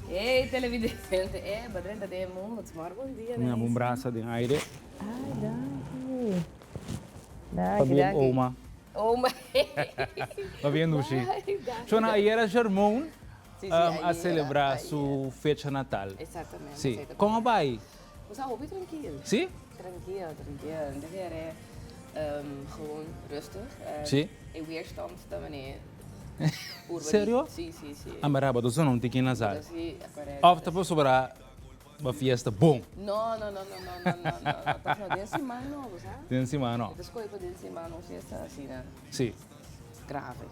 Ei, televidente. Badrenta de mundo. Tomar bom dia, né? Minha braça de aire. Ai, danke. Danke, danke. Oma. Oma. Tá vendo, Xi? Danke. Chona, aí era Germão a aí celebrar era. sua festa natal. Exatamente. Sim. Como vai? Você ouve tranquilo. Sim? Tranquilo. De weer gewoon rustig. Sim. En weerstand da meneer. Sério? Sim. Amaraba, tu não tem que nasar. Sim, agora. Opta por sobrar uma fiesta bom. Não. Não, desse mano, sabe? Tem cima, não? Desculpa, desse mano, fiesta assim, né? Sim. Grave.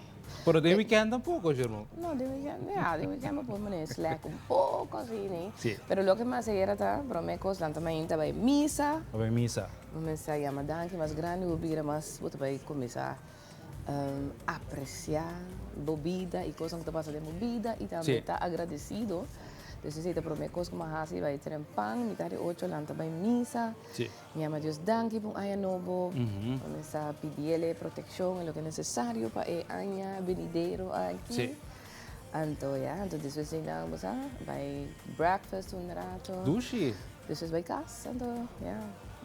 Pero de weekend tampoco, Germão. No, de weekend por meneer slack un poco así, ¿no? Sí. Pero lo que más era ta, promecos, dan também estaba en misa. Vai missa. Começar a chamar danke, mas grande bebida, mas você vai começar a apreciar bebida e coisas que passa de bebida e também está agradecido. Então, você está promecos como assim, vai ter pão, mitad de 8 lá também misa. Sim. Chama Deus danke por ano novo. Começar a pedir proteção, o que é necessário para o ano venidero aqui. Sim. Então, depois vai breakfast um rato. Dushi. Depois vai casa, então,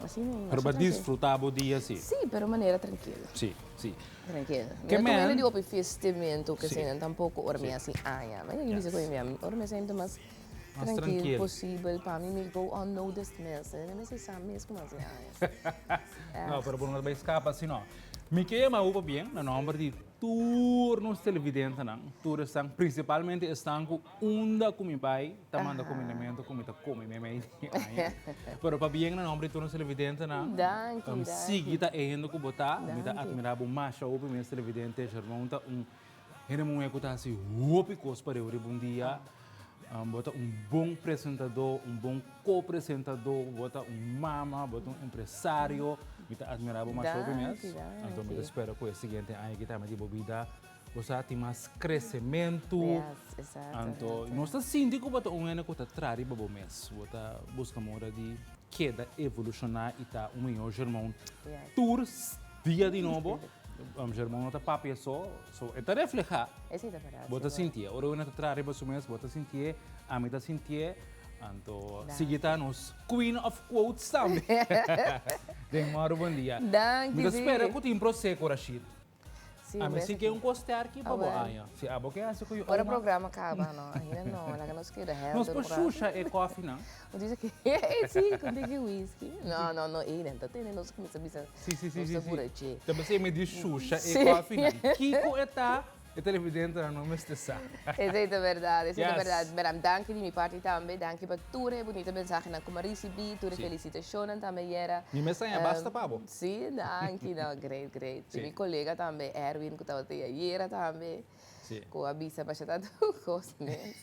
assim. Pero para desfrutar o dia, sim. Sim, pero maneira tranquila. Sim, sim. Tranquila. Que Não man? é de op festimento que Sim. assim, tampouco orme assim, mas eu disse com ele, orme sempre mais Mais tranquilo tranquilo. possível para mim, me go unnoticed mesmo, não sei se mesmo assim, Não, pero por não vai escapar assim, não. Me queima upa bem, no nome de turnos televidentes, não. Todos estão, principalmente, estão com onda com meu pai, tamando comimento, comida, come, me Pero para bem, no nome de turnos televidentes, não. Danke. Siga, tá indo com botar, me tá admirando mais o meu televidente, Germão, tá ele não é que tá assim, upi, cos para eu bom dia. Bota bom apresentador, bom co-apresentador, bota mama, bota empresário, me tá admirando mais o meu. Então, me espero que o seguinte ano que tá mais de bebida, você tem mais crescimento. Exato. Então, nós está sentindo que bota ano que tá traz para o mês, bota busca moda de queda evolucionar e tá melhor Germão. Tours dia de novo. Germão não está papia só está reflejar. É sim, verdade. Bota sentir, ora eu não está trazendo para o mês, bota sentir, a mim está sentir. Então, seguida nos Queen of Quotes também. Demora bom dia. Danke. Me espera que eu tenho prosseco, Rashid. Sim, A mim se quer costear aqui para boa. Se a boca é assim que eu. Agora o programa acaba, não? Ainda não, ela que nos queira help. Nós por Xuxa é coffee, não? Eu disse que sim, quando tem que whisky. Não, ainda tá tendo nós começa a pensar. Sim. Também você me diz Xuxa é coffee, não? Kiko está televidente não me estressar. Essa é verdade, Mas danke de minha parte também, danke para tua bonita mensagem que eu recebi, tua felicitação também era. Minha mensagem é basta, Pablo. Sim, danke, não, great. E meu colega também, Erwin, que estava até aí também. Com a bisa para chegar do cosme.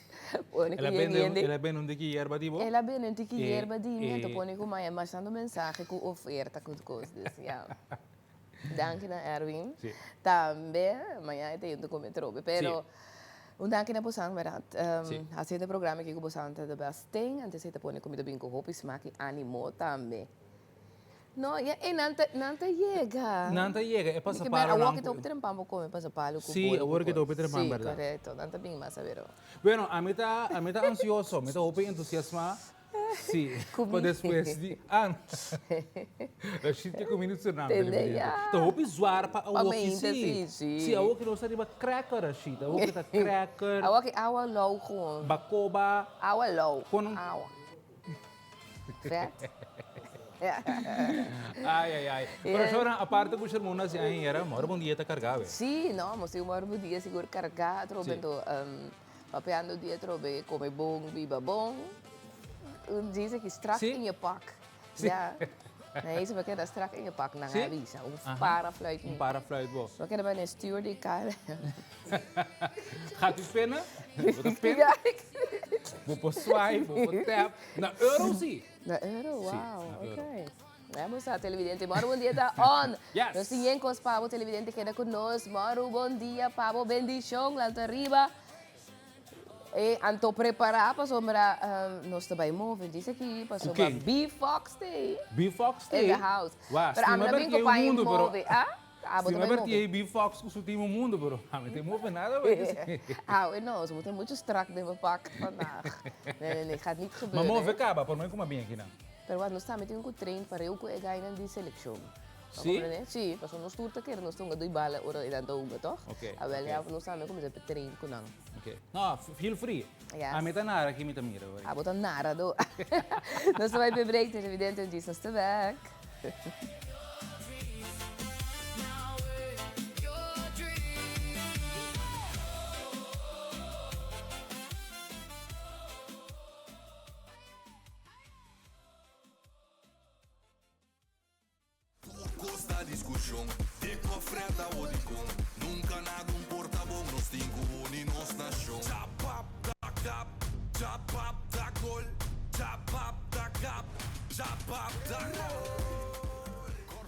Ela é bem onde que erva de boa? Ela é bem onde que erva de mim, então põe como é, mas dando mensagem com oferta com coisas, Danke na Erwin. Sim. Também, amanhã eu tenho um documento, pero danke na posang berat. Assim o programa que eu posang da basting, antes você põe comida bem com roupa, smack animo também. Não, e não chega. Não chega, é passa para. para Porque a walkie talkie tem pampo come passa palo com. Sim, a walkie talkie tem pampo, verdade. Correto, não tá bem mais saber. Bueno, a mí está ansioso, me está entusiasmado. Sí, para después de anos. A gente com minutos não. Então, vou zoar para o que sim. Sim, a que não está de cracker, a gente. A que está cracker. A que awa low com. Bacoba. Awa low. Awa. Certo? Ai. Pero agora, a parte que o irmão nasce aí era, mora bom dia tá carregado. Sim, não, mas eu moro bom dia seguro carregado, trobando, papeando o dia trobe, come bom, viva bom. Dizem que strak in je pak. Ja. Nee, ze bekennen strak in je pak naar haar visa. Parafluit. Parafluit, bom. We kennen bij een stuur die kan. Gaat u pinnen? Vou pinnen? Vou swipe, vou tap. Na euro sim. Na euro, wow, ok. Vamos a televidente. Moro, bom dia, tá on. Yes. Nós temos Pablo, televidente, queda conosco. Moro, bom dia, Pablo, bendição, lá arriba. E anto preparar para sombra nós também move diz aqui para sombra B-Fox Day. B-Fox Day. In the house. Wow, pero I'm not being o mundo, move. bota me bem aberti move. aí B-Fox com o último mundo, pero a mim tem move nada, velho. Não, ze moeten muito strak nemen pak vandaag. Nee, gaat niet Mas gebeuren. move hè. acaba, por mim como bem aqui não. Pero wat, nós estamos metendo trein para eu que ganhar de seleção. Sim? Sim, mas nós estamos aqui, nós estamos dois balas ora e dando uma, toch? Ok, Ah, wel, ok. ja, nós estamos como se trein com não. Ok. Não, feel free. Yes. A mim tá na área que me tá mira, velho. Ah, bota nada do. Nós vai beber break, é evidente, diz nós está back. Costa discussão, de cofreta ou de com. Nunca nada importa bom, nós cinco e nós nação. Chapap da cap, chapap da gol, chapap da cap, chapap da gol.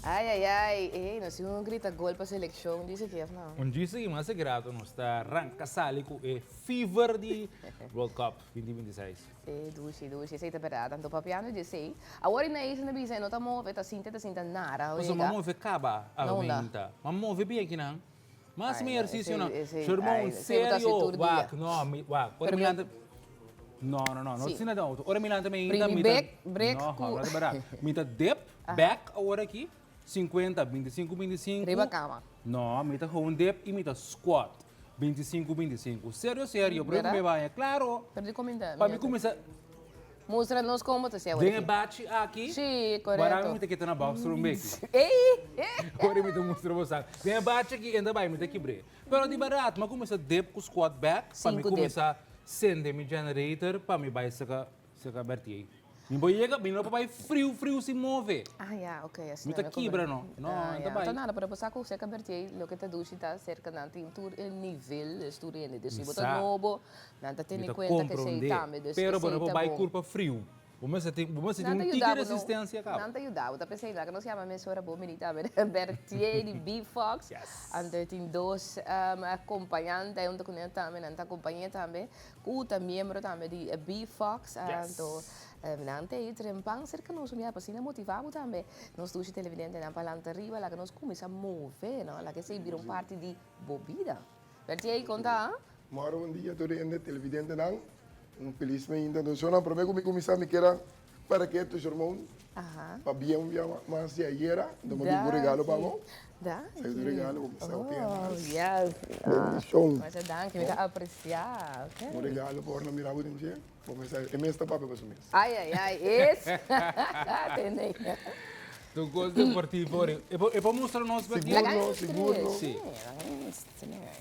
Ai, nós temos grita gol para seleção, diz que não. Um dia seguimos a segredo, nós está arranca sálico e fever de World Cup 2026. Duši, sei verdade, tanto papiano diz sei. Agora na isso na bisa, não tá move, tá sinta nada. Mas uma move acaba a Não dá. venta. Mas move bem aqui não. Mas Ai, me não, exercício não. esse- Seu irmão, ai, esse botar sério, cintura wak, dia. não, wak. Ora Pero milanta. Não, não Sim. ensina não. Ora milanta também Primi ainda break Não, ku- não, barato. Mita dip, back agora aqui. 50, 25, 25. Riba cama. Não, mita home dip e mita squat. 25, 25. Sério, para Verdade? eu vai, é claro. Perdi comentar. Para mim começar, Mostra-nos como tá se tem agora. bate aqui. Sim, Para correto. mim tem que estar na box room aqui. Ei! Agora me mostrar você. Vem bate aqui, ainda vai me ter quebrar. Pero de barato, mas começa dip com squat back, para me Cinco dip. começar sender me generator, para me vai sacar bertir. Me vai chegar, me não vai frio se move. Ah, ja, ok. Me tá quebra não. Não, ainda vai. Então nada, para passar com você que abertei, lo que tá dushi tá cerca não tem tour el nível, estudando, desse bota Exato. novo, não tá tendo Me em tá conta que sei também, desse Pero que sei bueno, tá vai bom. curva frio. Vamos ter Não um te tique de ajudava, resistência, cara. não te ajudava. Eu pensei lá que nós chamamos a senhora boa menina, Bertier de B-Fox. Yes. Ante tem dois acompanhantes, onde eu também, não acompanhei também. Cuta membro também de B-Fox. Então, nante aí, trempang, cerca nós, minha pasina motivava também. Nós dois televidentes na palanta arriba, lá que nós começamos a mover, não? Lá que se viram parte de bobida. Bertier, conta, Moro bom dia, todo mundo televidente não. Felizmente, então, só não prometo que começar me queira para que tu irmão, Aham. para bem mais de ayer, então me deu um regalo para você. Dá. Sai do regalo, vou começar a Oh, pegar. yes. Show. Mas é danke, me dá a apreciar, ok? Um regalo por não mirar muito dia. Vou começar. É mês da papai para mês. Ai, esse. Entendeu? Tu gosta de partir fora. Eu vou mostrar nós aqui. Seguro. Sim.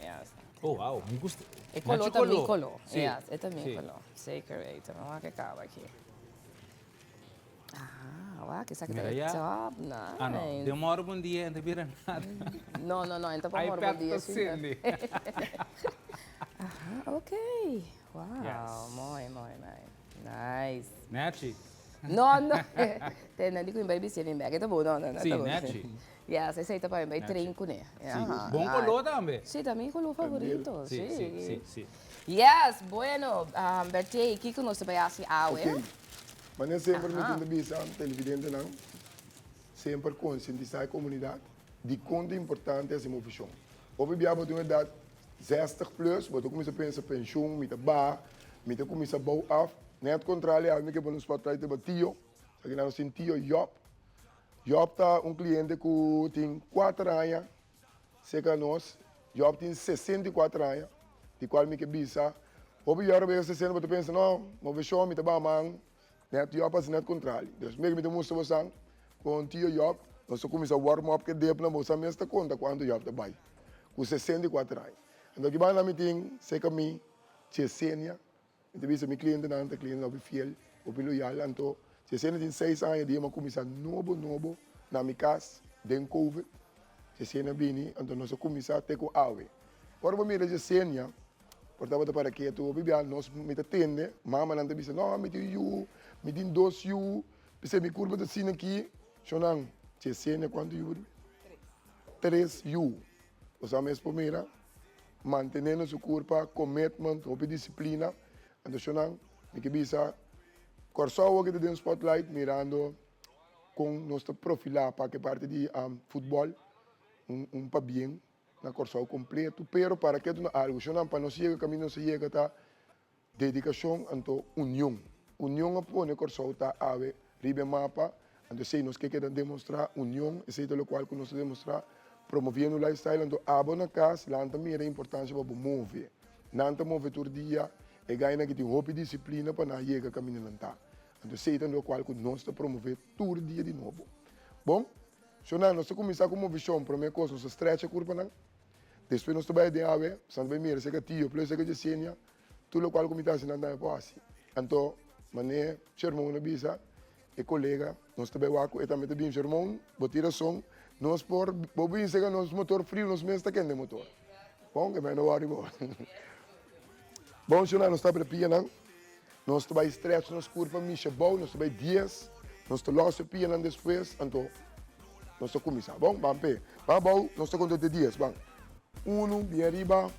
Yes. Oh, wow, me gusta. E colou também, colou. Sim. Yes, e também Sim. colou. Sacred, então vamos que acaba aqui. Ah, uau, que saco Mira de ya. top, nice. Ah, não. Demora um dia, não vira nada. Não, então Aí vamos perto dia. da Cindy. Ok. Wow, Yes. muito. Nice. Né, Chi? No. Não dico in baby se vem bag, tá bom, não. Sim, tá bom. né, Chi? Yes, esse tá para bem trinco, né? Sim. Bom color também. Sim, também color favorito. Sim. Yes, bueno, Bertie, o que nós também assim, Ok. Mas nem sempre me tendo visto televidente não. Sempre conscientizar a comunidade de quanto importante é essa profissão. Hoje eu tenho uma idade 60 plus, mas eu comecei a pensar pensão, me bar, me comecei a bouw af. Net contrário, eu me que no spotlight de tio, aqui não sem tio Job. Job tá cliente que tem 4 anos, seca nós. Job tem 64 anos, de qual me que bisa. Hoje eu vejo 60, mas eu penso não, mas show me tá bom, net Job assim net contrário. Dus me mostra você com tio Job, nós começamos a warm up que dep na moça mesmo conta quando Job tá bem. Com 64 anos. Então que vai na meeting, seca me, Chesenia. Então, meu cliente não é cliente fiel, loyal, então, se você tem 6 anos, dia eu comecei novo na minha casa, dentro do Covid, se você não vem, então nós começamos a ter com a água. Agora, eu me vejo Senia, portanto, para que tu bebê, nós me atende, mama não te diz, não, me tem you, me tem 2 you, você me curva assim aqui, só não, se Senia quanto you? 3 you. Você mesmo primeira, mantendo sua curva, commitment, disciplina. Então, me que bisa, corso que tem spotlight, mirando com nosso perfil para que parte de futebol, pa bien, na corsao completo, pero para que tu na algo, siya para no siga camino se llega ta dedicação anto união. União a pôr no corsao ta ave ribe mapa, anto sei nos que querem demonstrar união, esse é o qual que nós demonstrar promovendo o lifestyle, anto abo na casa, lá também era importante para mover. Nanta mover todo dia, e ganha que tem roupa e disciplina para na chega caminho lanta. Anto sei o qual que nós está promover todo dia de novo. Bom, so nós começar com uma visão, primeira coisa, nós stretch a curva não. Depois nós trabalhamos de ave, santo bem mira, seca tio, plus seca jesenia, tudo o qual comitê se não dá para assim. Então, mané, irmão na bisa, e colega, nós também waco, e também bem irmão, botira som, nós por, bobin seca nós motor frio, nós mesmo está quente motor. Bom, que vai não worry more. Bom, so nós está preparando, nós trabalhamos stretch, nós curva, misha bom, nós trabalhamos dias, nós trabalhamos pia depois, então nós começar. Bom, vamos ver. Vamos, nós estamos com 2 dias, vamos. 1, bien arriba,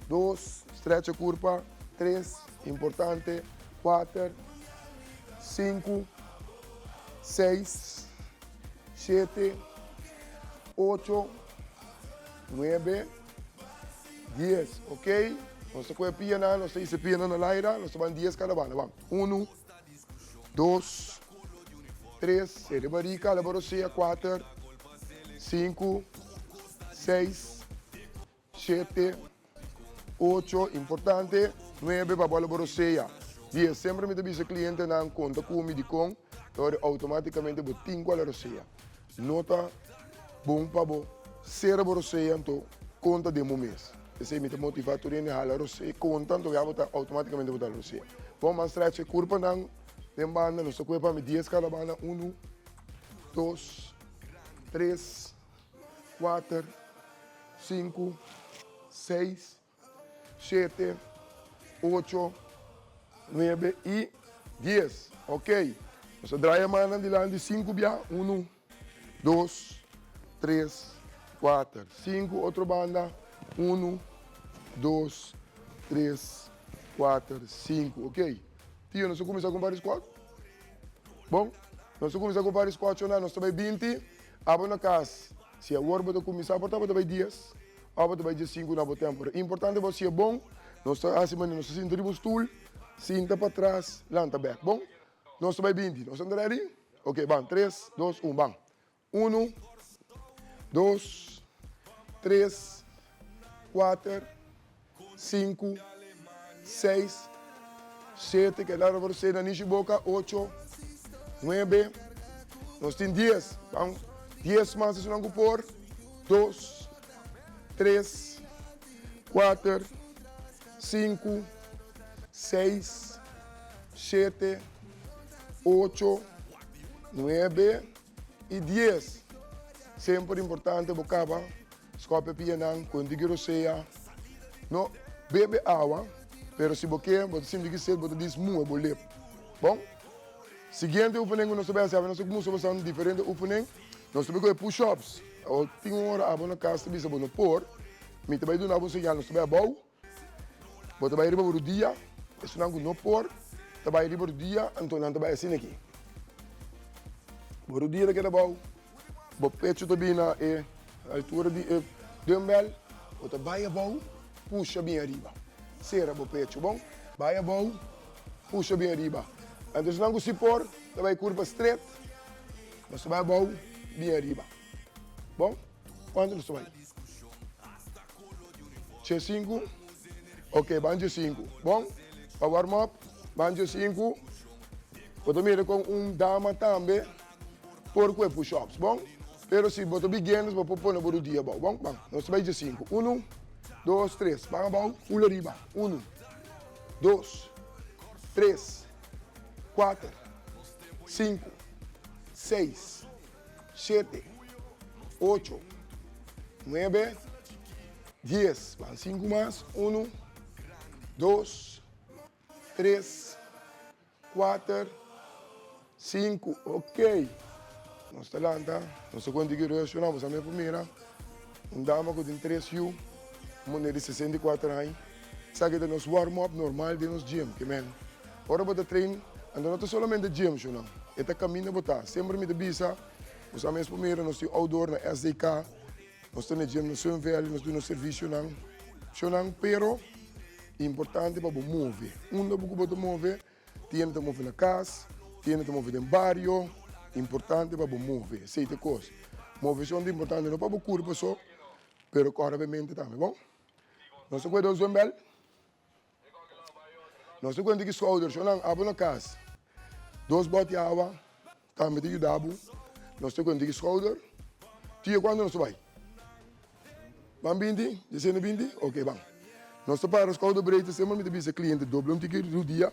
2, stretch a curva, 3, importante, 4, 5, 6, 7, 8, 9, 10, ok? Nós estamos com piano, nós estamos piano na aire, nós estamos 10 cada banda, vamos. 1, 2, 3, seria barica, la barosea, 4, 5, 6, 7, 8, importante, 9 para bola borosea. 10, sempre me dice cliente na conta com de com, então automaticamente botin com a rosea. Nota bom para bo, ser borosea, então conta de um mês. Esse me motiva a turine a rosea, conta, então já botar automaticamente botar a rosea. Vamos mostrar essa curva não, de banda, nós estamos com 10 cada banda, 1, 2, 3, 4, 5, 6, 7, 8, 9 e 10. Ok? Nós draaien a mão de lá de 5 bia. 1, 2, 3, 4, 5. Outra banda. 1, 2, 3, 4, 5. Ok? Tio, nós começamos com vários squats? Bom? Nós começamos com vários squats, nós também 20. Abo na casa. Se a work vai começar, portanto, vai dias. Abo vai dia 5 na tempo. Importante você é bom. Nós acima nós cinta de stool, cinta para trás, lanta back. Bom? Nós vai 20. Nós estamos ready? Ok, bam. 3, 2, 1, bam. 1, 2, 3, 4, 5, 6, 7, que lá para você na niche boca, 8, 9, nós temos 10. Vamos. 10 más se não por 2, 3, 4, 5, 6, 7, 8, 9 e 10. Sempre importante bocava, escope pianang, quando grosseia. No, bebe água, pero se boqueia, você sempre que ser, você diz muito, é bolep. Bom? Seguinte oefening, nós vamos fazer diferente oefening. Nós temos que fazer push-ups. Eu tenho uma hora a na casa, bisa bono por. Me também do nabo señal, nós também bom. Vou também ir para o dia. Isso não no por. Também ir para o dia, então não também assim aqui. Para o dia que é bom. Vou pecho também na altura de dumbbell. Vou também bom. Puxa bem arriba. Será o pecho bom. Vai bom. Puxa bem arriba. Então se não se por, também curva straight. Nós também bom. Bem arriba. Bom? Quanto nós vai? 5. Ok, banjo 5. Bom? Para warm up, banjo 5. Vou mira com dama também. Por que push-ups, bom? Pero se botar beginners, vou pôr no bom dia, bom? Bom, nós vai de 5. 1, 2, 3. Vamos, bom? Pula arriba. 1, 2, 3, 4, 5, 6, 7, 8, 9, 10. Van 5 más. 1, 2, 3, 4, 5. Ok. Nós estamos lá, nós estamos reacionamos a minha primeira. Dama que tem 3 anos, mulher de 64 anos. Sabe que nós warm-up normal de nos gym, que men. Agora vou treinar, não é somente gym, não. É caminho botar. Sempre me devisa. Nós estamos primeiro, nós temos outdoor na SDK. Nós temos gym, nós somos velhos, nós temos serviço, pero importante para mover. Não pode mover, tem que mover na casa, tem que mover no barrio, importante para mover. Seita coisa. Movição é importante não para o corpo só, pero corretamente também, bom? Nós temos dois bem. Nós temos que shoulder, abro na casa. 2 botes de água, também te ajudava. Nós temos que shoulder. Tia, quando nós vai? Van 20? Dizendo 20? Ok, vamos. Nós para os shoulder break, sempre me diz cliente dobro um ticket do dia.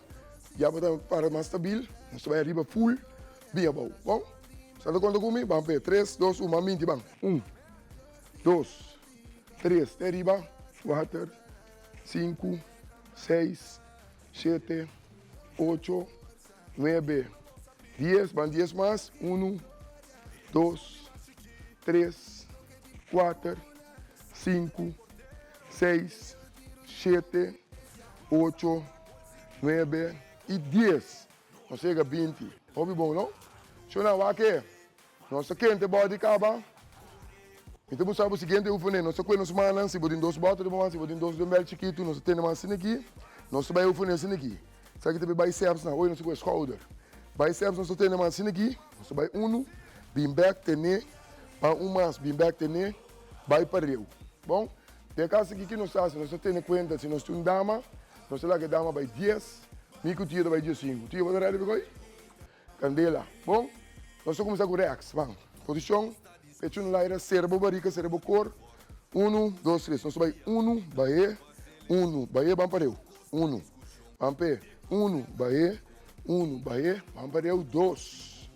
Já para mais stabil, nós vai arriba full, bem bom. Bom? Sabe quando comi? Vamos ver. 3, 2, 1, 20, vamos. 1, 2, 3, até arriba. 4, 5, 6, 7, 8, 9, 10, van 10 más, 1, 2, 3, 4, 5, 6, 7, 8, 9 e 10. Não chega 20. Ouve bom, não? Deixa eu ver nossa quente body acaba. Então, você sabe o seguinte, eu vou nós coelhos manas, se botem 2 botas de bomba, se botem 2 dumbbell chiquito, nós temos mais assim aqui, nós vai eu assim aqui. Sabe que tem biceps, não? Hoje nós temos shoulder. Biceps nós temos mais assim aqui, nós vai beam back, tene, para mais, beam back, tene, vai para rio. Bom? Tem caso aqui que nós temos em conta, se nós temos dama, nós temos que dama vai 10, mico tio vai 15. Tio vai dar aí, candela. Bom? Nós começamos com rex, vamos. Posição. Pecho no aire, cérebro, barriga, cérebro, cor. 1, 2, 3. Nós vai 1, vai 1, vai, vamos para eu. 1, vamos para 1, vai 1, vai, vamos para eu. 2,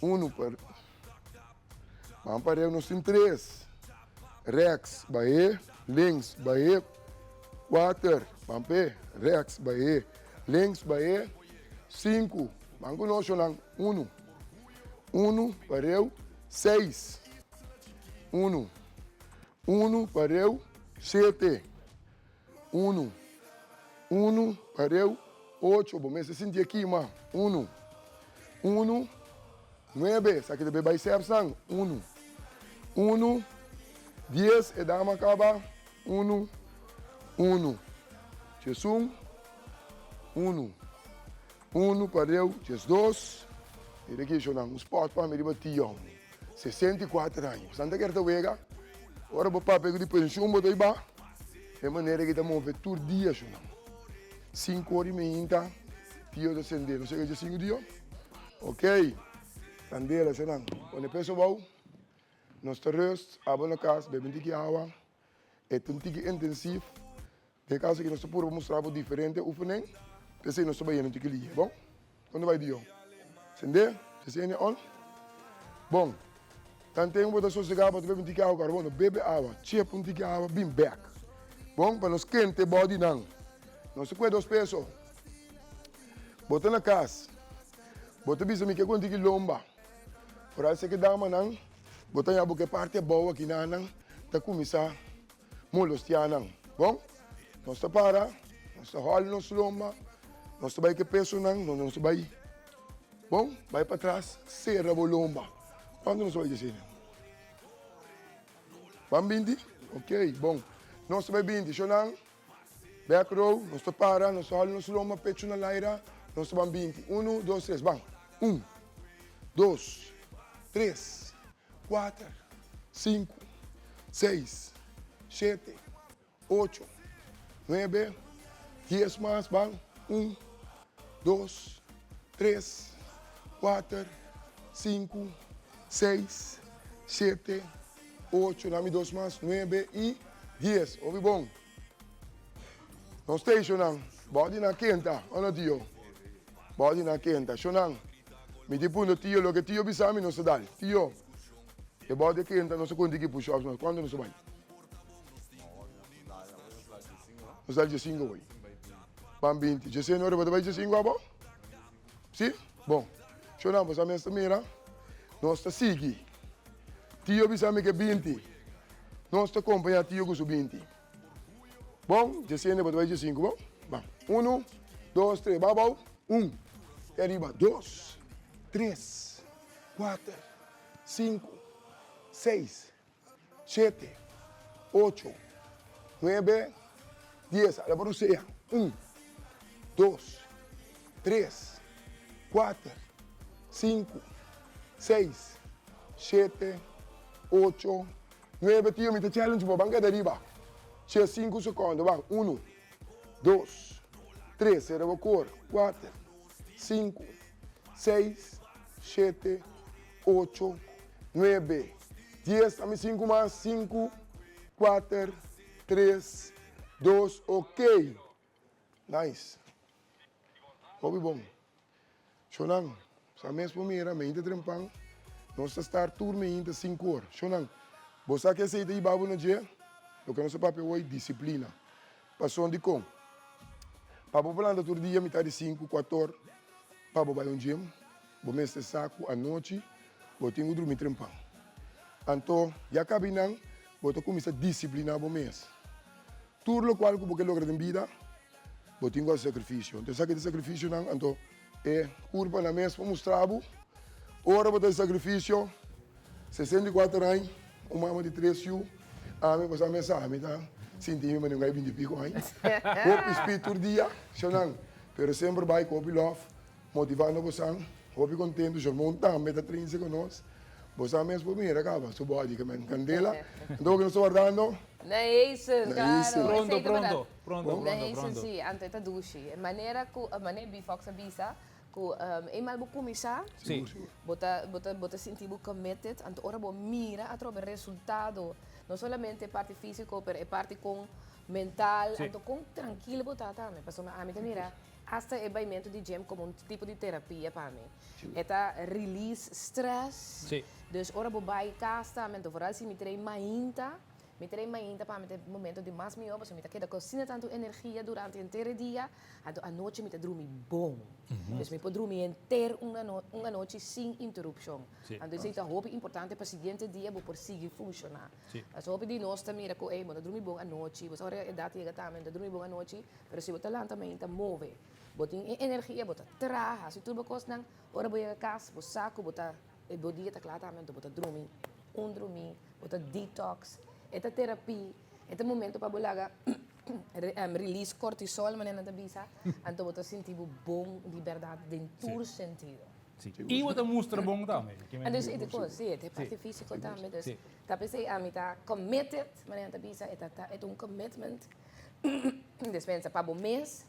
1, para. Vamos para eu, nós temos 3. Rex, vai, links, vai, 4. Vamos para rex, vai, links, vai, 5. Vamos com nós, 1. 1, para eu. 6, 1, 1, pareu, 7, 1, 1, pareu, 8, bom, mas se sentir aqui, mano, 1, 1, 9, sabe que deve biceps, 1, 1, 10, e dama acaba, 1, 1, Jesus, 1, 1, pareu, Jesus 2, e daqui, um spot para me debater, 64 anos. Santa Querta Vega, agora o papai pega de pensão, botou aí ba. É maneira que estamos vendo todo dia, 5 horas e meia, tio de sendero, não sei o que é 5 dias. Ok, sandela, senão, quando penso bom, nós estamos abro na casa, bebendo de água, é um tique intensivo. Tem caso que nós podemos mostrar algo diferente, o funem, pensei nós estamos aí no tique ali, bom? Quando vai dia? Sender, se sente on? Bom. Tanto uma das pessoas que bebe um tique água, carbono, bebe água, chepa um tique água, bem back. Bom, para nós quente body não. Não se cuida 2 pesos. Bota na casa. Bota bisa me que com tique lomba. Por aí se que dá não. Bota a boca parte boa aqui não. Tá começar molostia não. Bom, nós tá para, nós tá rola nos lomba, nós tá vai que peso não, nós vai. Bom, vai para trás, serra o lomba. Quando nós vamos dizer? Vamos 20? Ok, bom. Nós vamos 20, chonang. Back row, nós para, nós olhamos, nós loma, pecho na laira, nós vamos 20. 1, 2, 3, vamos. 1, 2, 3, 4, 5, 6, 7, 8, 9, 10 mais, vamos. 1, 2, 3, 4, 5, 6, 7, 8, nome 2 mais, 9 e 10. Ouve bom? Não estacionam. Body na quenta. Olha tio. Body na quenta. Shonang. Me tipo no tio, lo que tio bisami não se dá. Tio. E body quenta, não se consegue puxar. Quando não se vai? Não sai de 5 hoje. Van 20. Já sei, não é para de 5 agora? Sim? Bom. Shonang, você me está mirando? Nós está seguindo. Tio bisami que 20. Nós está acompanhando tio com 20. Bom, já sei, vai de 5, bom? Vamos. 1, 2, 3, babau. 1. E arriba. 2, 3, 4, 5, 6, 7, 8, 9, 10. A la brucea. 1, 2, 3, 4, 5, 6, 7, 8, 9. Tío, me challenge por banca de arriba. 5 segundos. Va. 1, 2, 3. Se rebocor. 4, 5, 6, 7, 8, 9, 10. Dame 5 más. 5, 4, 3, 2. Ok. Nice. Hobby bom. Shonan. Sa mesmo mira, me inte trempang. Nós start tour me inte 5 horas. Shonan. Você quer sair daí babu no dia? Eu quero saber hoje disciplina. Passou de com. Papo falando todo dia, metade de 5, 4 horas. Papo vai um gym. Vou me saco à noite. Vou ter que dormir trempang. Então, já cabinam, vou começar a disciplinar o mês. Tudo o qual eu vou lograr em vida, vou ter que sacrifício. Então, sabe que sacrifício não? Então, é curva na mês para mostrar. Ora, vou ter sacrifício. 64 anos, uma mama de 3 anos. A mim, você me sabe, tá? Senti-me, mas não vai 20 pico aí. Vou espírito todo dia, não. Pero sempre vai com o love, motivando você. Vou contente, já montamos, meta 30 conosco. Você mesmo por mim, acaba, sua body, que me candela. Então, o que nós estamos guardando? Na Eisen, claro. Pronto. Na Eisen, sim, antes da duche. A maneira bifox a bisa, que eenmaal vou começar, Sim. bota sentir committed, então ora vou mira a trocar resultado, não somente parte físico, mas parte com mental, então com tranquilo botar também, para a mim mira, hasta o baimento de gym como um tipo de terapia para mim. É release stress. Sim. Dus ora vou vai casa, mas vooral se me trein mainta. Me trein mainta para ter momento de mais melhor, porque me queda cocina tanto energia durante o inteiro dia, a noite me te dormir bom. Dus me pode dormir inteiro uma noite sem interrupção. Então isso é muito importante para o seguinte dia para conseguir funcionar. As roupas de nós também é que eu dormir bom à noite, você ora é data chega também dormir bom à noite, mas se você lá também tá move, botem energia, botar traha, se tudo coisa não, ora vou ir a casa, vou saco, botar o dia tá claro também, botar dormir, botar detox. Esta terapia, este momento para bolaga release cortisol, mas não bisa, então você sentir bom liberdade em todo sentido. E você mostra bom também. Dus é coisa, sim, é parte física também. Dus tá pensei a mim tá committed, mas não bisa, é um commitment. Despensa para o mês,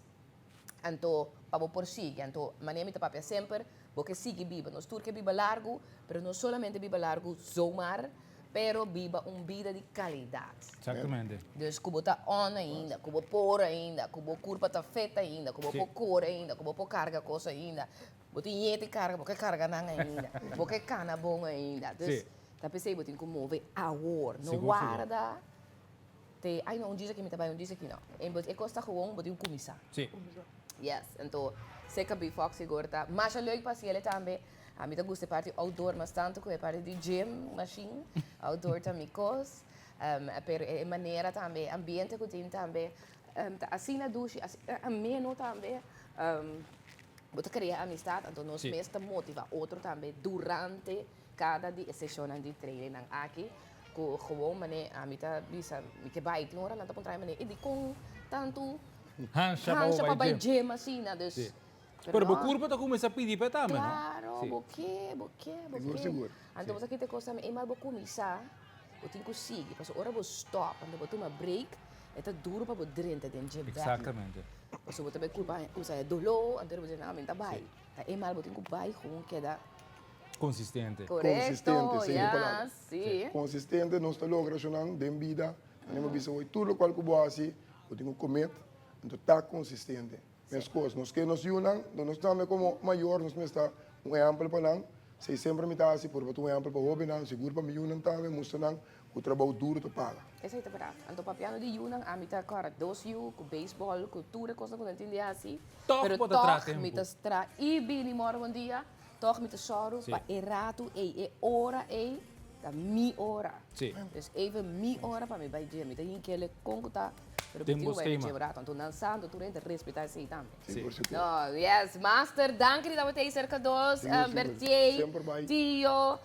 então para por si, então maneira me tá sempre, porque sigue viva, nós turque viva largo, mas não somente viva largo, zomaar. Pero viva vida de qualidade. Exatamente. Dus kubo tá on ainda, kubo por ainda, kubo curva tá feita ainda, kubo por cor ainda, kubo por carga coisa ainda. Bote yete carga, porque carga não ainda, porque cana bom ainda. Dus tá pensei bote como mover agora, não guarda. Ai não diz aqui me trabalho, diz aqui não. É costa gewoon bote começar. Sim. Yes, então seca bifox agora tá. Mas é leuk para ele também. A mim gosta parte outdoor, mas tanto que é parte de gym, machine, outdoor também cos, pero é maneira também, ambiente que tem também, assim na duche, a menos também, você cria amistade, então nós mesmos motiva outro também durante cada sessão de treino aqui, que gewoon mané a mim tá bisa, me que vai tem hora não tá para mané, e de com tanto Hansha para gym assim, dus Pero o corpo está começando a pedir para também, claro, não? boquê. Seguro. Então você tem que coisa, mas vou começar, eu tenho que seguir, porque hora vou stop, quando vou tomar break, é duro para você dentro de gym. Exatamente. Porque você também culpa, usa dolor, então você não aumenta vai. É mal você tem que vai com que dá consistente. Correto, sim, yeah, sim. Consistente, nós estamos logrando de vida, não é isso, tudo o qual que eu faço, eu tenho que comer, então está consistente. Minhas coisas, nós que nos unam, nós estamos como maior, nós estamos um exemplo para nós, se sempre me está assim, por um exemplo para o jovem, seguro para me unam também, mostrar que o trabalho duro te paga. Isso é verdade. Então, para piano de unam, a mim está cara, 2 anos, com beisebol, cultura, coisa que não entendi assim. Toch pode tratar tempo. Me está e bem morre um dia, toch me está choro, para errado, é hora, da minha hora. Sim. Dus even minha hora para me vai dia, me tem que ele contar. Pero Tem betiu bom vai esquema. quebrar, então dançando, tu rende respeitar isso também. Sim, por supuesto. No, yes, master, dank je dat we deze cerca dos, Sim, Bertier, sempre vai. Tio,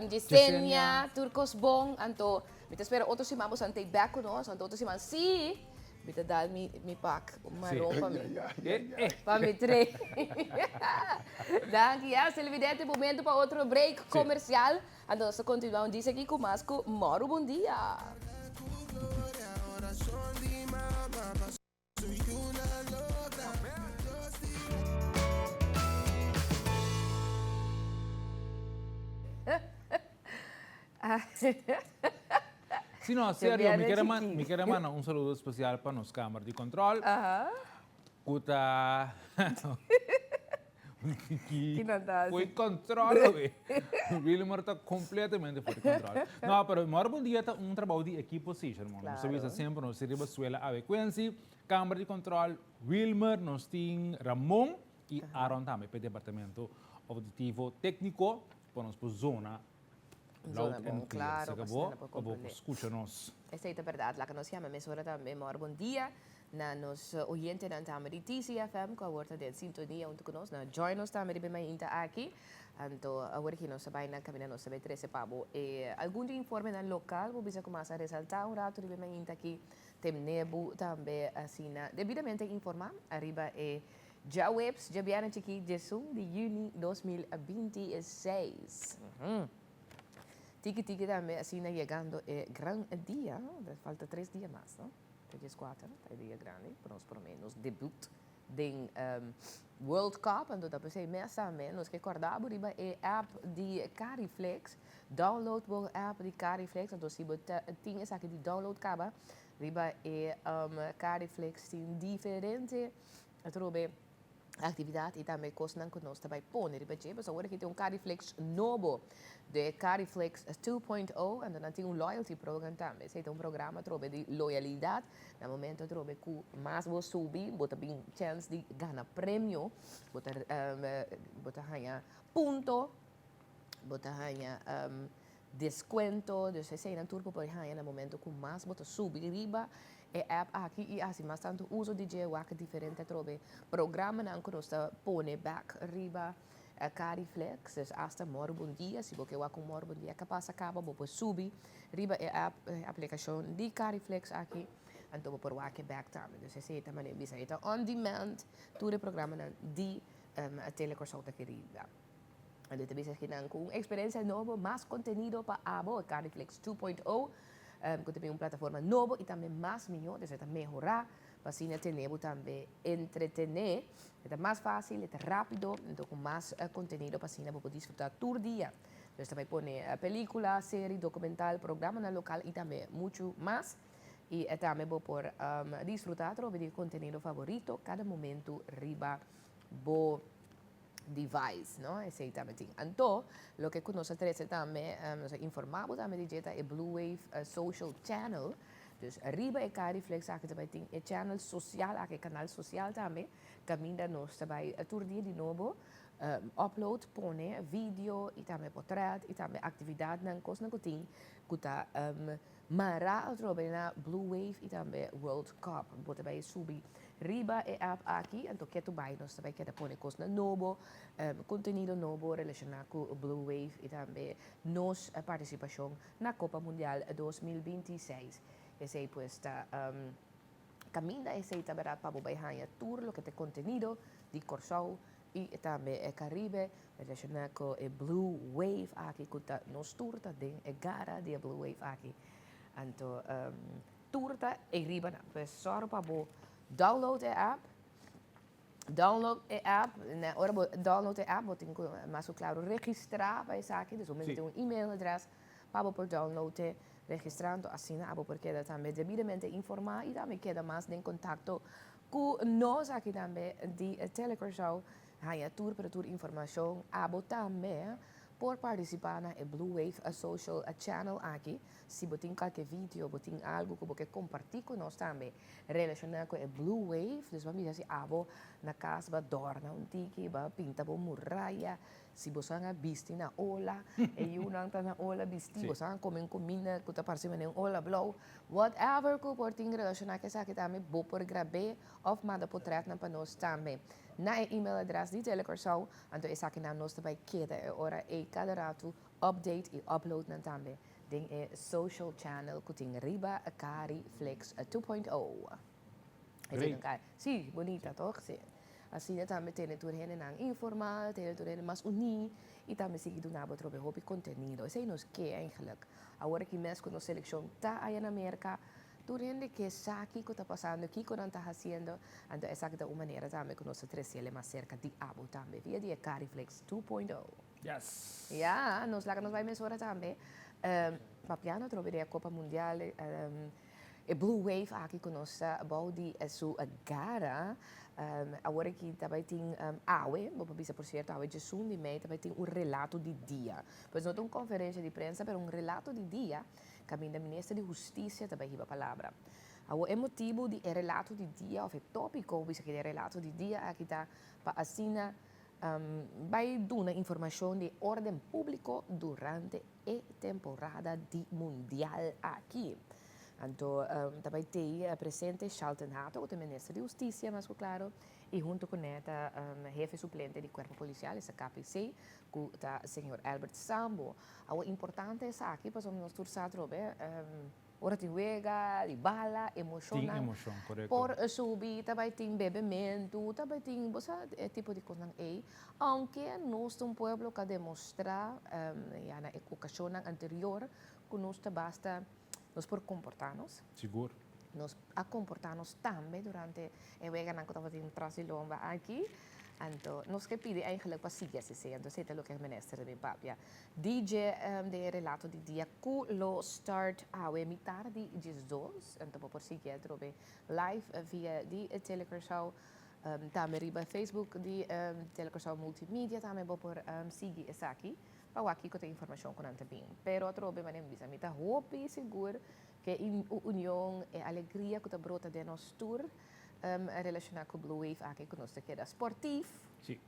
Jesenia, Turcos Bong, anto Me te espero otro si vamos ante back con nos, ante otro si man sí. Me te da mi pack, marrom para mí. Para mi tre. Dank ja, televidente, momento para outro break comercial. Então, nós continuamos disso aqui com mais com Moro Bom Dia. Sí, no, serio, me quiero mandar un saludo especial para nos cámaras de control. Aham. Kuta. Que nada. Foi controle, güey. Wilmer está completamente fora de controle. Não, pero maior bom dia tá trabalho de equipo, sim, irmão. Claro. Nós sabemos sempre, nós seríamos suela a frequência, câmara de controle, Wilmer, nós tem Ramon e Aaron também, para o departamento auditivo técnico, para nós por zona. Zona Loud and bom, clear. claro, Se para acabou, cena para acabou, compreender. escuta-nos. Essa é a verdade, lá que nós chamamos mesmo também Moro Bom Dia. Na nos oyente na tama de TCFM, com a horta de sintonia junto conosco, na join nos também bem mais inta aqui. Então, agora que nós sabemos na caminho nós sabemos 13 pabo. E algum informe na local, vou bisa começar a ressaltar um rato de bem mais inta aqui. Tem nebu também assim, devidamente informar, arriba e já webs, já vieram aqui de junho de junho 2026. Tiki também assim, chegando é grande dia, falta 3 dias mais, não? 3-4, é dia grande, para nós pelo menos debut do World Cup, então dá para ser mais também, nós que acordamos, riba é app de Cariflex, download o app de Cariflex, então se você tem essa aqui de download caba, riba é Cariflex tem diferente, trobe atividade e também coisas que nós também põe, riba je, mas agora que tem Cariflex novo, de Cariflex 2.0, en dan tem loyalty program também. Esse é programa trobe de loyalidade. No momento trobe que mais você subir, você tem chance de ganhar prêmio, você ganha ponto, você ganha desconto. Então, esse é um turbo para ganhar no momento que mais você subir riba. E app aqui e assim mais tanto uso de que diferente trobe programa não que nós põe back riba. Cariflex, dus hasta Moro Bom Dia, se você vai com Moro Bom Dia, capaz acaba, você subir, riba a aplicação de Cariflex aqui, então você pode back também. Dus esse é também bisa então on demand, todo o programa de teleconsulta que riba. Então também se não com experiência nova, mais conteúdo para abo, Cariflex 2.0, que tem uma plataforma nova e também mais melhor, dus é melhorar. Assim, tenemos também entretener, é mais fácil, é rápido, então com mais conteúdo para assim poder desfrutar todo dia. Então também põe película, série, documental, programa na local e também muito mais. E também vou por desfrutar de conteúdo favorito cada momento riba bo device, não? Esse aí também tem. Então, o que nós também informamos também de é Blue Wave Social Channel. Dus arriba e Cariflex aqui também tem o channel social, aqui canal social também, caminha nós também todo dia de novo, upload, põe vídeo e também portrait e também atividade na coisa que tem, que tá mara outro na Blue Wave e também World Cup, você vai subir riba e app aqui, então que tu vai nós também quer põe coisa novo, conteúdo novo relacionado com Blue Wave e também nossa participação na Copa Mundial 2026. Esse aí pues está caminha esse aí também para baixar tour lo que tem conteúdo de Corsão e também é Caribe relacionado com o Blue Wave aqui que está nos turta de gara de Blue Wave aqui então turta e riba pues só para download a app na hora download a app tem que mais claro registrar para isso aqui então você tem um e-mail adres para por download registrando assim porque também devidamente informar e também queda mais em contato com nós aqui também de Telecorsau há tour para tour informação também por participar na Blue Wave Social Channel aqui se você tem qualquer vídeo você tem algo que você compartilhar com nós também relacionado com a Blue Wave então vamos dizer na casa vai dormir tiki vai pintar uma muralha se você não viste na ola e eu não está na ola viste você não come comida que está parecendo uma ola blow whatever que você tem relacionado com isso aqui também vou por gravar ou mandar portrait para nós também na e-mail adres de Telecorsau então essa aqui na nós também queda hora e cada rato update e upload também Ding social channel kuting Riba Cari Flex 2.0. Great. Sí, bonita, toch? Sí. Así ya también tiene tu gente en informal, tiene tu gente más uni, y también sigue tu nabo trobe hopi contenido. Ese nos que eigenlijk. Ahora que mes con la selección ta allá en América, tu gente que sabe qué está pasando, qué está haciendo, entonces esa que de una manera también con nosotros trece más cerca de abo también, via die Cariflex 2.0. Yes. Ja, nos lagan nos vai mesora também. Papiano troveria a Copa Mundial, e Blue Wave aqui conosco, about di su gara, agora que também tem awe, vou bisa por certo, awe de sundi mei, também tem relato de dia. Pois não tem uma conferência de prensa, mas relato de dia, caminho da ministra de Justiça também riba palavra. O motivo de relato de dia, ou tópico, bisa que é relato de dia, aqui está para assinar vai dar informação de ordem público durante a temporada de mundial aqui. Então, também tem presente Charlton Hato, o ministro de Justiça, mas claro, e junto com ele, chefe suplente do Corpo Policial, essa KPC, o senhor Albert Sambo. O importante é aqui, para nós torcer, ora tem wega, de bala, emoção. Tem emoção, correto. Por subir, também tem bebimento, também tem tipo de coisa aí. Aunque nós temos um pueblo que demonstra, na ocasião anterior, que nós basta nós por comportar-nos. Seguro. Nós a comportar-nos também durante a wega que estava em Brasilomba aqui. Então, nós que pedimos eigenlijk para seguir esse então sei o que é ministro de papia. DJ de relato de dia que lo start a emitar de 12, então por seguir trobe live via de Telecorsau, também riba Facebook de Telecorsau multimedia também por seguir essa aqui. Para aqui que tem informação com anta bem. Pero trobe manem bisa mita hope seguro que a união e alegria que tá brota de nós tour relacionado com Blue Wave aqui que nós te queda esportivo. Sim.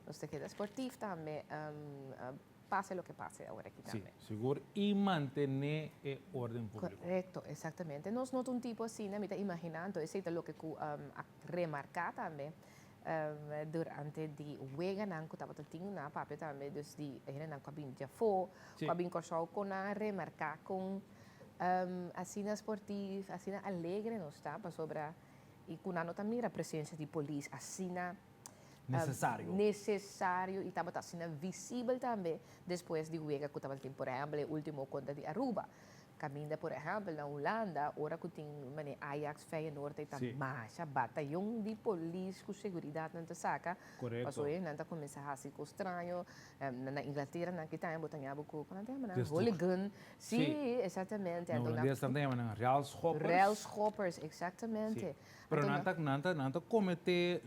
Nós te queda esportivo também pase o que pase agora aqui também. Sim, seguro e manter a ordem pública. Correto, exatamente. Nós não um tipo assim, né, me tá imaginando, esse é o que remarcar também. Durante di wega nang ko tapos tingo na papi também dus di hina nang kabin dia fo kabin ko show ko na remarcar com assina esportivo assina alegre não está para sobra e kunano também a presença de polícia assina necessário e estava assina visível também depois de wega ko tapos por exemplo o último conta de Aruba caminda, por exemplo, na Holanda, ora que tem Ajax, Feyenoord, e tem mais batalhão de polícia com segurança na saca. Correto. Passou aí, não começa a ser estranho. Na Inglaterra, não que tem, botam a boca, não tem, mas hooligan. Sim, exatamente. Na Holanda também tem railschoppers. Railschoppers, exatamente. Pero não cometer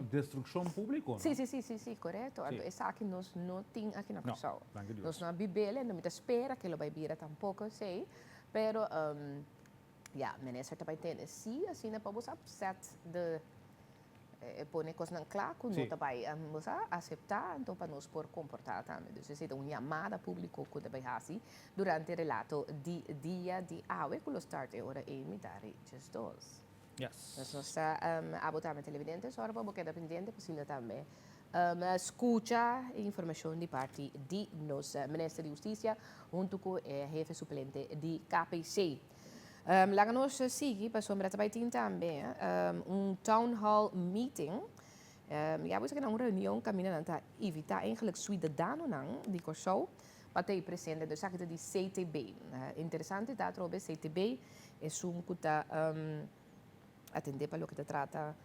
destruição pública. Sim, correto. Essa aqui nós não tem aqui na Corsau. Nós não bibele, não me espera que ele vai vir tampouco, sei. Pero, minister também tem, sim, assim, para você set de pôr coisas claras, que não vai aceitar, então para nós por comportar também. Então, uma chamada pública que também assim, durante o relato de dia de awe, que start é hora imitar just dos. Yes. Nós está abotando televidente, só para você dependente, possível também. Escuta informação de parte de nosso ministro de Justiça, junto com o chefe suplente de KPC. Lá nós seguimos, para sombra também também town hall meeting. Já vou uma reunião caminhando para evitar eigenlijk cidadãos de Corsau, para ter presente do saque de CTB. Interessante, tá? Trobe CTB é que está atender para o que trata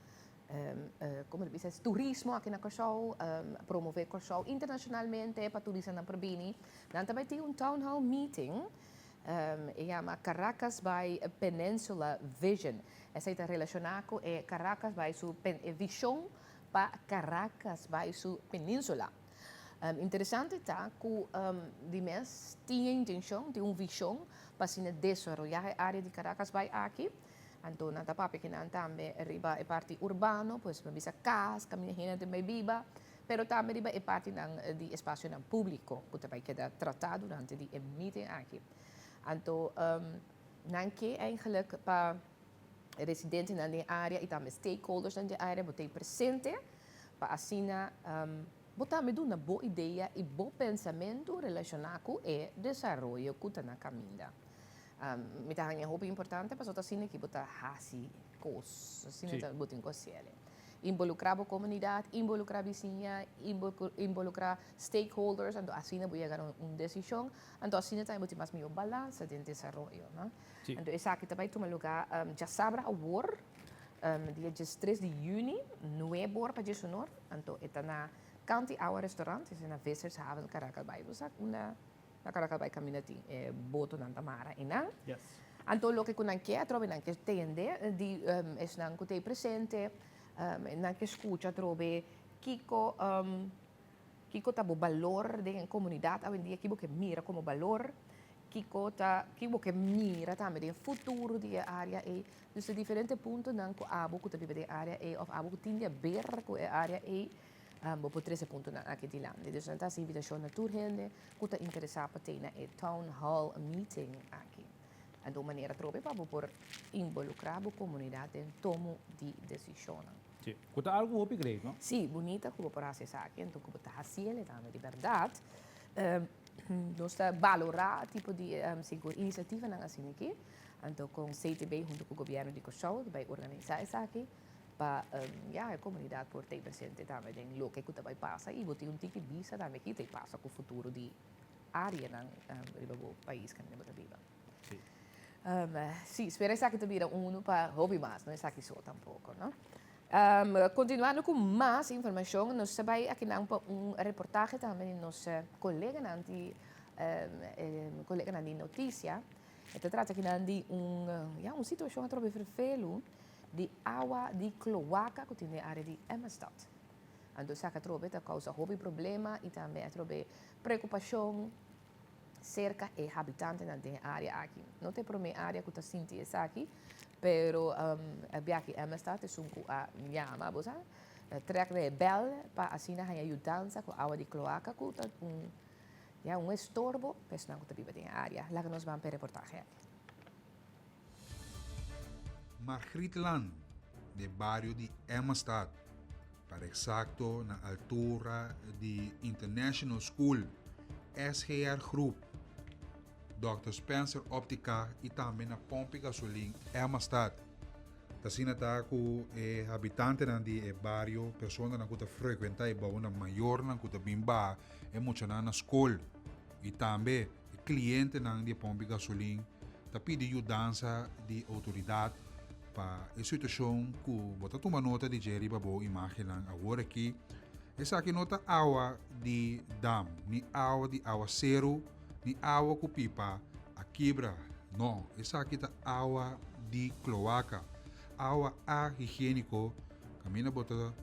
como diz, turismo aqui na Corsau, promover Corsau internacionalmente para turismo na Perbini. Dan também tem town hall meeting, chama Caracas by Peninsula Vision. Essa está relacionada com Caracas by sua visão para Caracas by sua península. Interessante está que de mês tinha intenção, tinha uma visão para se desenvolver a área de Caracas by aqui. Então, na papi que não também riba é parte urbano, pois não bisa casa, caminha hina de mai biba, pero também riba é parte de espaço não público, que também queda tratado durante die meeting aqui. Então, não que eigenlijk para residentes na área e também stakeholders na área, botei presente para assinar botar me uma boa ideia e bom pensamento relacionado com o desenvolvimento que está na caminho. Me tá é muito importante para os assim que botar hasi coisas, assim que botar em coisas. Involucrar a comunidade, involucrar a vizinha, involucrar stakeholders, então assim vou chegar a uma decisão, então assim também botar mais melhor balança de desenvolvimento, né? Então essa aqui também toma lugar já sabra award, dia 3 de junho, 9 horas para Jesonor, então está na County Hour Restaurant, é na Visitors Haven Caracalbay, você na Caracalbay Community, boto na Tamara, e na. Yes. Então lo que kunan quer, trobe nan que tende, di nan que te presente, nan que escucha trobe Kiko Kiko tá o valor da comunidade, hoje em dia Kiko que mira como valor, Kiko que mira também o futuro da área e dus de diferentes pontos nan que abo que vive da área e of abo que tinha ver com a área e por 13 pontos aqui de lá. Dus dan tá invitação na tour gente, que tá interessado para ter na town hall meeting aqui. En de maneira trobe para por involucrar a comunidade em tomo de decisões. Sim. Kuta algo hopi great, no? Sim, bonita como para essa aqui, então como está fazendo também de verdade. Nós valorar tipo de iniciativa na assim aqui, então com CTB junto com o governo de Kosovo vai organizar isso aqui para a comunidade por ter presente também em lo que vai passar e botar tipo de visa também que te passa com o futuro de área no país que nós vivemos. Sì, spero che tu uno para hobby mais, não é aqui só tampouco, não? Continuando com mais informação, nós sabemos aqui reportagem também de nossa colega de notícia. Se trata aqui de uma situação que é vervelho de água de cloaca que tem na área de Emmenstad. Então, isso que causa hobby problema e também preocupação cerca de habitantes na área aqui. Não tem problema área que está sentindo isso aqui, pero aqui Emmenstad é a llama, você trek de bel para assim a ajudança com água de cloaca que está estorbo para as pessoas que vivem na área. Lá que nós vamos para a reportagem. Margrietland, de barrio de Emmenstad, para exacto na altura de International School, SGR Group, Dr. Spencer Optica e também na pompa gasolina Emmenstad. Tasina ta ku habitante nan di barrio, persona na kuta frequenta e bauna maior na kuta bimba e mucha na school. E também cliente nan di pompa gasolina tapi di ajudança di autoridade para a situação que bota toma nota de Jerry babo imagem agora aqui. Essa aqui nota água de dam, ni água de aguaceiro, ni água com pipa, a quebra. Não, essa aqui tá água de cloaca, água higiênico. Camina bota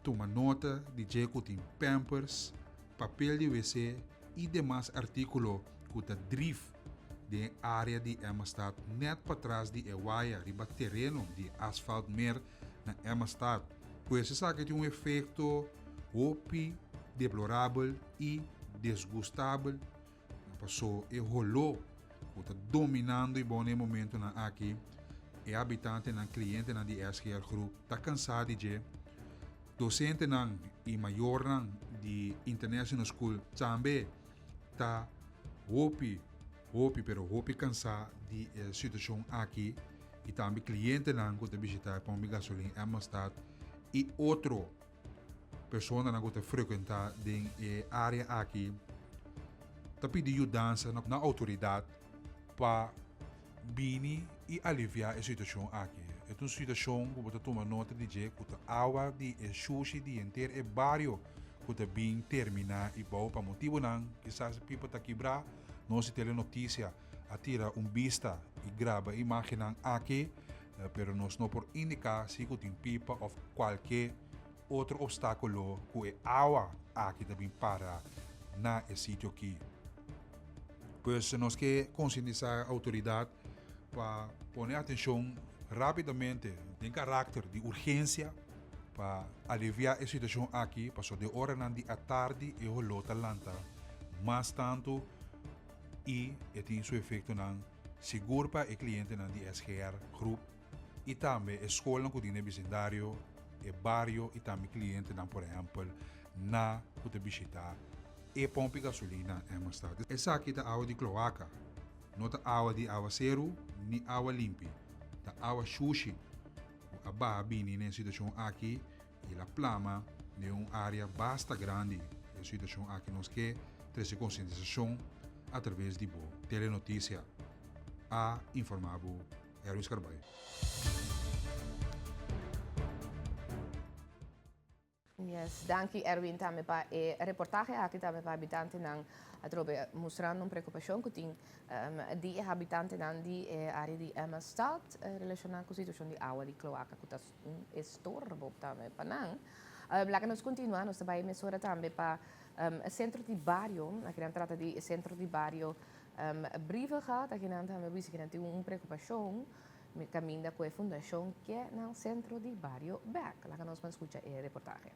toma nota de jeito tem pampers, papel de WC e demais artículos que tá drift de área de Emmenstad, net para trás de Ewaia, riba terreno de asfalto mer na Emmenstad. Pois essa aqui tem efeito hopi, deplorável e desgustável. Passou e rolou, que está dominando e bom momento na aqui. E habitante na cliente na de SGR Group está cansado de docente na e maior na de International School também está hopi cansado de situação aqui e também cliente na que está visitar para uma gasolina Emmenstad e outro pessoa na que frequentar de área aqui tá pedindo ajudança na autoridade para vir e aliviar a situação aqui. É uma situação que você toma nota de que a água de sushi de inteiro é barrio que está bem terminar e bom para motivo não quizás pipa está quebrar não se tem notícia atira vista e grava a imagem aqui pero nós não por indicar se tem pipa ou qualquer outro obstáculo que é água aqui também para na sítio aqui. Pois nós que conscientizar a autoridade para poner atenção rapidamente em caráter de urgência para aliviar a situação aqui, passou de hora de à tarde e rolou talanta, mas tanto e tem seu efeito na seguro para o cliente na de SGR Group e também a escola que tem no vecindário, o barrio e também cliente na por exemplo na puta visita e pompi gasolina Emma Stad. Essa aqui da água de cloaca, não da água de aguaceiro, ni água limpa, da água sushi. A barra bini na situação aqui e a plama de uma área bastante grande. A situação aqui nós que trazer conscientização através de telenotícia a informavo Erwin Carvalho. Yes, dank je Erwin também para a reportagem aqui também para habitantes não atrobe mostrando uma preocupação que tem de habitantes não de área de Emma Stad relacionada com a situação de água de cloaca que está estorbo também para não. Lá que nós continuamos nós também mesura também para o centro de barrio, aqui não trata de centro de barrio Brivegat, aqui não também visto que não tem uma preocupação caminha com a fundação que é no centro de barrio Beck. Lá que nós vamos escutar a reportagem.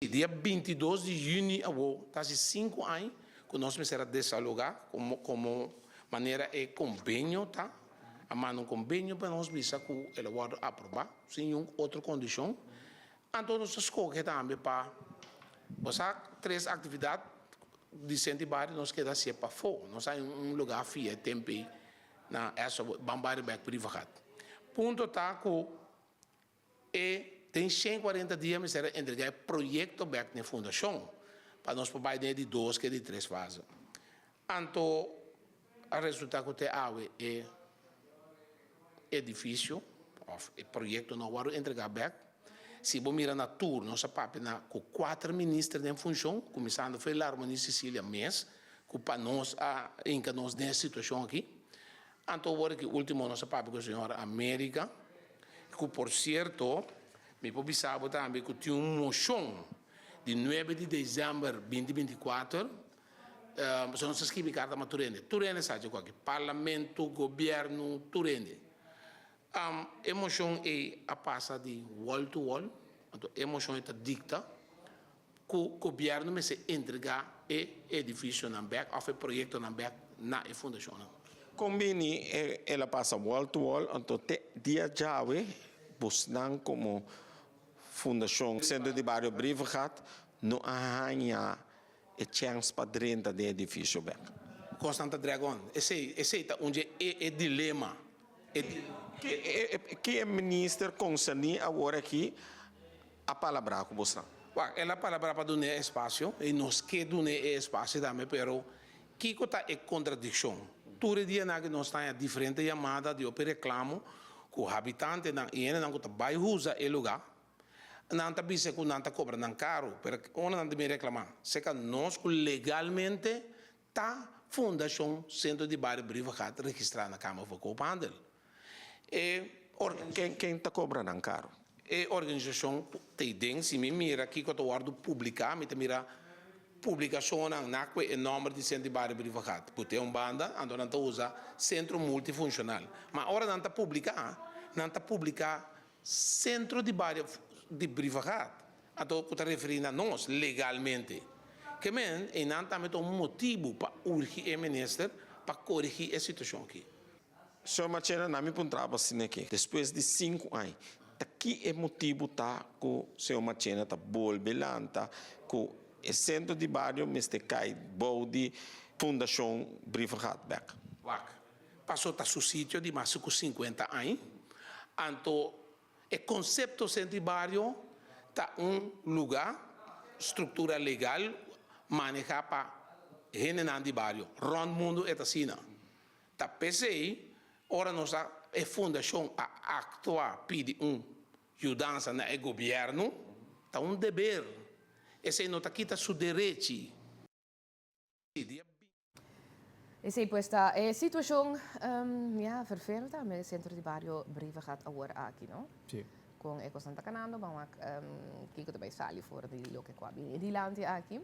Dia 22 de junho, quase 5 anos, que nós começamos a desalogar como maneira de convênio, tá? A mano convênio para nós bisa que ele vai aprovar, sem outra condição. Então nós escolhemos também para passar 3 atividades de centro de bairro, nós queremos ser para fora. Nós temos lugar fia tempo na essa Bambari Beck privado. Ponto tá que tem 140 dias mas era entregar projeto Beck na fundação para nós poder de 2 que de 3 fases. Então, o resultado que tem é edifício, o projeto não vai entregar Beck. Se você mirar na tour, nossa papel com 4 ministros em função, começando foi a harmonia Sicília mês, que para nós nós nessa situação aqui. Então, agora que o último nosso papel com a senhora América, que por certo, me publicava também que tinha uma moção de 9 de dezembro de 2024, só não se escreve carta para Turene. Turene sabe qual que parlamento, governo, Turene. A emoção é a passa de wall to wall, então a emoção é dicta que o governo me se entregar o edifício na BEC, ou o projeto na BEC, na fundação. Combini, ela passa wall to wall, então dia chave, buscando como fundação Centro de Barrio Brivegat, não há a chance para dentro do edifício BEC. Constante Dragon, esse é onde é dilema. Que é ministro concerni agora aqui a palavra com você? Ela palavra para dar espaço e nós que dar espaço também, pero que está é contradição. Todo dia nós temos diferente chamada de reclamo que o habitante não está vai usar o lugar. Não está bisa que não está cobrando caro, pero onde não deve reclamar. Se que nós legalmente tá fundação Centro de Barrio Brivegat registrada na Câmara de Comércio. Quem está cobrando caro? A organização tem se me mira aqui que eu estou publicar, me mira publicação na o nome de Centro de Barrio Brivegat. Porque é banda, então não usa centro multifuncional. Mas agora não está publicar Centro de Barrio de Brivegat. Então está referindo a nós legalmente. Que e não também tem motivo para urgir o ministro para corrigir a situação aqui. Senhor Machena, não me encontrava assim aqui. Depois de 5 anos, aqui é motivo tá que o senhor Machena está voltando, que o centro de barrio Mr. Kai Bodi Fundação Brivegat Beck. Passou a seu sítio de mais de 50 anos. Então, o conceito centro de barrio está lugar, estrutura legal, manejar para generar de barrio. Rond mundo é assim. Tá pensei ora nós a fundação a actuar pede ajudança no governo, tá dever. Esse não está aqui tá seu direito. Essa é esta situação vervelend também no centro de barrio Brivegat agora aqui, não? Sim. Com a Santa Canando, vamos que também sai fora de lo que quase de lá aqui.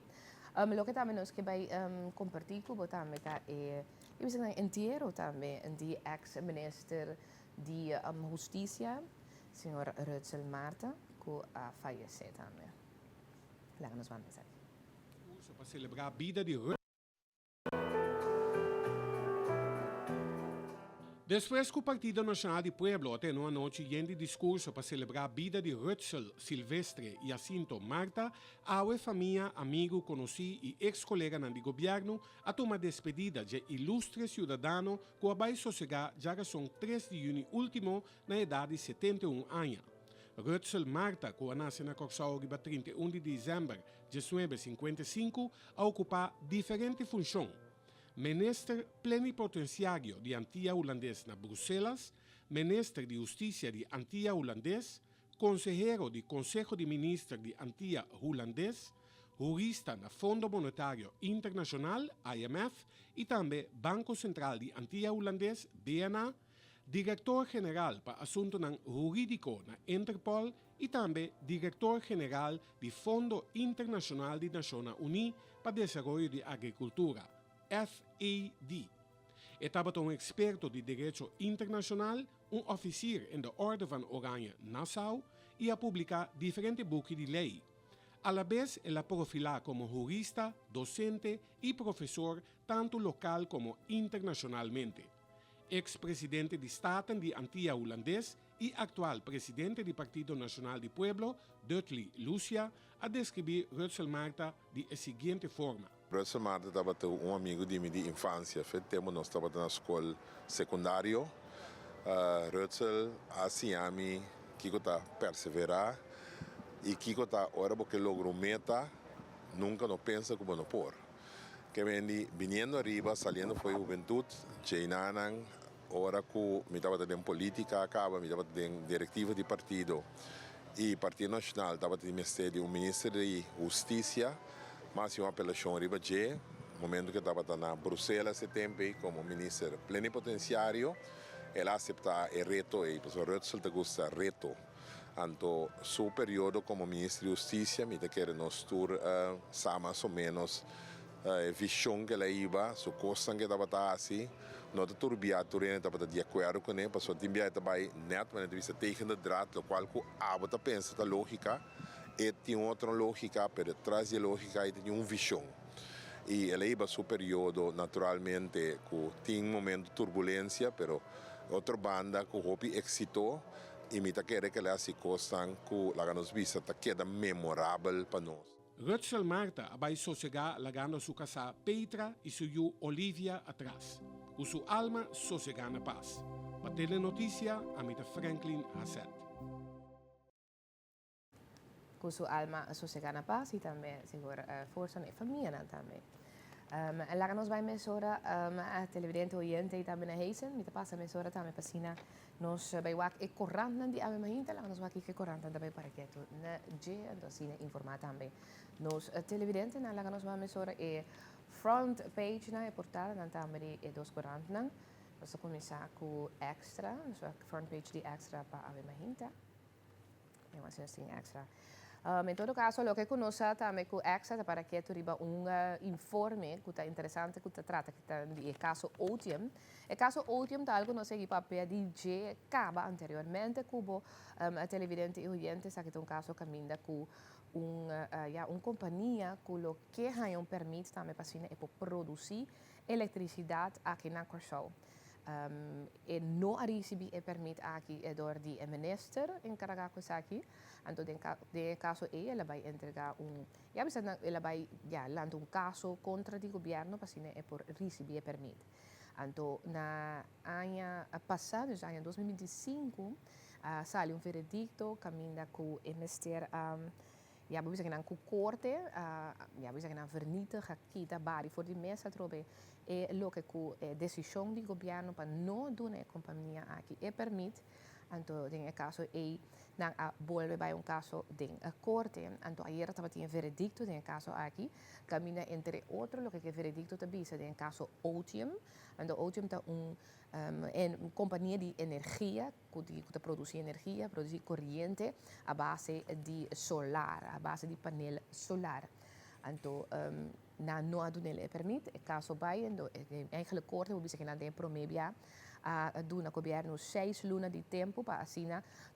Lo que também nós que vai compartilhar com também é eu sei que inteiro também de ex-minister de Justiça, senhor Rutzel Marta, que faleceu também. Lá nos vamos ver. Para celebrar a vida de Después que o Partido Nacional de Pueblo tenía anoche de discurso para celebrar a vida de Rutzel Silvestre e Jacinto Marta, a família, amigo, conheci e ex-colega do governo a tomar despedida de ilustre cidadão que vai sossegar já são 3 de junho último na idade de 71 anos. Rutzel Marta, que nasce na Corsau 31 de dezembro de 1955, a ocupar diferentes funções. Minister plenipotenciário de Antilha Holandês na Bruxelas, Minister de Justiça de Antilha Holandês, Consejero de Conselho de Ministros de Antilha Holandês, jurista na Fundo Monetário Internacional, IMF, e também Banco Central de Antilha Holandês, BNA, Diretor-Geral para Assunto Jurídico na Interpol e também Diretor-Geral do Fundo Internacional de Nações Unidas para Desenvolvimento de Agricultura, FAD. Estava um experto de direito internacional, oficier in de Orde van Oranje Nassau e a publicar diferentes boeken de lei. A la vez, ela profila como jurista, docente e professor tanto local como internacionalmente. Ex-presidente de Staten de Antilha Holandês e atual presidente do Partido Nacional de Pueblo, Dudley Lucia, a descrever Rutzel Marta de seguinte forma. Rutzel Marta estava um amigo de minha infância. Temos nós estava na escola secundária. Rutzel assim a mim que está perseverar e que está hora porque logrou meta nunca não pensa como não por. Que vem vindo arriba, saindo foi juventude, cheinanan, hora que me estava dentro política acaba, me estava dentro diretiva de partido e Partido Nacional estava dentro ministério ministro de Justiça. Mas uma apelação arriba de momento que estava na Bruxelas esse tempo como ministro plenipotenciário, ela aceita o reto e o Rutzel te gusta reto. Então, seu período como ministro de Justiça, me quer nos tur mais ou menos visão que ela iba, su costa que estava assim, não te turbiado, estava de acordo com ele, passou de enviar também net, mas vista tegen de draad, o qual que a pensa da lógica. E tinha outra lógica, pero atrás da lógica e tinha uma visão. E ela ia seu período, naturalmente, que tinha momento de turbulência, pero outra banda que houve êxito, e me quer que ela se costam que ela nos vista queda memorável para nós. Rutzel Marta vai sossegar lagando sua casa Petra e sua Olivia atrás. Com sua alma sossegar na paz. Para telenotícia, Amita Franklin Asset. Com sua alma sossegar na paz e também segura força na família também. Lá nós vai mesora a televidente oriente e também na Heisen, me passa mesora também para cima nós vai wak e corrente de ave mahinta lá nós wak e corrente também para que tu na je então cine informar também nós televidente na lá nós vai mesora e front page na e portal na também e dos corrente na nós começar com extra nós front page de extra para ave mahinta é uma assim extra. Em todo caso, o que conosco também com Extra para que tu riba informe que está interessante que trata que está de caso Otium. O caso Otium está algo não sei papel de acaba anteriormente cubo a televidente e oyente sabe que é caso caminha com companhia que o que há permite também para é produzir eletricidade aqui na Corsau. E não recebi e permite aqui é door de minister encarregado com aqui. Então, de caso ela vai entregar ela vai lançar caso contra o governo para é por receber e permite. Então, na ano passado, no ano 2025, saiu veredicto caminha com o ministério bisa que com corte, bisa que vernietig aqui da bari voor die mensen trobe e lo que com decisão do governo para não dar a companhia aqui e permite então em caso não volve para caso de corte então ayer estava tinha veredicto em caso aqui caminha entre outros lo que veredicto te bisa em caso Otium então Otium tá companhia de energia que produz energia, produz corrente a base de solar, a base de painel solar. Então, não há dunele permite, é caso vai, eigenlijk corte, we zeggen dat de promebia a doen a governo 6 lunas de tempo para assim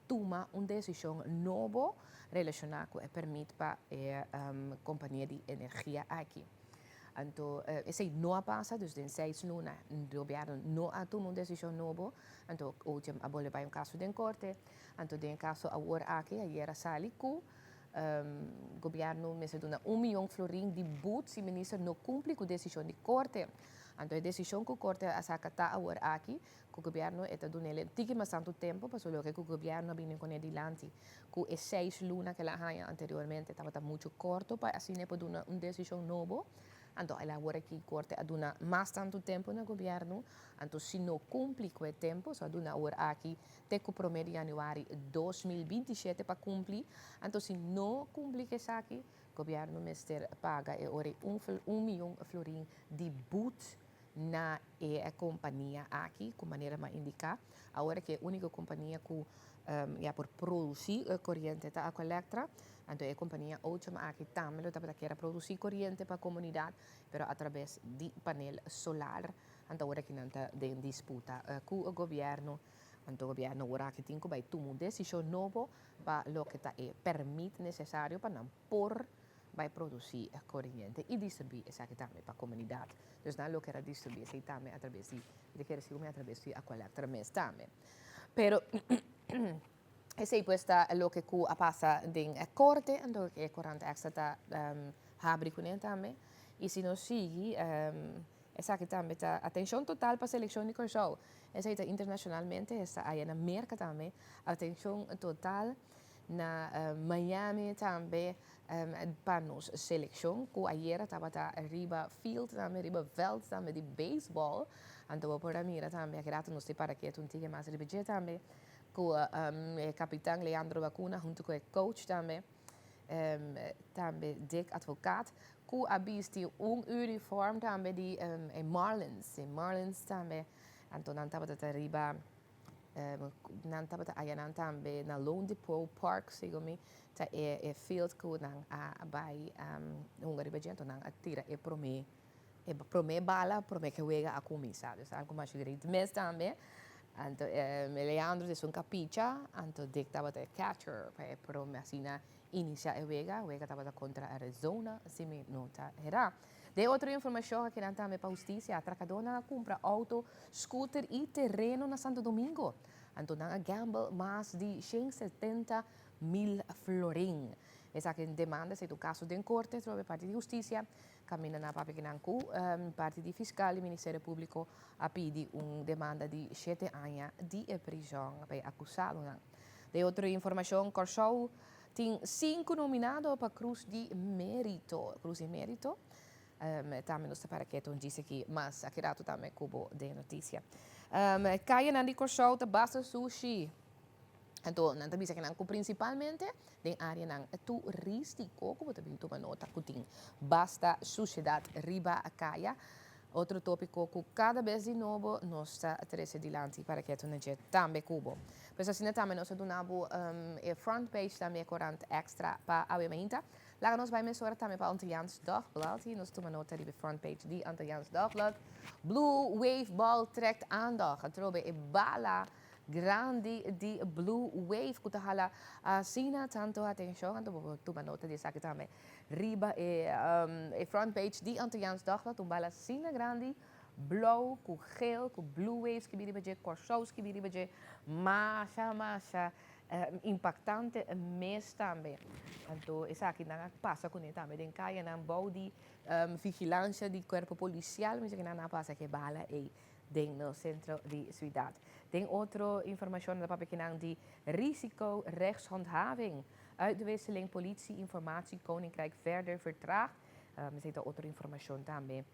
tomar uma decisão nova relacionada com o permite para a companhia de energia aqui. Então, esse não passa, dus den 6 luna, o governo não toma uma decisão nova. Então, hoje a bola vai caso de corte. Então, den caso agora aqui, a era salico, governo me se dona 1 milhão florim de boot se o ministro não cumpre com a decisão de corte. Então, a decisão que o corte a sacata agora aqui, que o governo está dando ele tique mais tanto tempo, para só que o governo vem com ele dilante, com as 6 luna que ela tinha anteriormente, estava muito corto, para assim ne pode uma decisão nova. Então, ela agora que corte a dona mais tanto tempo no governo, então se não cumpre com o tempo, só dona agora aqui, até o 1 de janeiro de 2027 para cumprir. Então, se não cumpre que aqui, o governo mister paga um milhão de florim de boot na companhia aqui, com maneira mais indicar. Agora que é a única companhia que por produzir corrente a Electra. Então, a companhia última aqui também quer produzir corrente para a comunidade, mas através de painel solar. Então, agora que não está em disputa com o governo. Então, o governo agora que tem que tomar uma decisão nova para o que permite necessário para não por vai produzir corrente e distribuir essa aqui também para a comunidade. Então, não quer distribuir essa também através de a Electra mesmo também. Pero esse é o que passa em corte, então é 40 extra está abre com ele também. E se não sigue, essa aqui também está atenção total para a seleção de Corso. Essa está internacionalmente, essa aí na América também, atenção total na Miami também para nossa seleção, que ayer estava arriba field também, arriba veld também de beisebol. Então, por a mira também, que nos para que tu tenha mais budget também, com o capitão Leandro Bacuna, junto com o coach também, também Dick Advocaat, que ha visto uniforme também de Marlins. Marlins também, então não estava arriba, não estava aí também na Lone Depot Park, segundo tá field que não vai arriba gente não atira e promete bala, promete que juega a começar, então algo mais direito mês também. Então, Leandro é capicha, então Dick estava de catcher, para assim iniciar a juega estava contra Arizona, assim me nota era. De outra informação que não também para a justiça, a atracadora compra auto, scooter e terreno na Santo Domingo. Então, a gamble mais de 170.000 florim. Essa que demanda, se do caso de corte, trova parte de justiça, caminha na Papiquinancu, parte de fiscal e Ministério Público a pedir uma demanda de 7 anos de prisão para acusá-lo. De outra informação, Corso tem 5 nominados para Cruz de Mérito. Cruz de Mérito. Também nos para que tu disse aqui, mas aqui rato também cubo de notícia. Caia na de Corso, basta sushi. Então, não bisa que não principalmente em área turístico, como também toma nota que tem basta sociedade riba a caia. Outro tópico que cada vez de novo nós está treze dilante para que tu não também cubo. Pois assim também nós donamos front page também 40 extra para a mementa. Lá nós vai mensurar também para Antilliaans Dagblad. Nós toma nota de front page de Antilliaans Dagblad. Blue Wave Ball trekt aandacht. Trobe e bala grande di Blue Wave que hala sina tanto atenção então tu nota de saque também riba e front page di Antilliaans Dagblad tu bala sina grande blauw com geel com Blue Waves que biriba je Corsos que biriba je masha impactante mês também então essa aqui não passa com ele também tem caia na body vigilância de corpo policial mas que não passa que bala e no centro de cidade. Tem outra informação da Papiquinang de risico rechtshandhaving. Uitwisseling politie informatie Koninkrijk verder vertraagd. We zitten outra informação também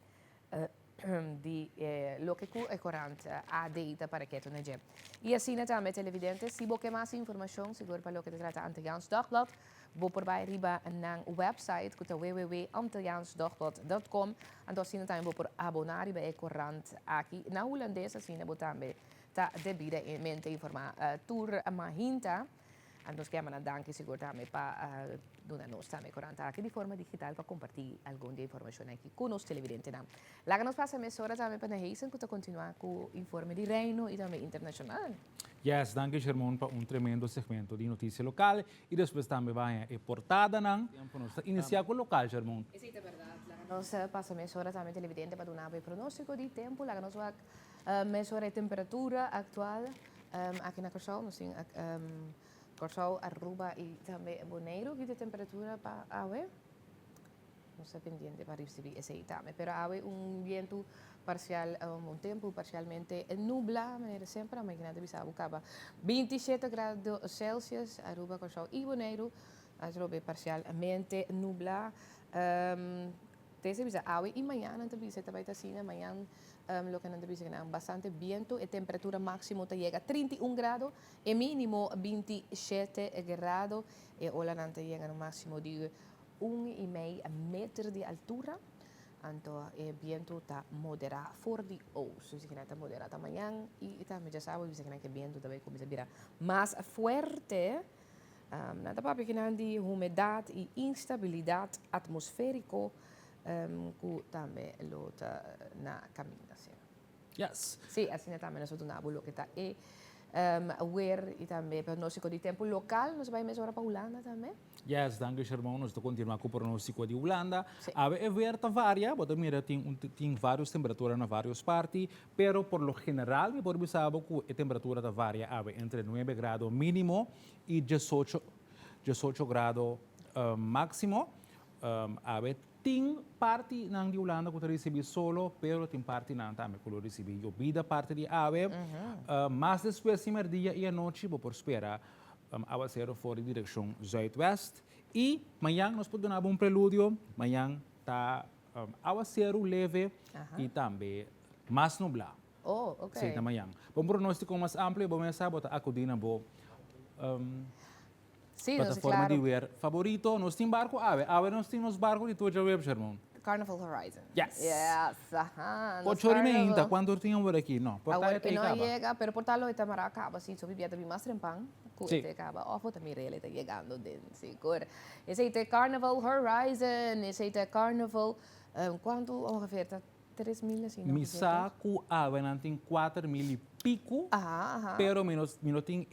de lo que é corante a data para que tu neje. E assim também televidente, se você mais informação, seguro para lo que trata Antilliaans Dagblad, vou por bij riba na website que é www.antilliaansdagblad.com en dan zien we também por abonar bij corant aqui na holandesa assim vou também tá devidamente informar tour mahinta en dan gaan we naar danken seguro também para doen nós também corant aqui de forma digital para compartilhar alguma informação aqui com os televidentes. Lá que nós passamos horas também para Heisen para continuar com o informe de reino e também internacional. Yes, danke Germán para tremendo segmento de notícia local e depois também vai a portada, iniciar com o local, Germán. Isso é verdade. Nós passa mesura também televidente para dar um pronóstico de tempo, lá nós vai mesura a temperatura atual aqui na Corsol, nós temos Corsol, Aruba e também Bonaire, que a temperatura para awe. Não sei pendiente para receber esse aí também, pero awe vento parcial, tempo parcialmente nublado, maneira sempre, a máquina de Bissau acaba 27 graus Celsius, Aruba, Corsol e Bonaire, Aruba parcialmente nublado. Deze bisa awe e manhã não também se também assim amanhã lo que não também se bastante viento e temperatura máximo te chega a 31 graus e mínimo 27 graus e hoje não te chega no máximo de 1,5 metro de altura. Então o viento está moderado for the ocean, se que está moderado amanhã e também já sabe se que o viento também começa a virar mais forte. Nada para que não de umidade e instabilidade atmosférica que também lota na caminhação. Yes. Sim, assim também nós temos o que está e aware e também pronóstico de tempo local, nós vamos mesmo para a Holanda também. Yes, danke Sherman. Nós continuamos com o pronóstico de Holanda. A ver, varia, porque mira, tem várias temperaturas em várias partes, pero por lo general, me pode saber que a temperatura varia entre 9 graus mínimo e 18 graus máximo. Tem parte de Holanda que você recebe solo, pero tem parte também que você recebe llovida parte de ave. Mas depois, de dia e a noite, vou esperar aguacero fora direção zuidwest. E amanhã nós podemos dar um prelúdio. Amanhã está aguacero leve e também mais nublado. Oh, ok. Sim, amanhã. Um pronóstico mais amplo, vamos saber acudir na boa. Sim, plataforma de ver favorito. Nós temos barco ave. Ave nós temos barco de toda a web, Sherman. Carnival Horizon. Yes. Yes, ajá. Pode chorar ainda, quando tínhamos por aqui, não. Agora que não chega, pero por tal hoje mará acaba, sim, so vivia também mais trempang, que acaba, off também ele está chegando dentro, sim, cor. Esse é Carnival Horizon, esse é Carnival, quanto ongeveer 3.000 assim, não? Misaku ave não tem 4.000 e pico, pero menos tem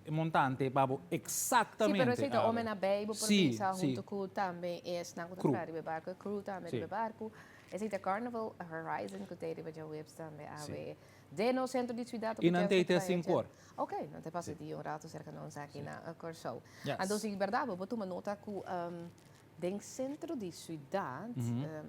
montante para exatamente. Sim, pero esse é homem na beibo por misa junto com também esse na crew. Barco, crew também de barco. Esse é Carnival Horizon que tem de webs também ave. De no centro de cidade. E não tem até 5 horas. Ok, não te passa de rato cerca de nós aqui na Corsol. Yes. Então, verdade, vou tomar nota que dentro centro de cidade,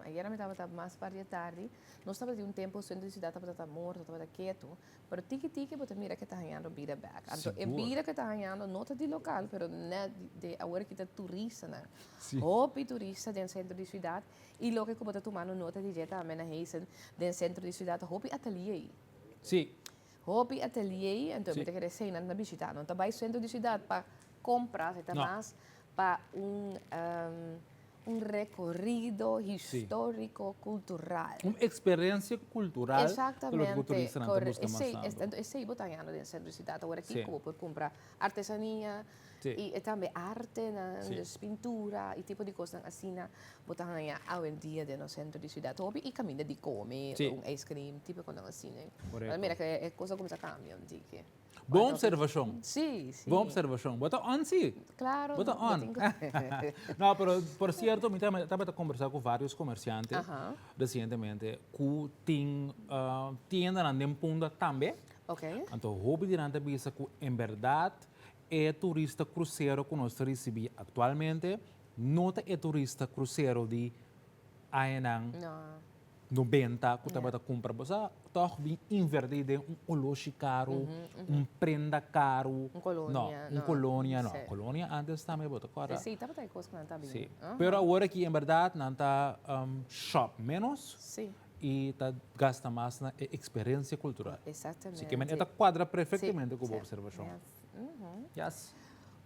ayer me estava mais para tarde, nós estava de tempo centro de cidade estava morto, estava quieto, mas tiki você mira que está ganhando vida back. Então, é vida que está ganhando nota de local, mas não de agora que está turista, né? Hopi turista dentro centro de cidade e logo que você tomando nota de jeta amena heisen dentro centro de cidade, hopi ateliê. Sim. Hopi ateliê, então me querer sei na visitar, não está vai centro de cidade para comprar, está mais para recorrido histórico, cultural. Uma experiência cultural. Exatamente. Que o turista não está buscando. Esse é botando dentro do centro de cidade. Agora aqui como pode comprar artesania e também arte, pintura e tipo de coisa assim, botando ao dia dentro do centro de cidade. E caminha de comer, ice cream, tipo de coisa assim. Mira que é coisa como se cambia, digo. Boa observação. Sim. Boa observação. Bota on, sim. Claro. Bota on. Não, pero, por certo, eu estava a conversar com vários comerciantes recentemente que tem tienda na Punta também. Ok. Então, houve durante a visa que, em verdade, é turista cruzeiro que nós recebemos atualmente, não é turista cruzeiro de Aenang. Não. 90, que estava a comprar, você está bem invertido oloshi caro, prenda caro. Colônia. Não, colônia não. Colônia antes também, bota agora. Sim, estava a coisa que não está bem. Sim. Pero agora que, em verdade, não está shop menos. Sim. E está gasta mais na experiência cultural. Exatamente. Así que esta quadra perfectamente com a observação. Yes.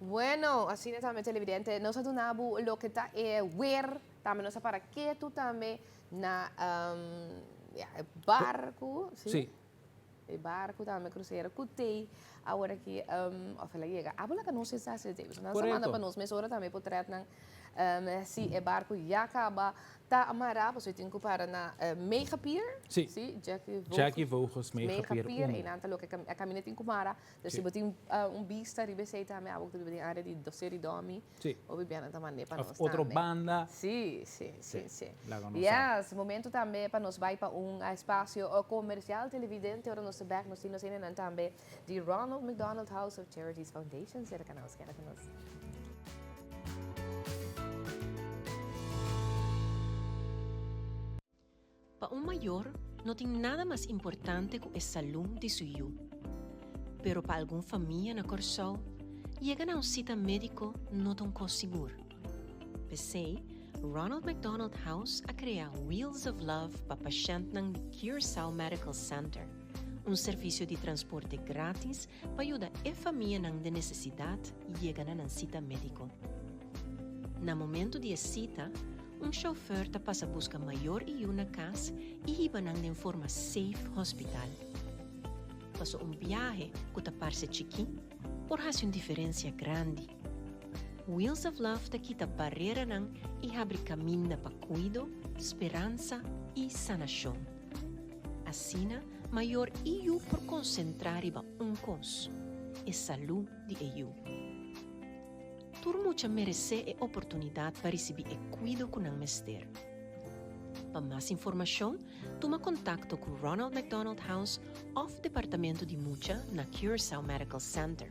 Bueno, assim também televidente, nós adunamos o que está ver, também nós para que tu também na barco, sim. Barco também cruzeiro, que tem agora que of ela chega, abula que não se está se teve, na Correto. semana para nós, mas ora também por trás não se é barco já acaba tá amarrado, você tem que parar na Mega Pier, Sim. sim, Jackie Vogels, Mega Pier Pier, 1. e nanti lo que a caminhonete em Kumara, dus Sim. se tem vista ribe sei também, a volta de área de doceria domi, Sim. ou bem também para nós Outra também. banda. Sim. Lá que nós Yes, momento também para nós vai para espaço comercial televidente, ora nós back nós temos ainda também de Ronald McDonald House of Charities Foundation, será que nós quer que nós Para un mayor, no tem nada mais importante que a saúde de seu hijo. Pero para alguma família na Corsol, chegar a cita médico não tão seguro. Pensei, Ronald McDonald House a criar Wheels of Love para pacientes ng Curacao Medical Center, serviço de transporte grátis para ajudar a família de necessidade chegar a cita médico. No momento de cita, chauffeur te passa busca maior e na casa e iba nang de forma safe hospital. Passo viaje que te parece chiquinho, por hace diferença grande. Wheels of Love te quita barreira nang e abre caminho para cuido, esperança e sanação. Assim, maior eu por concentrar iba cos, e saúde de eu. Turmucha merece a oportunidade para receber o cuidado com o mestre. Para mais informação, toma contato com Ronald McDonald House of Departamento de Mucha na Curacao Medical Center.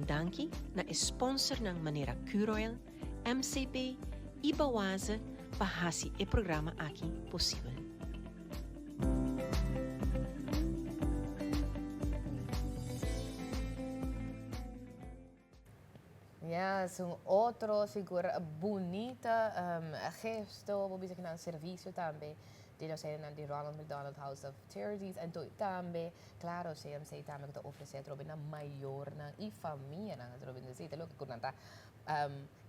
Danke na sponsor ng maneira Curoil, MCP e Bawasa para hasi o programa aqui possível. Yes, outro segura bonita gesto, vou dizer que no serviço também. De nós de Ronald McDonald House of Charities e também, claro, CMC também que oferece trobe na maior na e família na trobe de sítio, que quando tá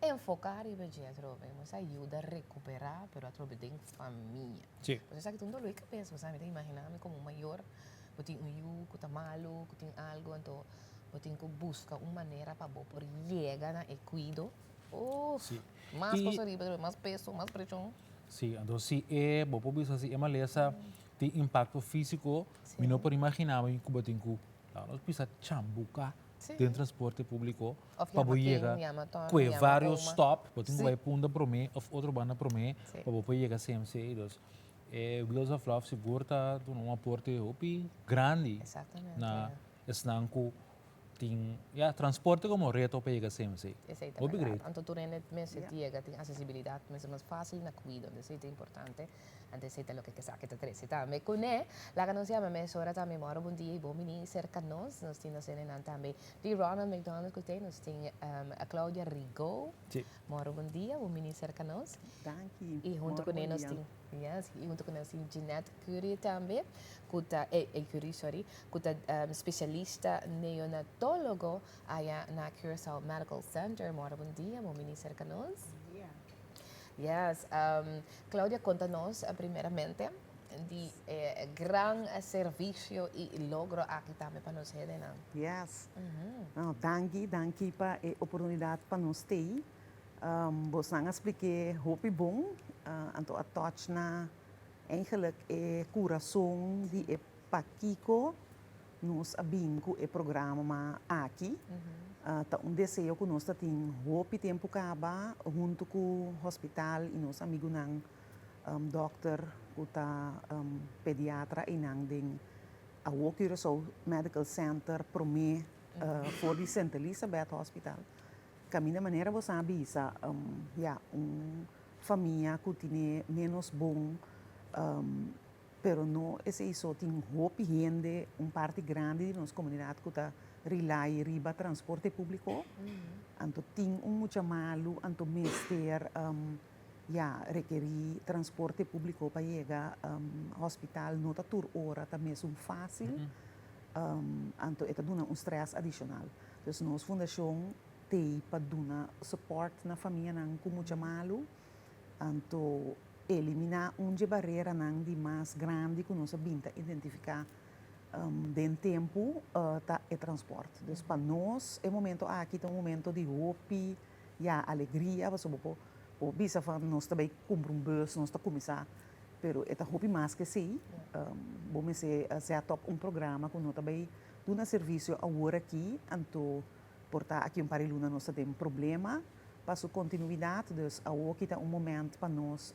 enfocar e veja trobe, mas ajuda a recuperar, pero a trobe de família. Sim. Você sabe que tudo lo que pensa, sabe, te imaginar como maior, que tem que tá malo, que tem algo, então tem que buscar uma maneira para por chegar na cuido. Oh, mais coisa, mais peso, mais pressão. Sim, então se é, vou pensar se é uma lesa de impacto físico, me não pode imaginar que eu tenho que nós precisa chambuca de transporte público para chegar com vários stop, eu tenho que ir para para mim, ou outra banda para mim, para chegar a CMC, então Wheels of Love seguro tá um aporte grande na estanco transporte como reto para chegar a CMC. Exatamente. Então, tu nem se chega, tem acessibilidade, mas é mais fácil na cuida, isso é importante. Antes de lo que sabe que te também com lá que nós chamamos hora também mora bom dia e bom menino cerca nós temos também de Ronald McDonald que nós tem a Cláudia Rigo mora bom dia bom menino cerca nós e junto com nós tem e junto com nós tem Jeanette Curie também Curie sorry que especialista neonatólogo aí na Curacao Medical Center mora bom dia bom menino cerca nós. Yes, Cláudia, conta-nos primeiramente de gran serviço e logro aqui também para nós rede, não? Yes. Danke para a oportunidade para nós ter. Você não expliquei hope bom, então a touch na eigenlijk coração de Paquico nos abinco o programa aqui. Tá desejo que nós temos hope tempo acaba junto com o hospital e nosso amigo nang doctor que tá pediatra e nang ding a Curacao Medical Center para mim for the St. Elizabeth Hospital. Caminha maneira você sabe essa família que tem menos bom pero não esse isso tem hope gente parte grande de nossa comunidade que tá rely riba transporte público. Anto tem muito malo, anto mister requerir transporte público para chegar hospital não tá tur hora tá mesmo fácil. Anto eta duna stress adicional. Então nossa fundação tem para duna support na família nang com muito malo. Anto eliminar barreira nang de mais grande que nós binta identificar den tempo tá é transporte. Dus para nós é momento aqui tem um momento de hope, ja, alegria, você pode bisa van nós também comprar bus, nós tá começar, pero é hope mais que sei. Vamos se top programa com nós também do na serviço agora aqui, anto portar aqui pariluna nós tem problema, para sua continuidade, dus aqui tá momento para nós,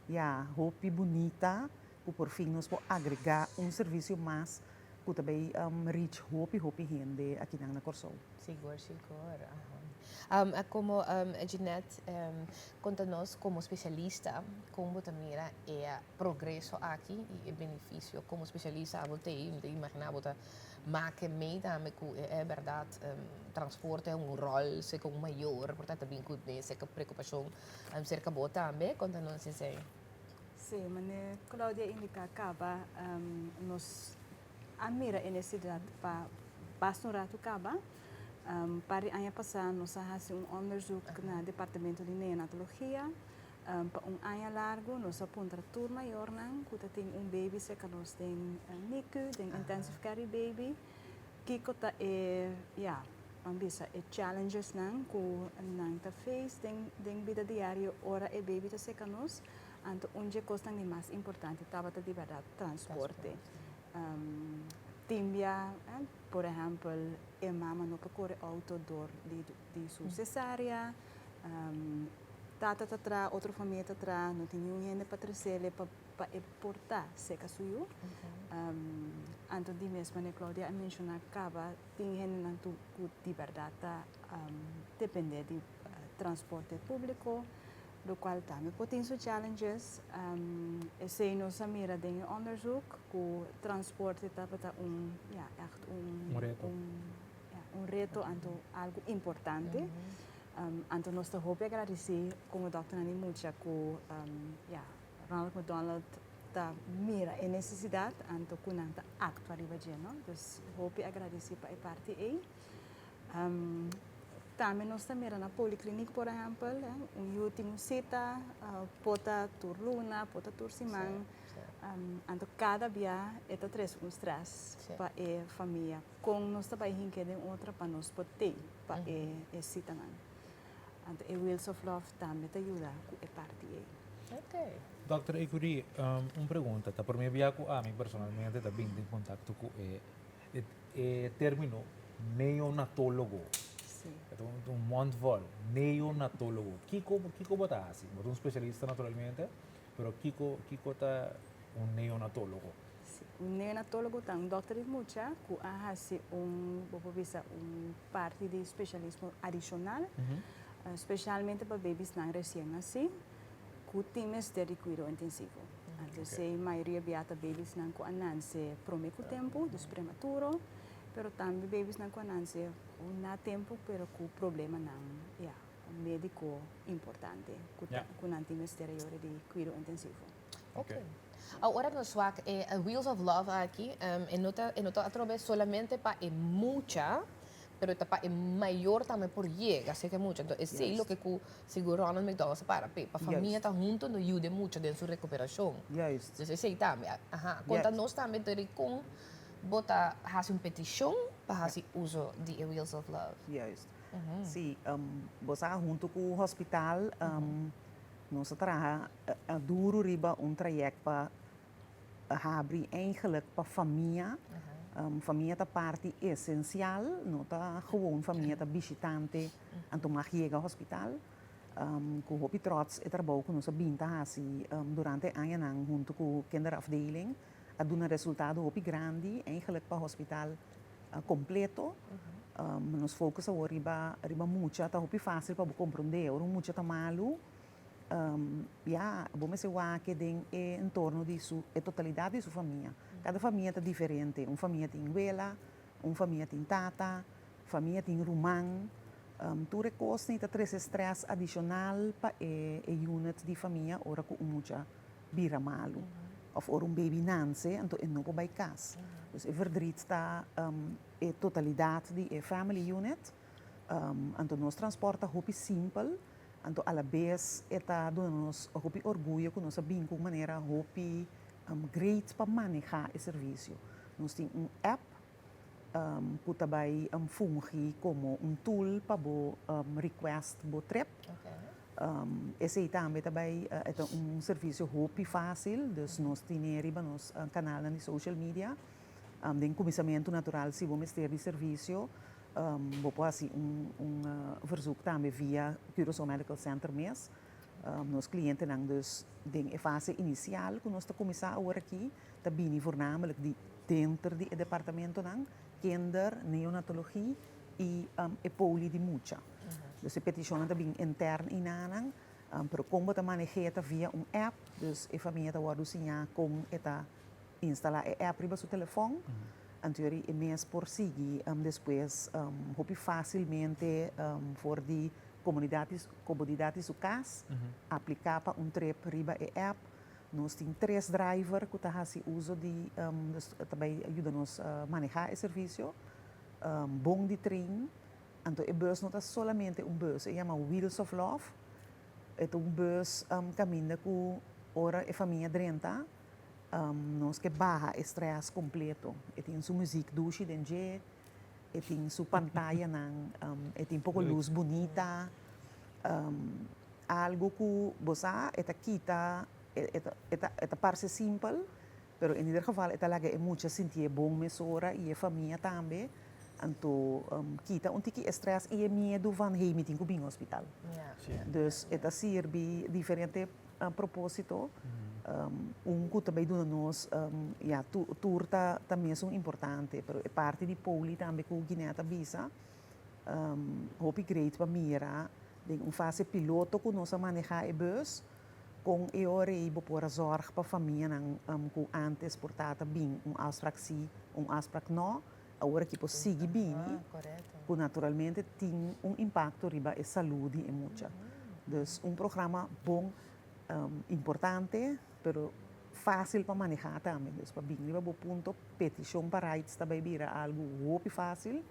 ja, hope bonita, por fim nós podemos agregar serviço mais que também reach hope gente aqui na Corsol. Seguro. Como a Jeanette conta-nos como especialista, como também é progresso aqui e benefício. Como especialista, você imagina você maak mee daarmee é verdade transporte é rol seca maior, portanto também com seca preocupação cerca bota também conta-nos isso. Sim, mas Cláudia indica acaba nos admira a necessidade para basta rato acaba para ano passado nós fazemos onderzoek na departamento de neonatologia para ano largo nós aponta tour maior nang que tem baby seca nós tem NICU tem intensive care baby que kota ja ambisa challenges nang ku nang ta face tem vida diário ora baby ta seca nós anto onde costa é mais importante estava de verdade transporte. Timbia, por exemplo, a mama não percorre auto door de sua cesárea, tata tra, outra família tra, não tem ninguém para trazer para portar seca suyo. Anto di mesma né Cláudia mencionar acaba tem gente não tu de verdade depender de transporte público. Do qual também tem seus challenges. Sei nós mira de onderzoek que transporte está para reto anto algo importante. Anto nós estamos agradecer como Dr. Nani Mucha que Ronald McDonald tá mira a necessidade anto que não está actualizando, não? Então agradecer para a parte aí. Também nós também na policlínica, por exemplo, último cita, pota tur luna, pota tur simang, então cada dia é três stress para a família. Com nós também tem outra para nós poder para a cita não. Então a Wheels of Love também te ajuda com a parte aí. Ok. Dr. Ikuri, pergunta, tá por mim a mim personalmente também em contato com o termo neonatólogo. Un Montvol, neonatólogo. Kiko bota así, un especialista naturalmente, pero Kiko está un neonatólogo. Sí, un neonatólogo está un doctor de mucha, que hace un parte de especialismo adicional, especialmente para bebés recién nacidos, que tienen de cuidado intensivo. Entonces, a maioria beata bebés que ananse promeco tempo, dus prematuro, pero também bebês não conhecem na tempo, pero com problema não, médico importante, com antimistério de cuidado intensivo. Ok. Agora no swak a Wheels of Love aqui, nota através solamente para mucha, pero para maior também por llega, assim que mucho. Então, esse é o que o seguro Ronald McDonald para a família está junto, não ajuda muito em sua recuperação. Juist. Então, esse aí também. Conta nós também com bota hace petição para fazer uso de Wheels of Love. Juist. Sim, você junto com o hospital, nós trabalhamos duro riba traject para abrir eigenlijk para família. Família é parte essencial, não tá gewoon família é visitante, então mag chega ao hospital. Com o trots é trabalho com nossa binta assim durante ano junto com a kinderafdeling. A dar um resultado grande, eigenlijk para o hospital completo. Nos focus riba muito, está fácil para compreender, muito está malo. Vamos ser que tem em torno de a totalidade de sua família. Cada família é diferente. Uma família tem abuela, uma família tem tata, família tem irmão. Tu recostas três estresse adicional para a unit de família, ora com muito vira malo. Of baby nasce, então não pode casa. Dus a verdriet está a totalidade de family unit. Então nós transporta roupa simples, então a vez está dando nos roupa orgulho que nós sabemos de maneira roupa great para manejar o serviço. nós temos app que também funge como tool para request o trip. Esse aí também é serviço rápido e fácil, então nós temos nosso canal na social media, de começamento natural, se vamos ter de serviço, vou fazer verzoek também via Curaçao Medical Center mesmo. Nos clientes não dus a fase inicial que nós começar agora aqui, também voornamelijk dentro do departamento não, kinder, neonatologia e poli de mucha. Dus a petição também interna e nanang, pero como está manejada via app, dus a família está guardando como está instalar a app riba seu telefone, anterior e mês por seguir, depois hopi facilmente for de comunidades do CAS, aplicar para trip riba a app. Nós temos 3 drivers que fazem uso de, também ajuda-nos a manejar o serviço, bom de trem. Então, a bus não é somente bus, é chama Wheels of Love. É bus caminha com ora a família drenta, nós que barra estresse completo. Tem sua música doce dentro, tem sua pantalla, tem pouco luz bonita, algo que você quita, parece simples, mas em ieder geval é muito sentir bom mesora e a família também. Então, quita tiki estresse e medo van heen met in o hospital. Dus het serve diferente propósito. Que também do nós, tour também é importante, mas parte de poli também que o Guiné visa, hope great para mira, de fase piloto que nós manejar a bus, com a hora e por zorg para a família, que antes portava bem afspraak sim, afspraak não. Agora que sigue bem, que naturalmente tem impacto riba a saúde e muita. Então, programa bom, importante, mas fácil para manejar também. Então, para bem riba o ponto, petição para rights também vira algo muito fácil.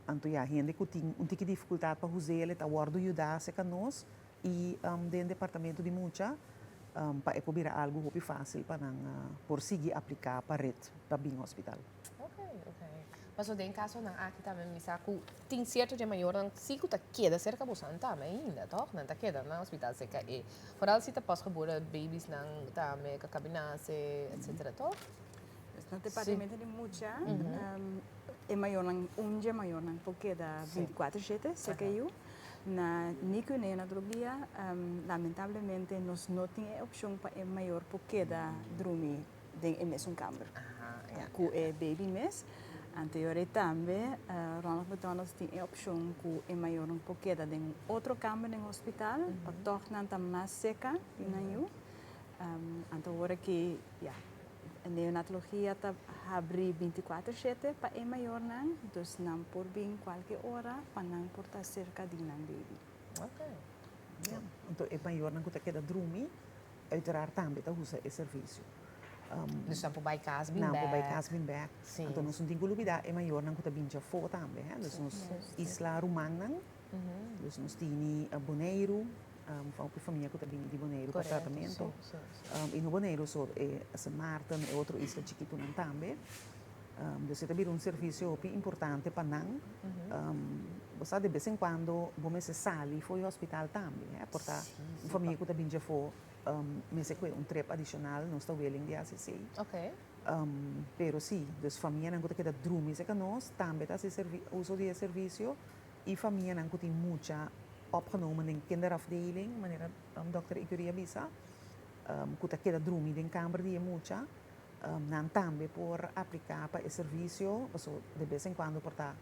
Então, a gente que tem dificuldade para fazer, ele está guardando ajudar se nós e dentro do departamento de muita, para virar algo muito fácil para por seguir aplicar para rede para bem hospital. Mas o em caso não aqui também me saco tem certo de maior não se que queda cerca do Santa ainda, toh não tá queda no hospital se que por se tá pós-geboren babies não também com cabinase etc. toh. No departamento de mucha é maior não dia maior não porque da 24/7 se que eu na NICU neonatologia lamentavelmente nós não tem a opção para é maior porque da dormir em mesma câmara. Com é baby mes anterior também, Ronald McDonald tem a opção que é maior porque da em outra câmara no hospital, para tornar mais seca, então agora que a neonatologia está abre 24/7 para é maior não, então não por bem qualquer hora para não portar cerca de não baby. Então é maior não que queda dormir, uiteraard também está usa esse serviço. Dus dan bij kaas bin não, back. bij kaas bin back. Então nós não temos lugar é maior não que também já for também, dus nós isla Rumanang, dus nós temos Bonaire, a família que também de Bonaire para tratamento. E no Bonaire só é São Martin é outra isla chiquito não também. Dus é um serviço importante para nós. Você de vez em quando vamos sair foi ao hospital também, porque a família que também já for mas é trip adicional, não estou willing de assistir. Ok. Pero sim, dus família não tem que dar dormir se que nós também tá uso de serviço e família não tem muita opgenomen in kinderafdeling, wanneer dokter Ikuria bisa, que tem que dar dormir em câmara de muita, não também por aplicar para o serviço, de vez em quando portar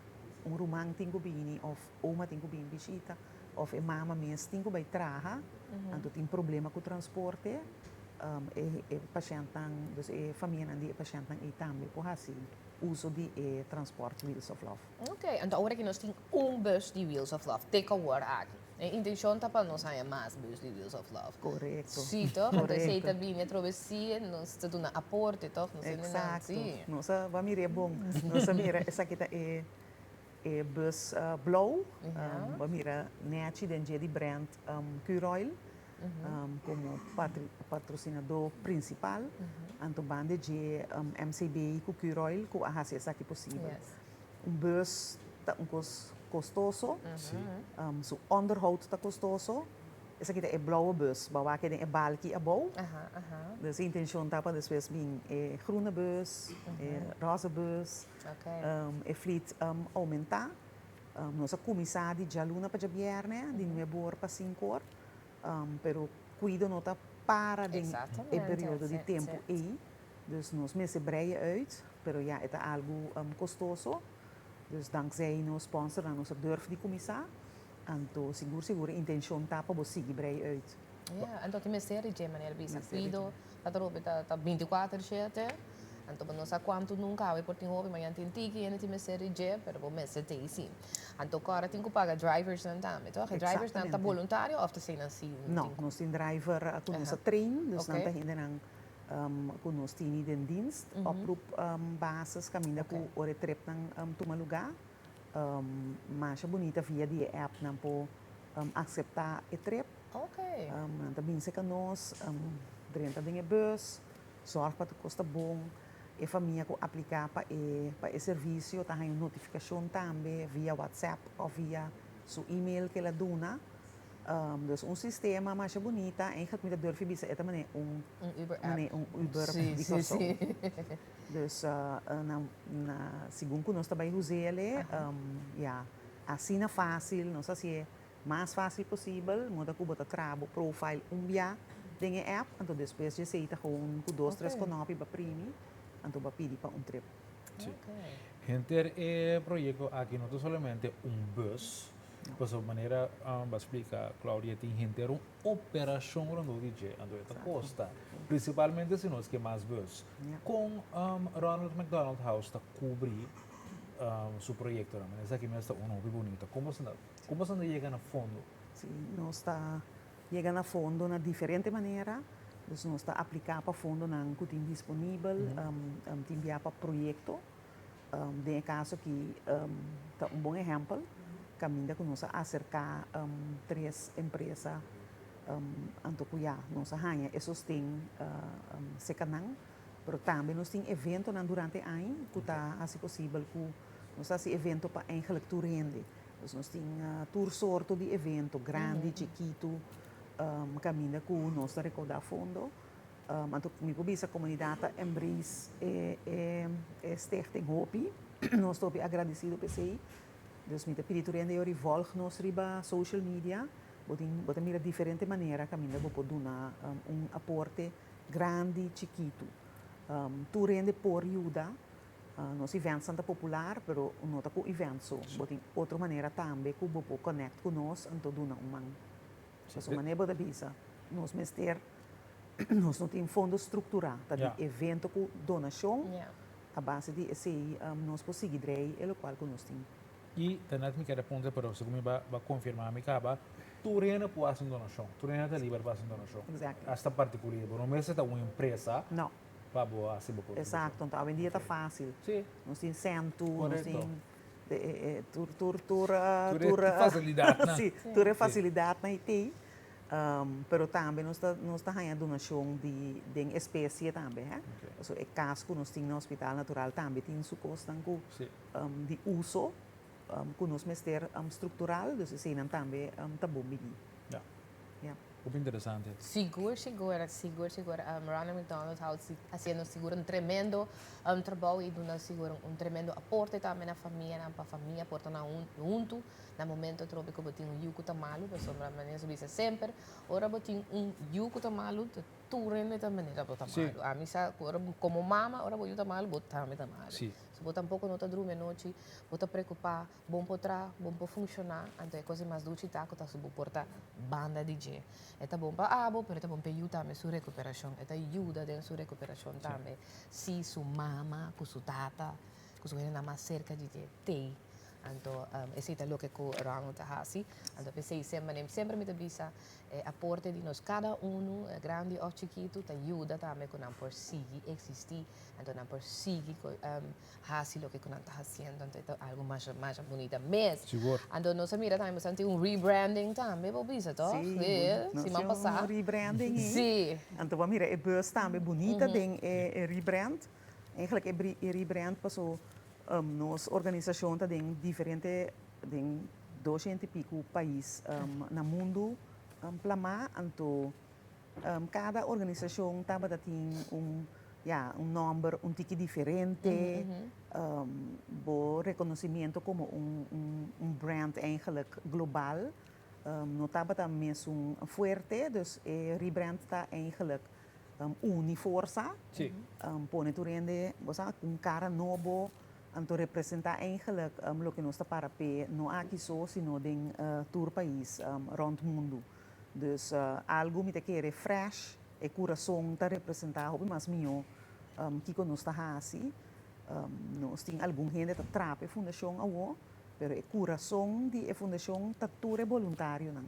rumang tem que vir, ou uma tem que vir visita, of a mama mesmo tem que vai traga, então tem problema com o transporte, e paciente dus e família de paciente e também por assim uso de transporte Wheels of Love. Ok, então agora que nós temos bus de Wheels of Love, take a word aqui. A intenção é para nós ter mais bus de Wheels of Love. Correto. Sim, toch? Então se está bem a travessia, nós está dando aporte, toch? Exato. Nossa, vamos ir bom. Nossa mira, essa aqui é bus blauw. We hebben net de brand Curoil. como patrocinador principal. Anto bande de MCB com Curoil, com a raça aqui possível. Bus está custoso, so onderhoud está custoso. Essa aqui é blauwe bus, bawa que é balki a bouw. Dus a intenção está para depois vir groene bus, rosa bus, e fleet aumentar. Nossa comissária de aluna para vierne, de novo para 5 horas, pero cuida nota para o período de tempo aí. Dus nós meses breien uit, pero ja, het is algo custoso. Dus dankzij nos sponsor en onze durf die commissar, en to seguro intention tapa bo sigi breien uit. Ja, en dat die mysterie je manier bisa cuido, dat er op dat 24 shete. En to não sa quanto nunca há por tem hobby, mas tem tiki e tem mysterie je, pero bo messe te sim. En to cara tem que pagar drivers dan também, toch? Drivers dan tá voluntário of te zijn assim? Não, nós tem driver com nossa train, dus dan tá ainda não com nós tem den dienst, oproep basis caminha com ore trip nang tuma lugar. Mas bonita via die app nang po acceptar e trip. Okay. Também se nós dentro da bus, zorg para custa bom. E família que aplicar para o serviço, tá aí notificação também via WhatsApp ou via seu e-mail que ela dona. Dus sistema mais bonita, eigenlijk met de durf je bisa eta mane Uber sim. Dus segundo que nós também usele, assim é fácil, não sei se é mais fácil possível, muda que botar trabo profile dia tem app, então depois já sei tá com 2, 3 conopi para primi, então para pedir para trip. Gente, el proyecto aquí no es solamente un bus. Pues de manera, va a explicar, Claudia, tem gente uma operação no DJ, esta costa, principalmente se nós que mais bus. Com Ronald McDonald House está cobrir seu projeto, mas aqui mesmo está muito bonito. Como se não chega no fundo? Sim, nós está chegando a fundo de diferente maneira. Dus nós está aplicar para fundo não que tem disponível, tem enviar para projeto. De caso que está bom exemplo. Caminha que nós acercar 3 empresas antocuya nós arranha esses tem secanang, mas também nós tem evento durante o ano que está assim possível que nós assim evento para eigenlijk tour rende. Nós tem tour sorto de evento grande, chiquito, caminha que nós está recordar fundo. Anto me pobisa comunidade embrace stichting Hopi, nós estou agradecido por isso. Dus met de peditorende ori volg nos riba social media, botem mira diferente maneira caminha vou doen aporte grande, chiquito. Tu rende por ajuda, nos eventos são popular, pero não tá com eventos, botem outra maneira também que vou connect com nós, então dona man. Essa maneira da bisa, nós mester, nós não tem fundo estruturado, tá de evento com donação, a base de esse nós conseguir drei, é o qual que nós temos. E tenat me quer apontar para você como vai confirmar me caba tu rena pode fazer donação tu rena está livre para fazer donação esta particular não mas esta uma empresa não para boa assim boa exato então hoje em dia está fácil sim nós tem centro nós tem facilidade sim tour facilidade na IT pero também nós está ganhando donação de espécie também so é caso nós tem no hospital natural também tem sucos tanto de uso com nós mester estrutural, dus is een também tabu midi. Ja. Muito interessante. Seguro. Ronald McDonald House haciendo seguro un tremendo trabalho e dando seguro un tremendo aporte também na família, para a família aporta junto. No momento trobe que botin yuko tamalo, pessoal maneira subir sempre. Ora botin yuko tamalo, tu rende também na tamalo. A mim sa como mama, ora botin tamalo, botar tamalo. Sim. Se botar pouco não tá dormir noite, botar preocupar, bom para funcionar, então é coisa mais do que tá que tá suportar banda DJ. É tá bom para abo, pero tá bom para ajuda também sua recuperação, é tá ajuda dentro sua recuperação também. Se sua mama, com sua tata, com sua irmã mais cerca de te, Então, esse é o que o rango está assim. Então, pensei sempre me visa aporte de nós cada grande ou chiquito, te ajuda também com não por seguir existir, então não por seguir fazer o que não está fazendo, então algo mais bonito mesmo. Seguro. Então, nós mira também senti rebranding também, vou visa, toh? Sim, não passar. Rebranding. Sim. Então, mira, é bus também bonita, é rebrand. Eigenlijk é rebrand passou nossa organização tem diferente, tem 200 e pico países no mundo, plamar, então cada organização estava tem número, tique diferente, bom reconhecimento como brand eigenlijk global, não estava também forte, dus rebrand está eigenlijk une força, põe tu rende, você cara novo, então representa eigenlijk o que nós está para pé, não aqui só, sino em todo o país, rond o mundo. Dus algo que quer fresh, e coração está representar, o mais melhor que nós está assim, nós tem algum gente que trapa a fundação agora, pero o coração de a fundação está tudo voluntário, não?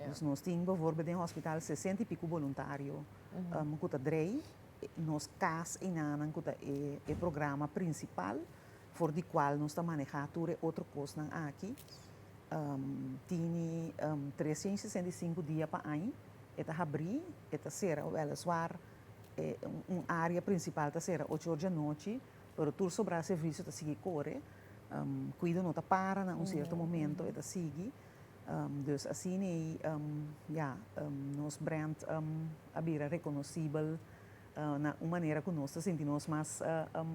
Dus nós tem, por exemplo, no hospital 60 e pico voluntário, que está drei, nós cas e nanan que é o programa principal, por de qual nós estamos manejando tudo outro coisa aqui. Tem 365 dias para ano, está abrir, está ser weliswaar área principal está ser 8 horas da noite, pero tudo sobre o serviço está seguir corre, cuida não está para em certo momento, está seguir, dus assim nos brand abrir reconhecível na uma maneira que nós sentimos mais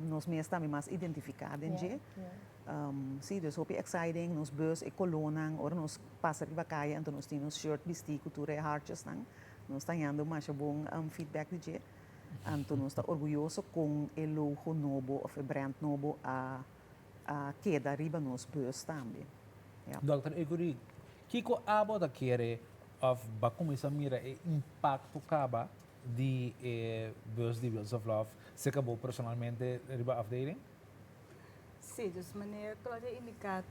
nós mesmos também mais identificados, sim, dus hoop exciting, nos bus e colonang, ou nos passa de vacaia, então nós temos shirt, vestir, cultura e harches, nós estamos tendo mais bom feedback de então nós estamos orgulhosos com o logo novo, o brand novo a queda arriba nos bus também. Dr. Eguri, Kiko abo da querer of bakumisa mira e impacto caba de bus de Wheels of Love se acabou personalmente riba afdeling? Sim, dus meneer Claudia indicaat,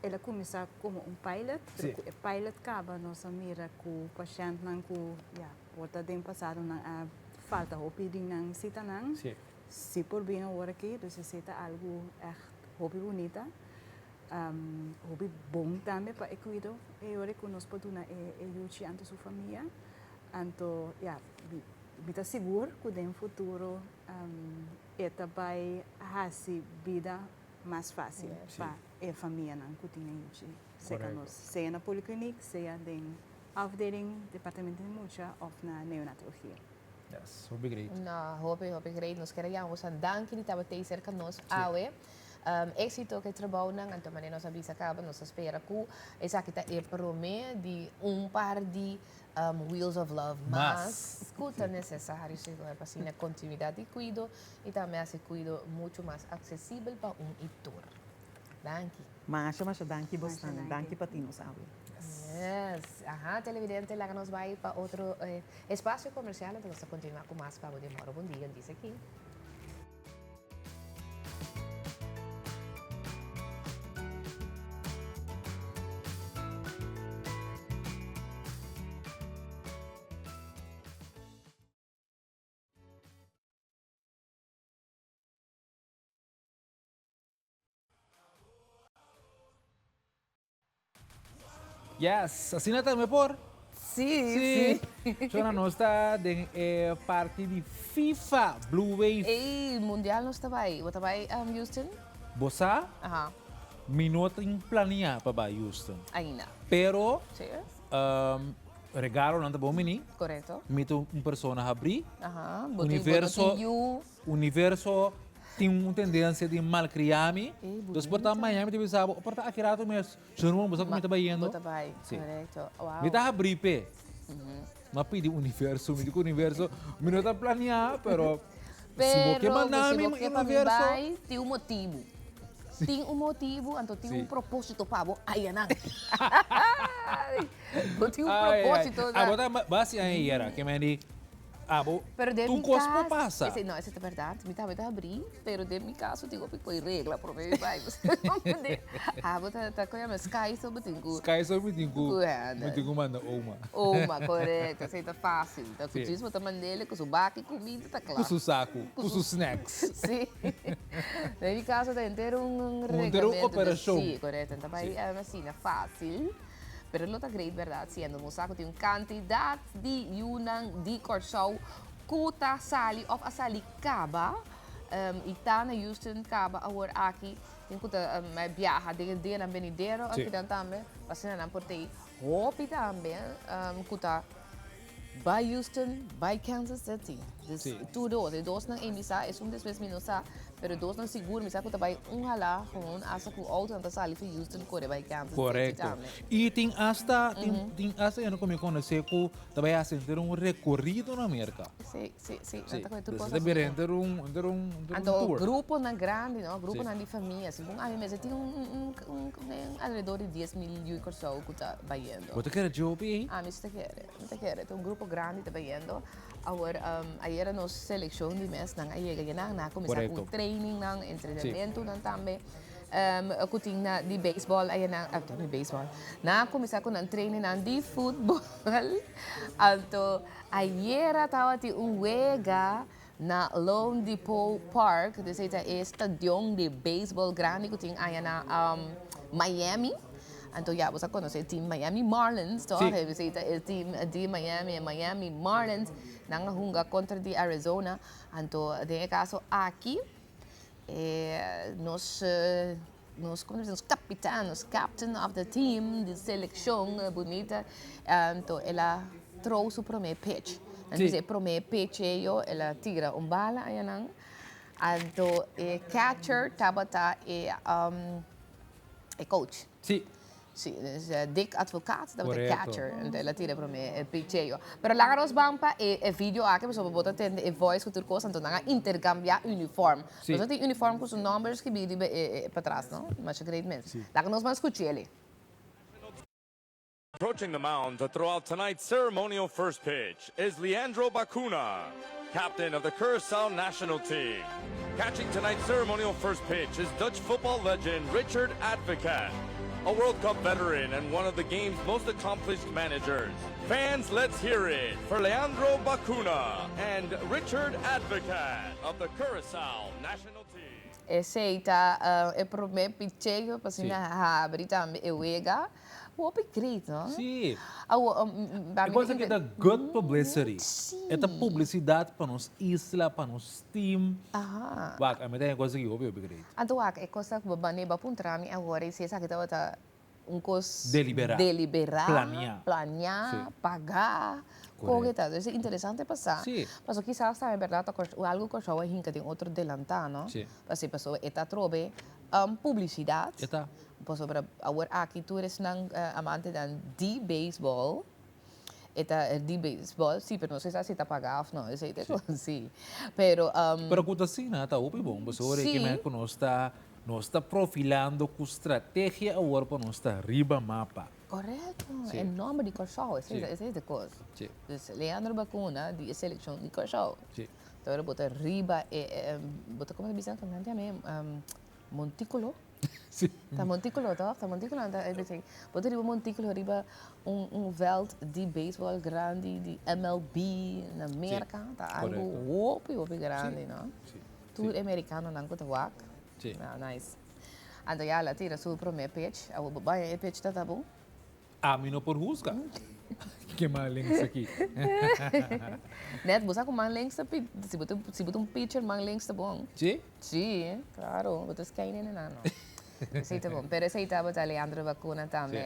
ela começa como pilot, Sim. o pilot acaba nossa mira com o paciente não com outra tem passado na falta hopi ding nang sita nang se por bem a hora aqui, dus sita algo echt hopi bonita, hopi bom também para cuidar e hora que nós podemos ajudar ante sua família, então bita seguro que no futuro eta vai fazer vida mais fácil para a família não que tem aí, seja nós, seja na policlínica, seja na afdeling departamento de mucha ou na neonatologia. Yes, hope great. Nou, hoop great. Nós queremos danke die estava aí cerca nós, awe. Éxito que trabalho nang anto mané nós avisa acaba, nós espera que essa que tá é promê de par de Wheels of Love, mas escuta necessário segurar para assim na continuidade de cuido e também esse cuido muito mais acessível para itor. Danke. Mas danke bastante, danke para ti nós awe. Yes, televidente, lá que nós vai para outro espaço comercial, então nós continuar com mais para o demora. Bom dia, diz aqui. Yes, assim não também por? Sim. Então nós está em parte de FIFA Blue Wave. Ei, mundial nós está aí. Você vai Houston? Bossa? Aham. Minuto em planear para Houston. Ainda. Pero Sim. regalo não tá bom menino. Correto. Mito persona abrir. Aham. Universo tem uma tendência de malcriar-me. Então, portanto, amanhã me deve saber, portanto, aqui rato mesmo, já não vamos como está baiando. Está bem, correto. Uau. Me dá abrir pé. Mas pedi universo, me digo universo, me não está planear, pero se você mandar me universo, tem motivo. Tem motivo, então tem propósito para você. Aí, não. Tem propósito. Agora, base aí era, que me diz, Pero de tu mi cospo caso, pasa. Não, essa é verdade. Me estava a abrir, pero de mi caso, digo, foi regra para mim. Vai, você tá com a Sky sobre tingo. Sky sobre tingo. Kuhanda. Me tingo manda uma. Uma, correto. Essa tá fácil. Tá com isso, tá mandele, com o baque, comida, tá claro. Com o saco, com os snacks. Sim. De mi caso, tá inteiro Inteiro regulamento. operação. Sim, correto. Então, vai, é assim, fácil. Pero lo tá great, verdade? Sendo mo saco tem quantidade de yunang di corso kuta sali of asali kaba e tá na Houston kaba awor aqui tem kuta viaja de na Benidero aqui também passando na portei hopi também kuta by Houston by Kansas City tudo de dos nang emisa é después minusa pero dos nang seguro misa kuta by hala gewoon asa ku auto anta sali fi Houston kore by Kansas Correcto. City E tem hasta eu não como conhecer que também a sentir recorrido na América. Sim. Você deve ter um tour. Grupo na grande, não? Grupo na de família. Se bom, a mim mesmo tem alrededor de 10 mil pessoas que está vendo. Você quer job aí? Ah, mas te quer. Tem grupo grande está vendo. Agora, aí era nossa seleção de mês, não aí na começar com training, não, treinamento, não também. Aku tinha de baseball, aí de baseball. Na começar com training de futebol. Então, aí era tava de wega na Lone Depot Park, que é estadião de baseball grande que tem aí na Miami. Então, já você conhece o time Miami Marlins, então, você o time de Miami Marlins, na hunga contra de Arizona. Então, de caso aqui, nós capitães, captain of the team, de seleção bonita, então ela trouxe o primeiro pitch. Então, o primeiro pitch ela tira bala aí não. Então, o catcher tabata coach. Sim. Sim, Dick Advocaat, dat is catcher. En ela tira para mim o pitcheio. Pero lá nos bampa e vídeo aqui, pessoal bota tende e voice que turcos, então nanga intercambiar uniforme. Mas tem uniforme com os numbers que bidi para trás, não? Mas é great man. Lá nos vamos escutar ele. Approaching the mound to throw out tonight's ceremonial first pitch is Leandro Bacuna, captain of the Curaçao national team. Catching tonight's ceremonial first pitch is Dutch football legend Richard Advocaat, a World Cup veteran and one of the game's most accomplished managers. Fans, let's hear it for Leandro Bacuna and Richard Advocaat of the Curaçao national team. Aceita o primeiro pitcheio para se abrir também o ega. O great, não? Sim. É coisa que dá good publicity. É a publicidade para nós isla, para nós team. Wak, a minha coisa que eu ouvi great. Então, é coisa que babane bapuntrami agora e se essa que estava coisa deliberar, planear, pagar. Correto. Isso é interessante passar. Mas quizás também é verdade algo que eu acho que tem outro delantar, não? Mas se pessoa está trobe publicidade. Sobre agora aqui tu eres amante de baseball. De baseball, sim, mas não sei se está pagado ou não, isso é sim. Pero quando assim, está bom, pessoa que me nós está profilando com estratégia agora para nós estar riba mapa. Correto, é nome de Curaçao, essa é a coisa. Leandro Bacuna, de seleção de Curaçao. Então, ele bota riba, bota como se diz, montículo. Sim. Tá montículo, tá? Tá montículo, bota riba montículo, riba veld de baseball grande, de MLB, na América, tá algo opi grande, não? Tudo americano, não conta wak. Nice. Então, já ela tira sua primeira pitch, a baia pitch tá bom? Mino por rusga. Que malings aqui. Net, você com malings tá se botar pitcher malings tá bom. Sim? Sim, claro, botar skyne não. Sei tá bom, pero sei tá botar Leandro Bacuna também.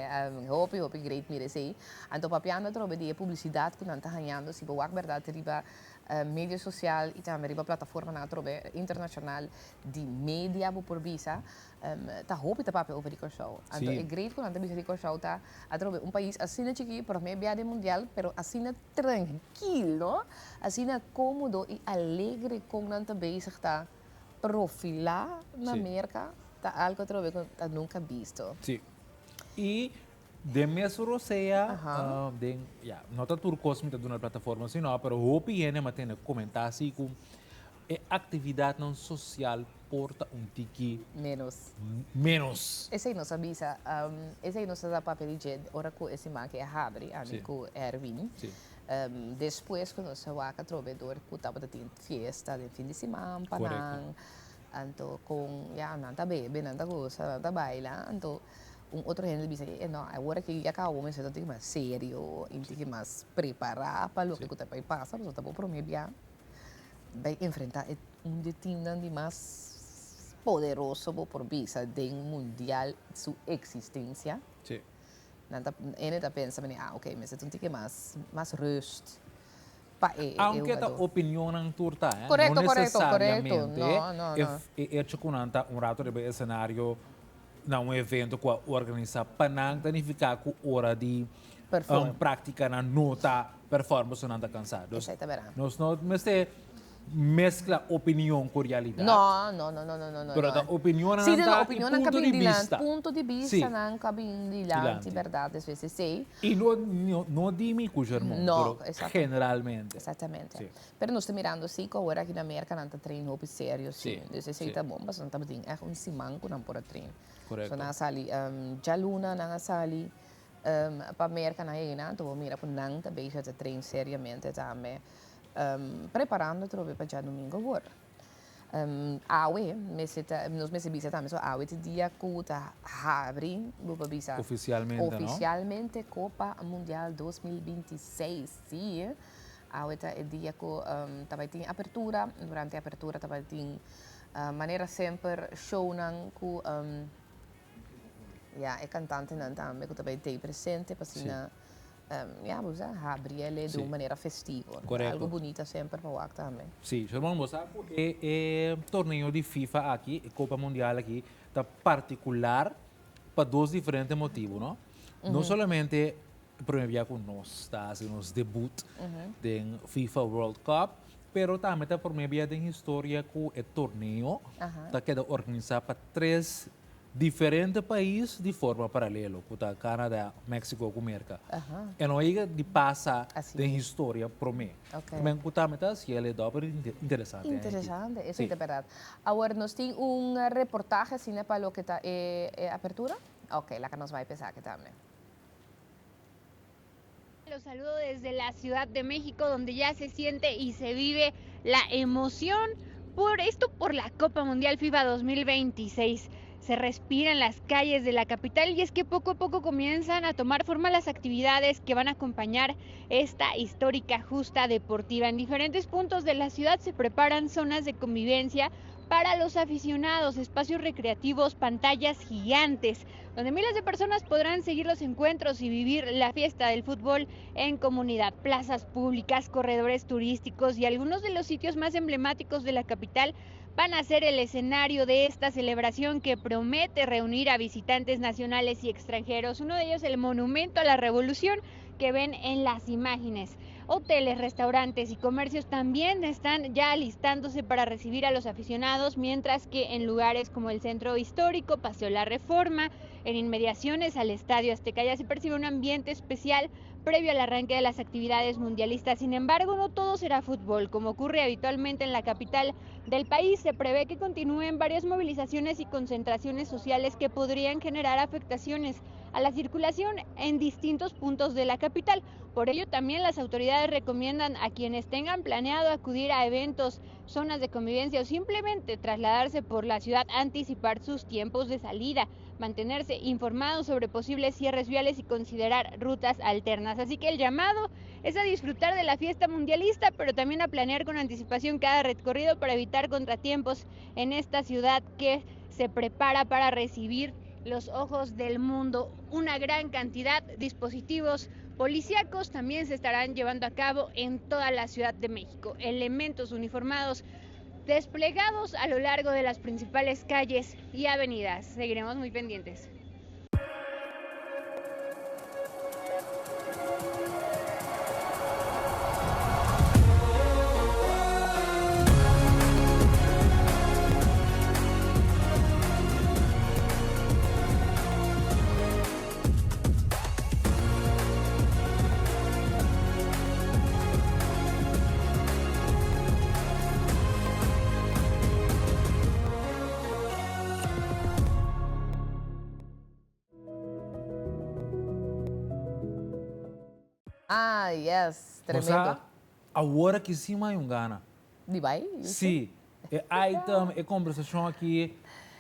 Hope great mire sei. Então papiando trobe de publicidade que não tá ganhando, se boa verdade riba mídia social e também riba plataforma na trobe internacional de mídia por visa. Tá hope tá papel over the show. Então é great quando também the show tá a trobe país assim na chiqui para mim viagem mundial, pero assim na tranquilo, assim na cômodo e alegre com não tá bezig tá profilar na América. Tá algo que eu nunca visto. Sim. E de mesuro sea, no está turcos me na plataforma, sino, pero hopi yene matene comentar assim com atividade não social porta tiki menos. Esse aí não sabia, esse aí não sabe papel de ora com esse man que é Habri, amigo Erwin. Depois quando se vaca trovedor, que estava tendo fiesta de fim de semana, panang, então com nanta bebe, nanta coisa, nanta baila, então outro gente diz não, agora que já acabou, mas eu tenho mais sério, eu tenho mais preparar para o que está para passar, mas eu estou para mim vai enfrentar destino de mais poderoso por vista do mundial sua existência. Sim. Ele está pensando, ok, mas eu tenho mais rust. Aunque a opinião não turta, correto, não necessariamente. Não. É rato de cenário num evento que organiza para não danificar com hora de prática na nota performance não está cansado. Nós não mescla opinião com realidade. Não. Pero a opinião não está ponto de vista não cabe dilante, verdade, às vezes sei. E não dime com o irmão, generalmente. Exatamente. Sí. Pero nós estamos mirando assim, que agora aqui na América não está treinando hopi sério, sim. Desse sei tá bom, mas não está bem, é simão que não pode treinar. Correto. So na sali, já luna na sali, para América na ena, então mira por não está bem já treinar seriamente também. Preparando trove para já domingo agora. Awe, nos meses bisa também, so awe te dia kuta abre, bupa bisa. Oficialmente Copa Mundial 2026, sim. Awe te dia ko também tem apertura, durante a apertura também tem maneira sempre show nang ku é cantante não também que também tem presente para sina Gabriele de uma maneira festiva. Algo bonito sempre para o acto também. Sim, Germán, você sabe que o torneio de FIFA aqui, a Copa Mundial aqui, está particular para dois diferentes motivos, não? Não somente o primeiro dia que nós estamos nos debut do FIFA World Cup, pero também está o primeiro dia da história que o torneio está queda organizado para 3 diferentes países de forma paralela, como Canadá, México e América. E não é de passar da história para mim. Também se ele é interessante. Interessante, isso é verdade. Agora, nós temos reportaje assim, para o que está a apertura? Ok, lá que nos vai pensar aqui também. Los saludo desde la Ciudad de México, donde ya se siente y se vive la emoción por la Copa Mundial FIFA 2026. Se respira en las calles de la capital y es que poco a poco comienzan a tomar forma las actividades que van a acompañar esta histórica justa deportiva. En diferentes puntos de la ciudad se preparan zonas de convivencia para los aficionados, espacios recreativos, pantallas gigantes, donde miles de personas podrán seguir los encuentros y vivir la fiesta del fútbol en comunidad. Plazas públicas, corredores turísticos y algunos de los sitios más emblemáticos de la capital van a ser el escenario de esta celebración que promete reunir a visitantes nacionales y extranjeros. Uno de ellos, el Monumento a la Revolución, que ven en las imágenes. Hoteles, restaurantes y comercios también están ya alistándose para recibir a los aficionados, mientras que en lugares como el Centro Histórico, Paseo La Reforma, en inmediaciones al Estadio Azteca ya se percibe un ambiente especial previo al arranque de las actividades mundialistas. Sin embargo, no todo será fútbol. Como ocurre habitualmente en la capital del país, se prevé que continúen varias movilizaciones y concentraciones sociales que podrían generar afectaciones a la circulación en distintos puntos de la capital. Por ello, también las autoridades recomiendan a quienes tengan planeado acudir a eventos, zonas de convivencia o simplemente trasladarse por la ciudad anticipar sus tiempos de salida, mantenerse informados sobre posibles cierres viales y considerar rutas alternas. Así que el llamado es a disfrutar de la fiesta mundialista, pero también a planear con anticipación cada recorrido para evitar contratiempos en esta ciudad que se prepara para recibir los ojos del mundo. Una gran cantidad de dispositivos policíacos también se estarán llevando a cabo en toda la Ciudad de México. Elementos uniformados desplegados a lo largo de las principales calles y avenidas. Seguiremos muy pendientes. Yes, tremendo. Moça, agora que sim, mais um gana. De vai? Sim. É item, é conversação aqui.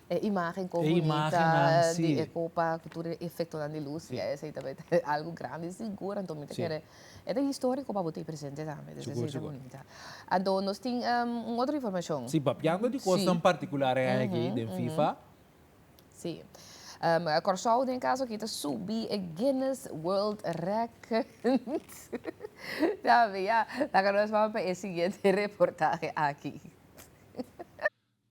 É imagem com imagem, bonita, sim. de copa, cultura, efeito de luz, essa aí também é algo grande, seguro, então me quer é histórico para botar presente também, essa é bonita. Então nós temos outra informação. Sim, papiando de coisa particular aqui de FIFA. Sim. Corsol, em caso, que está subir a Guinness World Record. Sabe, já, nós vamos para a seguinte reportagem aqui.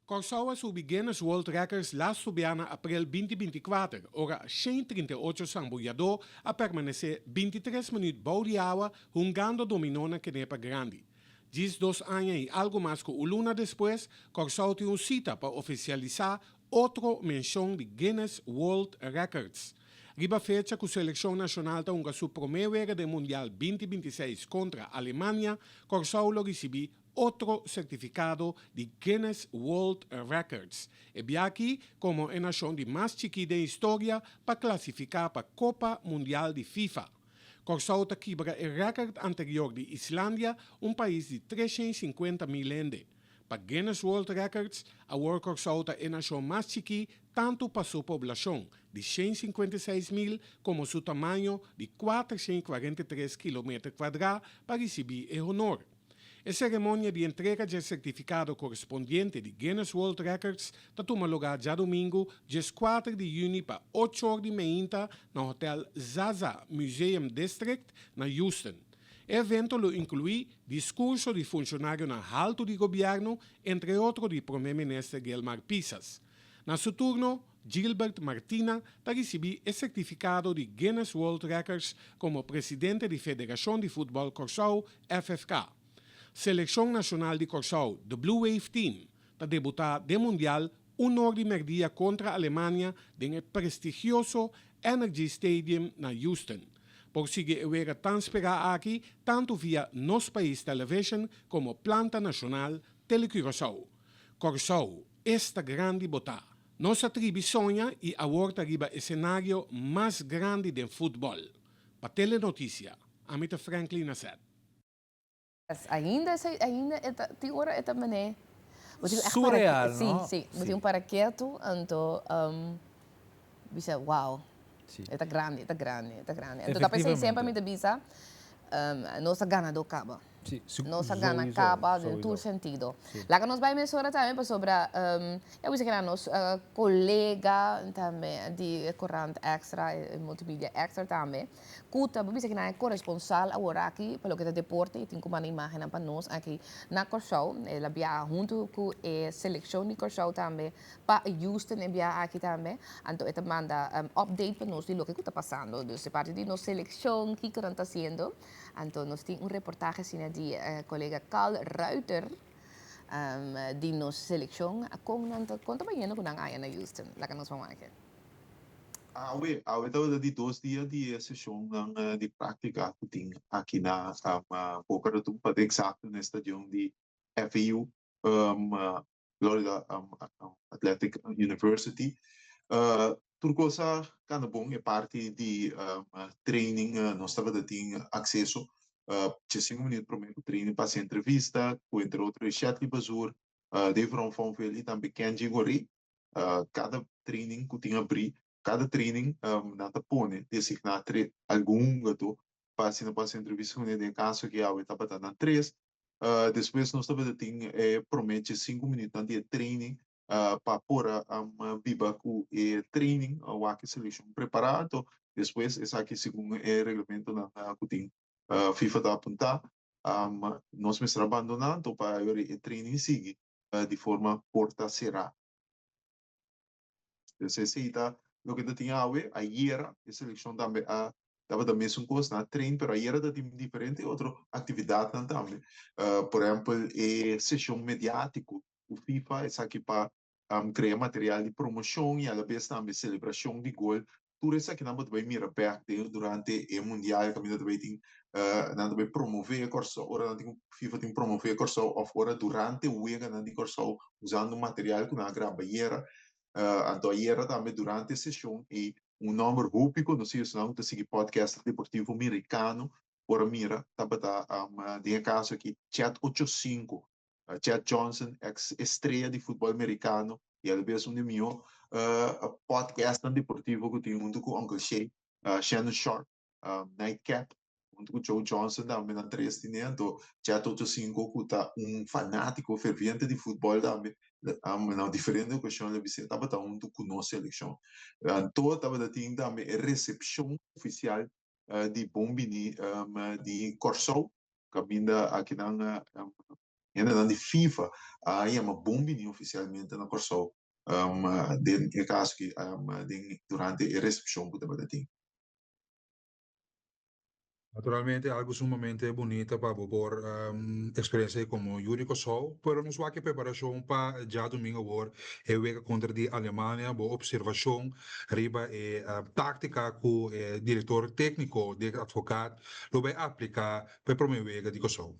Corsau subi Guinness World Records la subiana april 2024, ora 138 samboiador a permanecer 23 minutos baudiawa jungando dominona kenepa grande. 12 anos e algo mais que luna depois, Corsau tem cita para oficializar outra menção de Guinness World Records. Riba fecha que a seleção nacional está unga su primeira de Mundial 2026 contra a Alemanha, Corsau lo recebi outro certificado de Guinness World Records. E aqui como a nação de mais chiquita da história para classificar para a Copa Mundial de FIFA. Corsau está quebra o recorde anterior de Islândia, país de 350 mil ende. Para Guinness World Records, a World Corsau está a nação mais chiquita tanto para sua população de 156 mil como seu tamanho de 443 km² para receber o honor. A cerimônia de entrega de certificado correspondente de Guinness World Records está toma lugar já domingo, dia 4 de junho, para 8 horas da manhã, no Hotel Zaza Museum District, na Houston. O evento lo inclui discurso de funcionário na alto de governo, entre outros de primeiro-ministro Guilherme Pisas. Na seu turno, Gilbert Martina está receber o certificado de Guinness World Records como presidente da Federação de Futebol Corsau, FFK. Seleção Nacional de Corsau, the Blue Wave Team, está debutar de Mundial hora de meio-dia contra a Alemanha no prestigioso Energy Stadium na Houston. Por seguir o era transferar aqui, tanto via nosso país television como planta nacional Telecuraçao. Corsau, esta grande botar. Nossa tribo sonha e agora arriba o cenário mais grande do futebol. Para Telenotícia, Amita Franklin Nasset. Ainda tem hora é também surreal, não? Sim, sim. Para quieto, então, bisa wow. É grande. Então, pensei sempre me bisa, nossa gana do cabo. Nossa gana acaba em todo sentido. Lá que nós vamos mencionar também sobre, eu disse que era nosso colega também de Corrente Extra, Multimídia Extra também, que também disse que é corresponsal agora aqui, pelo que é deporte, e tem como uma imagem para nós aqui na Corsau, ela via junto com a seleção de Corsau também, para Houston, via aqui também, então ela manda update para nós de lo que está passando, de parte de nossa seleção, que está fazendo. Então, nós temos reportagem de colega Carl Ruiter, de nossa seleção, conta bem com a Ana Houston, lá que nós vamos aqui. Estava de 2 dias de sessão de prática que tem aqui na Boca do para exato no estádio de FAU, Florida Athletic University. Tudo coisa cada bom é parte de training, nós estava tendo acesso de 5 minutos para o training para essa entrevista, com entre outros Chatli Bazur, Dave Ronfonvel e também Kenji Gori. Cada training que tinha abrir, cada training nada põe designar algum gato para essa entrevista com ele, caso que eu estava dando 3. Depois nós estava tendo promete 5 minutos de training para pôr a biba com o training, o aqui seleção preparado. Depois esse aqui segundo o regulamento na que FIFA da apontar, nós me estamos abandonando para o training seguir de forma porta será. Esse está o que tinha a IERA, a seleção também estava da mesma coisa na treino, mas a IERA está diferente outra atividade também. Por exemplo, a sessão mediática, o FIFA é aqui para criar material de promoção e a vez também celebração de gol. Tudo isso aqui não vai mirar perto durante o mundial, também não vai promover a corso, ora não FIFA tem promover a corso, ou fora durante o ano não tem corso usando material que não grava IERA. Então IERA também durante a sessão e número público, não sei se não, te seguir podcast deportivo americano, por mira, tabata de caso aqui, Chat 85, Chad Johnson, ex-estrela de futebol americano, e ele mesmo de mim, podcast deportivo que tem junto com o Uncle Shay, Shannon Sharp, Nightcap, junto com o Joe Johnson, também na 3 então, Chat 85, que está fanático, ferviente de futebol também, não diferente da questão, ele disse, estava junto com nossa eleição. Então, estava também a recepção oficial di bombini di Corso, kabinda aqui na ainda de FIFA, aí é uma bombini oficialmente na Corso, de caso que durante a recepção que estava tendo. Naturalmente, algo sumamente bonito para por experiencia como Yuri Kosovo, pero nos va a preparación para ya domingo por el juego contra de Alemania, por observación, arriba táctica con director técnico de advocado, lo va a aplicar para el primer juego de Kosovo.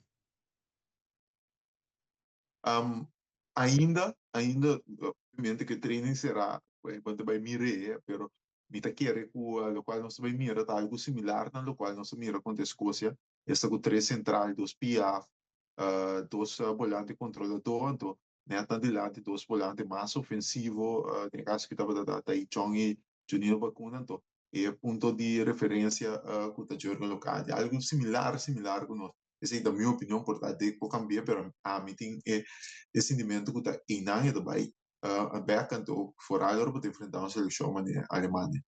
Obviamente que o treino será quando vai mirar, pero mita quer o qual nós vai mirar tá algo similar na lo qual nós mira contra a Escócia, esta com três central, dois PF, dois volante controlador, então neta delante dois volante mais ofensivo, tem caso que estava da Chong e Junior Bacuna, então é ponto de referência com o jogo local, algo similar com nós. Essa é a minha opinião, portanto, eu cambiar, pero a mim tem esse sentimento que está inanha também, back então fora agora para enfrentar uma seleção na Alemanha.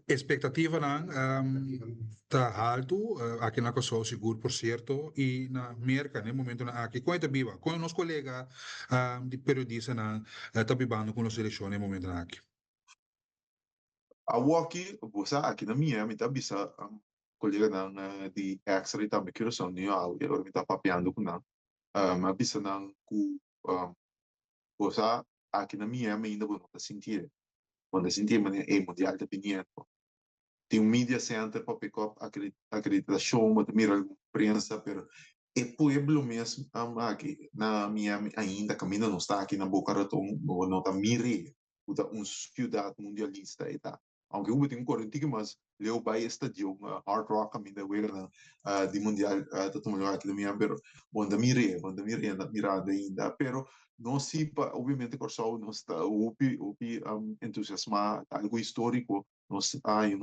Expectativa tá alto, aqui na Kosovo seguro, por certo, e na América, no momento aqui, com a viva, com os colegas de periodista tá vivendo com a seleção no momento aqui. A aqui, você aqui na minha, me tá bisa colega de extra também que são new ao e me tá papeando com não, mas bisa não com você aqui na minha ainda vou não sentir quando sentir mas é mundial de opinião tem media center para pick up acreditação mas mira alguma prensa pero é pueblo mesmo aqui na minha ainda caminho não está aqui na Boca Raton não tá mire ciudad mundialista e tá aunque hubo tem corrente mas leu vai estadio Hard Rock caminho da de mundial tá tomando aqui na minha pero quando mire na mirada ainda pero não se obviamente Corsol não está upi entusiasma algo histórico não está em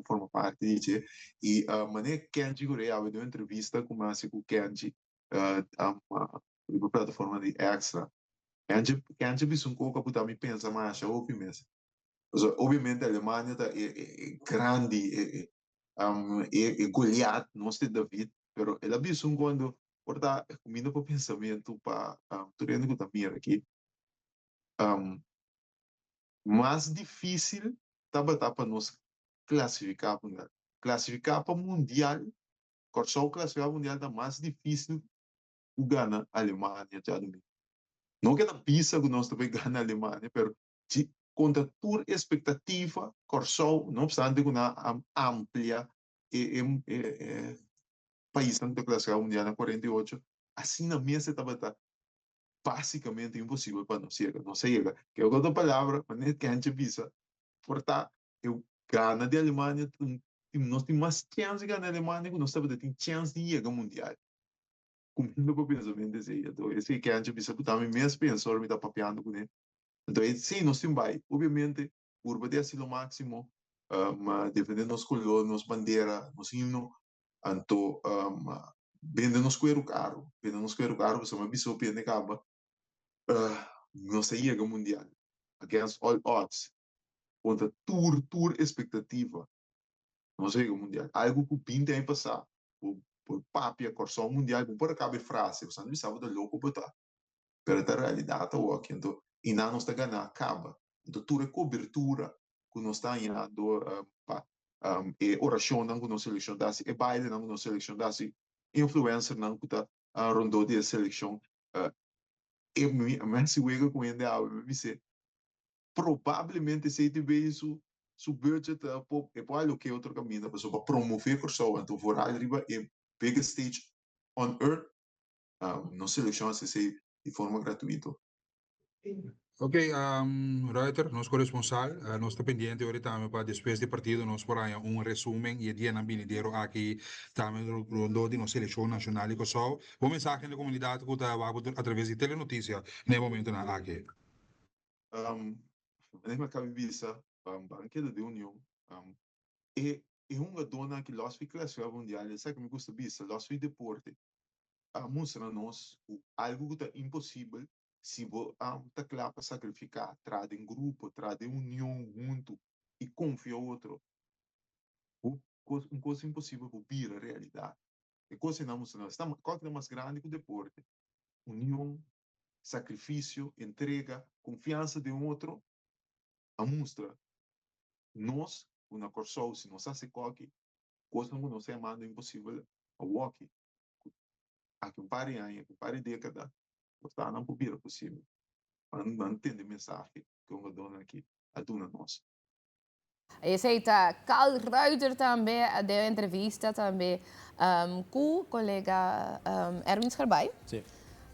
forma parte disso e mané Kenji Coreia deu uma entrevista com o Kenji na plataforma de Extra Kenji bis um pouco para me pensar mais upi mesmo obviamente a Alemanha é grande é Goliath não sei David pero ela bis quando porta comigo para pensamento para turendo que também aqui mais difícil para nós classificar para mundial Corsol classificar mundial tá mais difícil o Gana Alemanha já domingo não que na pista que nós também Gana Alemanha pero contra toda expectativa Corsol não obstante que na amplia país tanto classificar mundial na 48 assim na mesa estava basicamente impossível para nós chegar não chega que eu outra palavra mas nem que a gente visa portar eu Gana de Alemanha nós temos mais chance de ganhar a Alemanha que nós estamos tendo chance de chegar ao mundial cumprindo com o pensamento desse então esse que a gente visa também mesmo pensou me está papeando com ele então sim nós temos vai obviamente curva de asilo máximo mas defendendo nos colores nos bandeira nos himno então vendendo cuero caro você me avisou para acaba não se chega ao mundial against all odds contra tour expectativa não chega ao mundial algo que o Pinto tem passar por papia corção mundial por acabar frase você não precisava de louco botar pero a realidade o aqui então e não está ganhando acaba então toda cobertura que nós está indo e oração não que nós selecionamos e baile não que nós selecionamos influencer não que está rondou de seleção e mas se o com ele me disse provavelmente se tiver isso su budget e poi lo che outro cammino para promover corso então for arriba e biggest stage on earth não seleção se de forma gratuita Ok, Reuter, nosso corresponsal, nós estamos pendiente ahorita também para depois do partido nós porá resumen e dia na binideiro aqui também do de nossa seleção nacional e coisa. Uma mensagem da comunidade que está através de telenotícia no momento na aqui. Nella cabeça, banquete de união, é uma dona que nós ficamos classificados mundial, sabe que me gusta vista, nós ficamos deporte, mostra nós algo que é impossível se você está claro para sacrificar, traz em grupo, traz em união junto e confia outro. Uma coisa impossível para vir a realidade. E coisa não mostra nós, qual é mais grande que o deporte? União, sacrifício, entrega, confiança de outro, a mostra nós, uma corção, se nós fazemos qualquer coisa, não se manda impossível a walk. Aqui um par de anos, um par de décadas, está não possível possível. Não entende mensagem que uma dona aqui, a dona nossa. Esse aí tá, Carl Reuter também deu entrevista também com o colega Erwin Scherbay. Sim.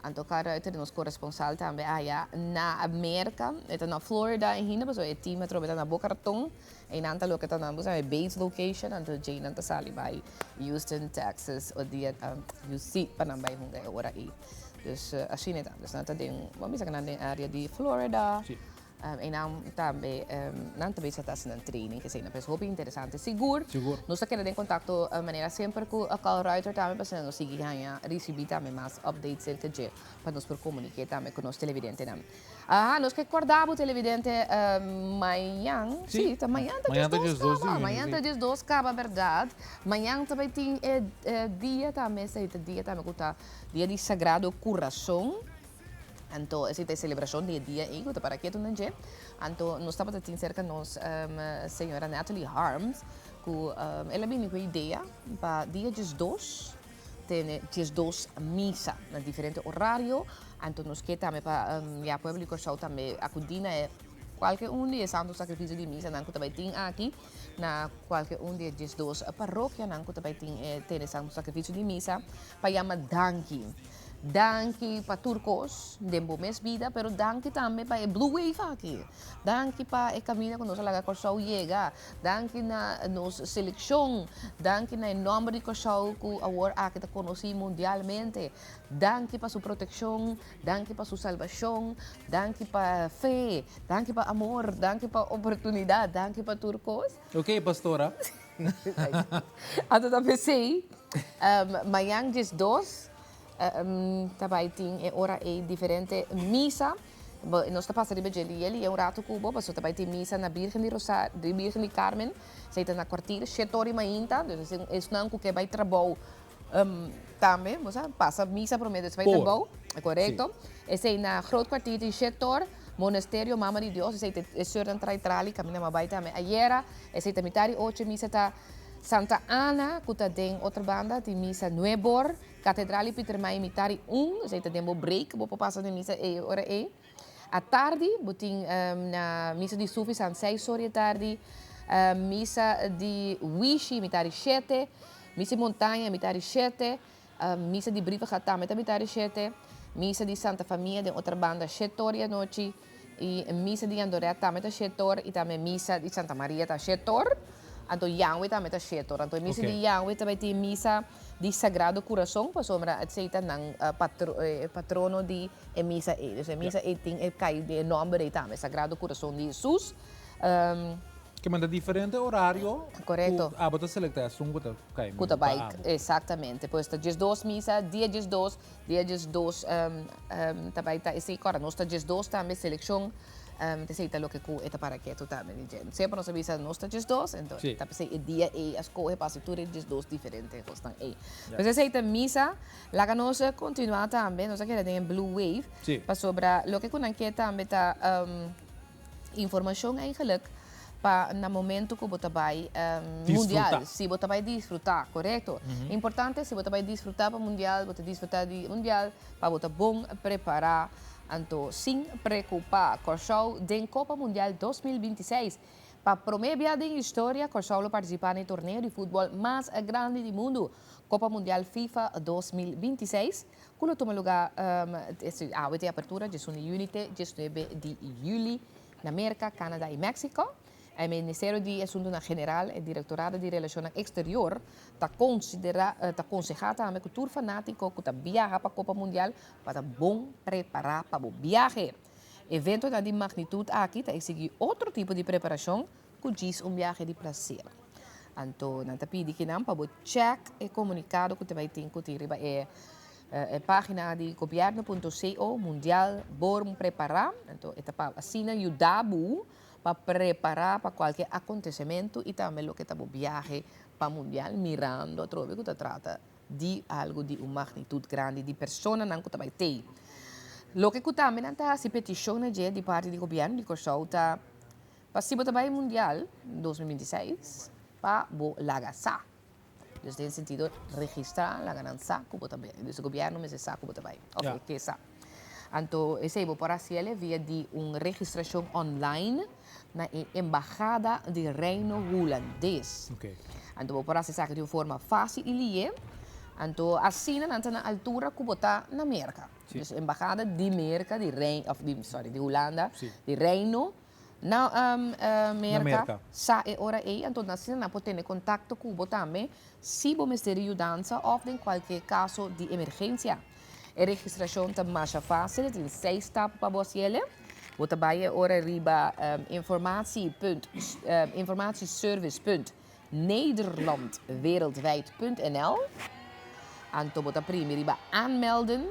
Então, Carl Reuter, nosso corresponsal também allá na América, está na Florida ainda, mas o time está na Boca Raton, e não está local na base location, então Jane não está ali by Houston, Texas, o dia UC para não vai hungar agora aí. Dus assim é, dus não está dentro, vamos dizer na área de Florida. Sim. E não também está fazendo training, que é uma pessoa interessante. Seguro. Nós queremos ter contato de maneira sempre com a Carl Reuter também, para nós seguir ganhar, receber também mais updates em TG, para nós comunicar também com os televidentes. Nós que acordamos o televidente amanhã. Sim, amanhã está dia 2 acaba, verdade. Amanhã também tem dia também, dia também, dia de Sagrado Coração. Então, essa é a celebração do dia em que para aqui tu não é. Então, nós estamos aqui cerca nós senhora Natalie Harms, que ela vem com a ideia para dia 2 tem dia 2 missa na diferente horário. Então, nós que também para a público show também a cudina é qualquer dia santo sacrifício de missa não que também tem aqui na qualquer dia 2 paróquia não que também tem santo sacrifício de missa para chamar danki. Danke para turcos, dembo mes vida, pero danke também para Blue Wave aqui. Danke para o caminho que nós laga Corsau chega. Danke na nossa seleção. Danke na nome de Corsau que agora aqui está conhecido mundialmente. Danke para sua proteção. Danke para sua salvação. Danke para fé. Danke para amor. Danke para oportunidade. Danke para turcos. Ok, pastora. Então, eu pensei, amanhã dia 2, também tem hora diferente missa. Nós estamos passando de ele é um rato cubo, mas também tem missa na Virgem de Rosário, de Virgem de Carmen, se está na quartilha, 7 horas mainta, então é não que vai trabalhar também, você passa missa por meio de vai trabalhar, é correto? Esse é na groot kwartier de 7 horas, Monasterio Mama de Deus, esse é surdan traitrali, caminha mais vai também. Ayer, esse é mitari 8 missa tá Santa Ana, que tem outra banda, tem missa Nuebor, Catedral Peter Mai mitari 1, você tem um break, vou passar de missa hora e. À tarde, tem na missa de Sufi, são 6 horas da tarde, missa de Wishi, mitari 7, missa de Montanha, mitari 7, missa de Briva Gata, mitari 7, missa de Santa Família, de outra banda, 7 horas da noite, e missa de Andoreta, mitari 7 horas, e também missa de Santa Maria, 7 horas. Então, Yahweh também está cheio. Então, missa de Yahweh também tem missa de Sagrado Coração, para sombra aceita ng patrono de missa e. Então, missa e tem o nome de também, Sagrado Coração de Jesus. Que manda diferente horário. Correto. Ah, bota seleção, bota cai. Kuta bike, exatamente. Depois está dia 2 missa, dia 2, também está esse agora, nós está dia 2 também seleção. Te lo que é para que tu também sempre nós avisa nós está dias 2 então tá pensei o dia e as coisas para tudo dias 2 diferente gostam aí mas essa é missa lá que nós continuar também nós queremos ter Blue Wave para sobre lo que com que também tá informação eigenlijk para no momento que você vai mundial se você vai desfrutar correto importante se você vai desfrutar para mundial você desfrutar de mundial para você bom preparar. Então, sem preocupar, Corsau tem Copa Mundial 2026. Para promover a história, Corsaulo participar no torneio de futebol mais grande do mundo, Copa Mundial FIFA 2026, que toma lugar a abertura de Unite, 19 de julho, na América, Canadá e México. O Ministério de Assuntos General e Diretorado de Relações Exterior está aconselhando também que o tour fanático que viaja para a Copa Mundial para bom preparar para o viagem. Evento de magnitude aqui está seguir outro tipo de preparação que diz viagem de prazer. Então, nós pedimos que não para o check e comunicado que vai ter que a página de governo.co mundial bom preparar. Então, é assim ajudar para preparar para qualquer acontecimento e também o que está viagem para o mundial mirando a trove que trata de algo de uma magnitude grande de pessoas que vai ter. Lo que também está se petição de parte do governo de Corsau está para também mundial 2026 para o lagaçá. Então, nesse sentido, registrar a ganância que também. Então, o governo me sabe que também. Ok, que sabe. Então, esse é para a via de uma registração online na Embaixada do Reino Holandês. Okay. Então, para a de uma forma fácil e livre. Então, assim, na altura que está na América. Então, Embaixada de América, de Holanda, de Reino, na América. Sa e ora aí, então, assim, na pode ter contato com o também, se o Ministério de Dança ou em qualquer caso de emergência. A registração está mais fácil, tem 6 etapas para você. Você vai ora riba informatieservice.nederlandwereldwijd.nl. Então, você primeiro riba aanmelden.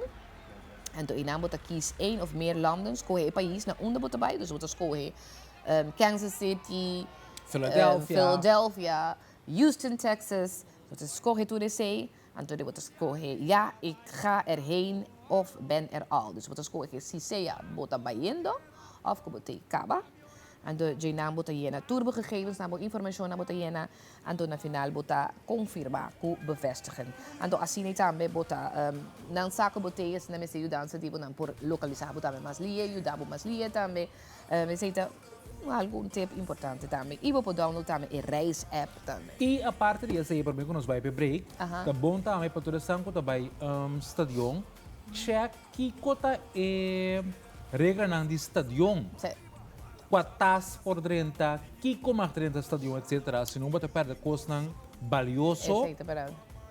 Então, e dan moet je kiezen 1 of meer landen. Escolhe een país na onde você vai. Dus você escolhe Kansas City, Philadelphia, Houston, Texas. Você escolhe tudo isso aí. Então, você escolhe ja, ik ga erheen of ben er al. Dus você escolhe se você está indo of que você acaba. Então, je naam moet je turbogegevens, informatie moet je en na final moet confirmar, bevestigen. Então, assim também bota não saco boteias na mesa dança tipo não por localizar bota mais lia, ajudar mais lia também. Receita algo tempo importante também. E vou download também a Reis app também. E a parte disso aí, para mim, quando nós vamos para break, tá bom também para toda essa que vai stadion, check que cota é regra não de stadion. Quantas por 30, que como 30 estadião, etc. Se não você perde custo valioso,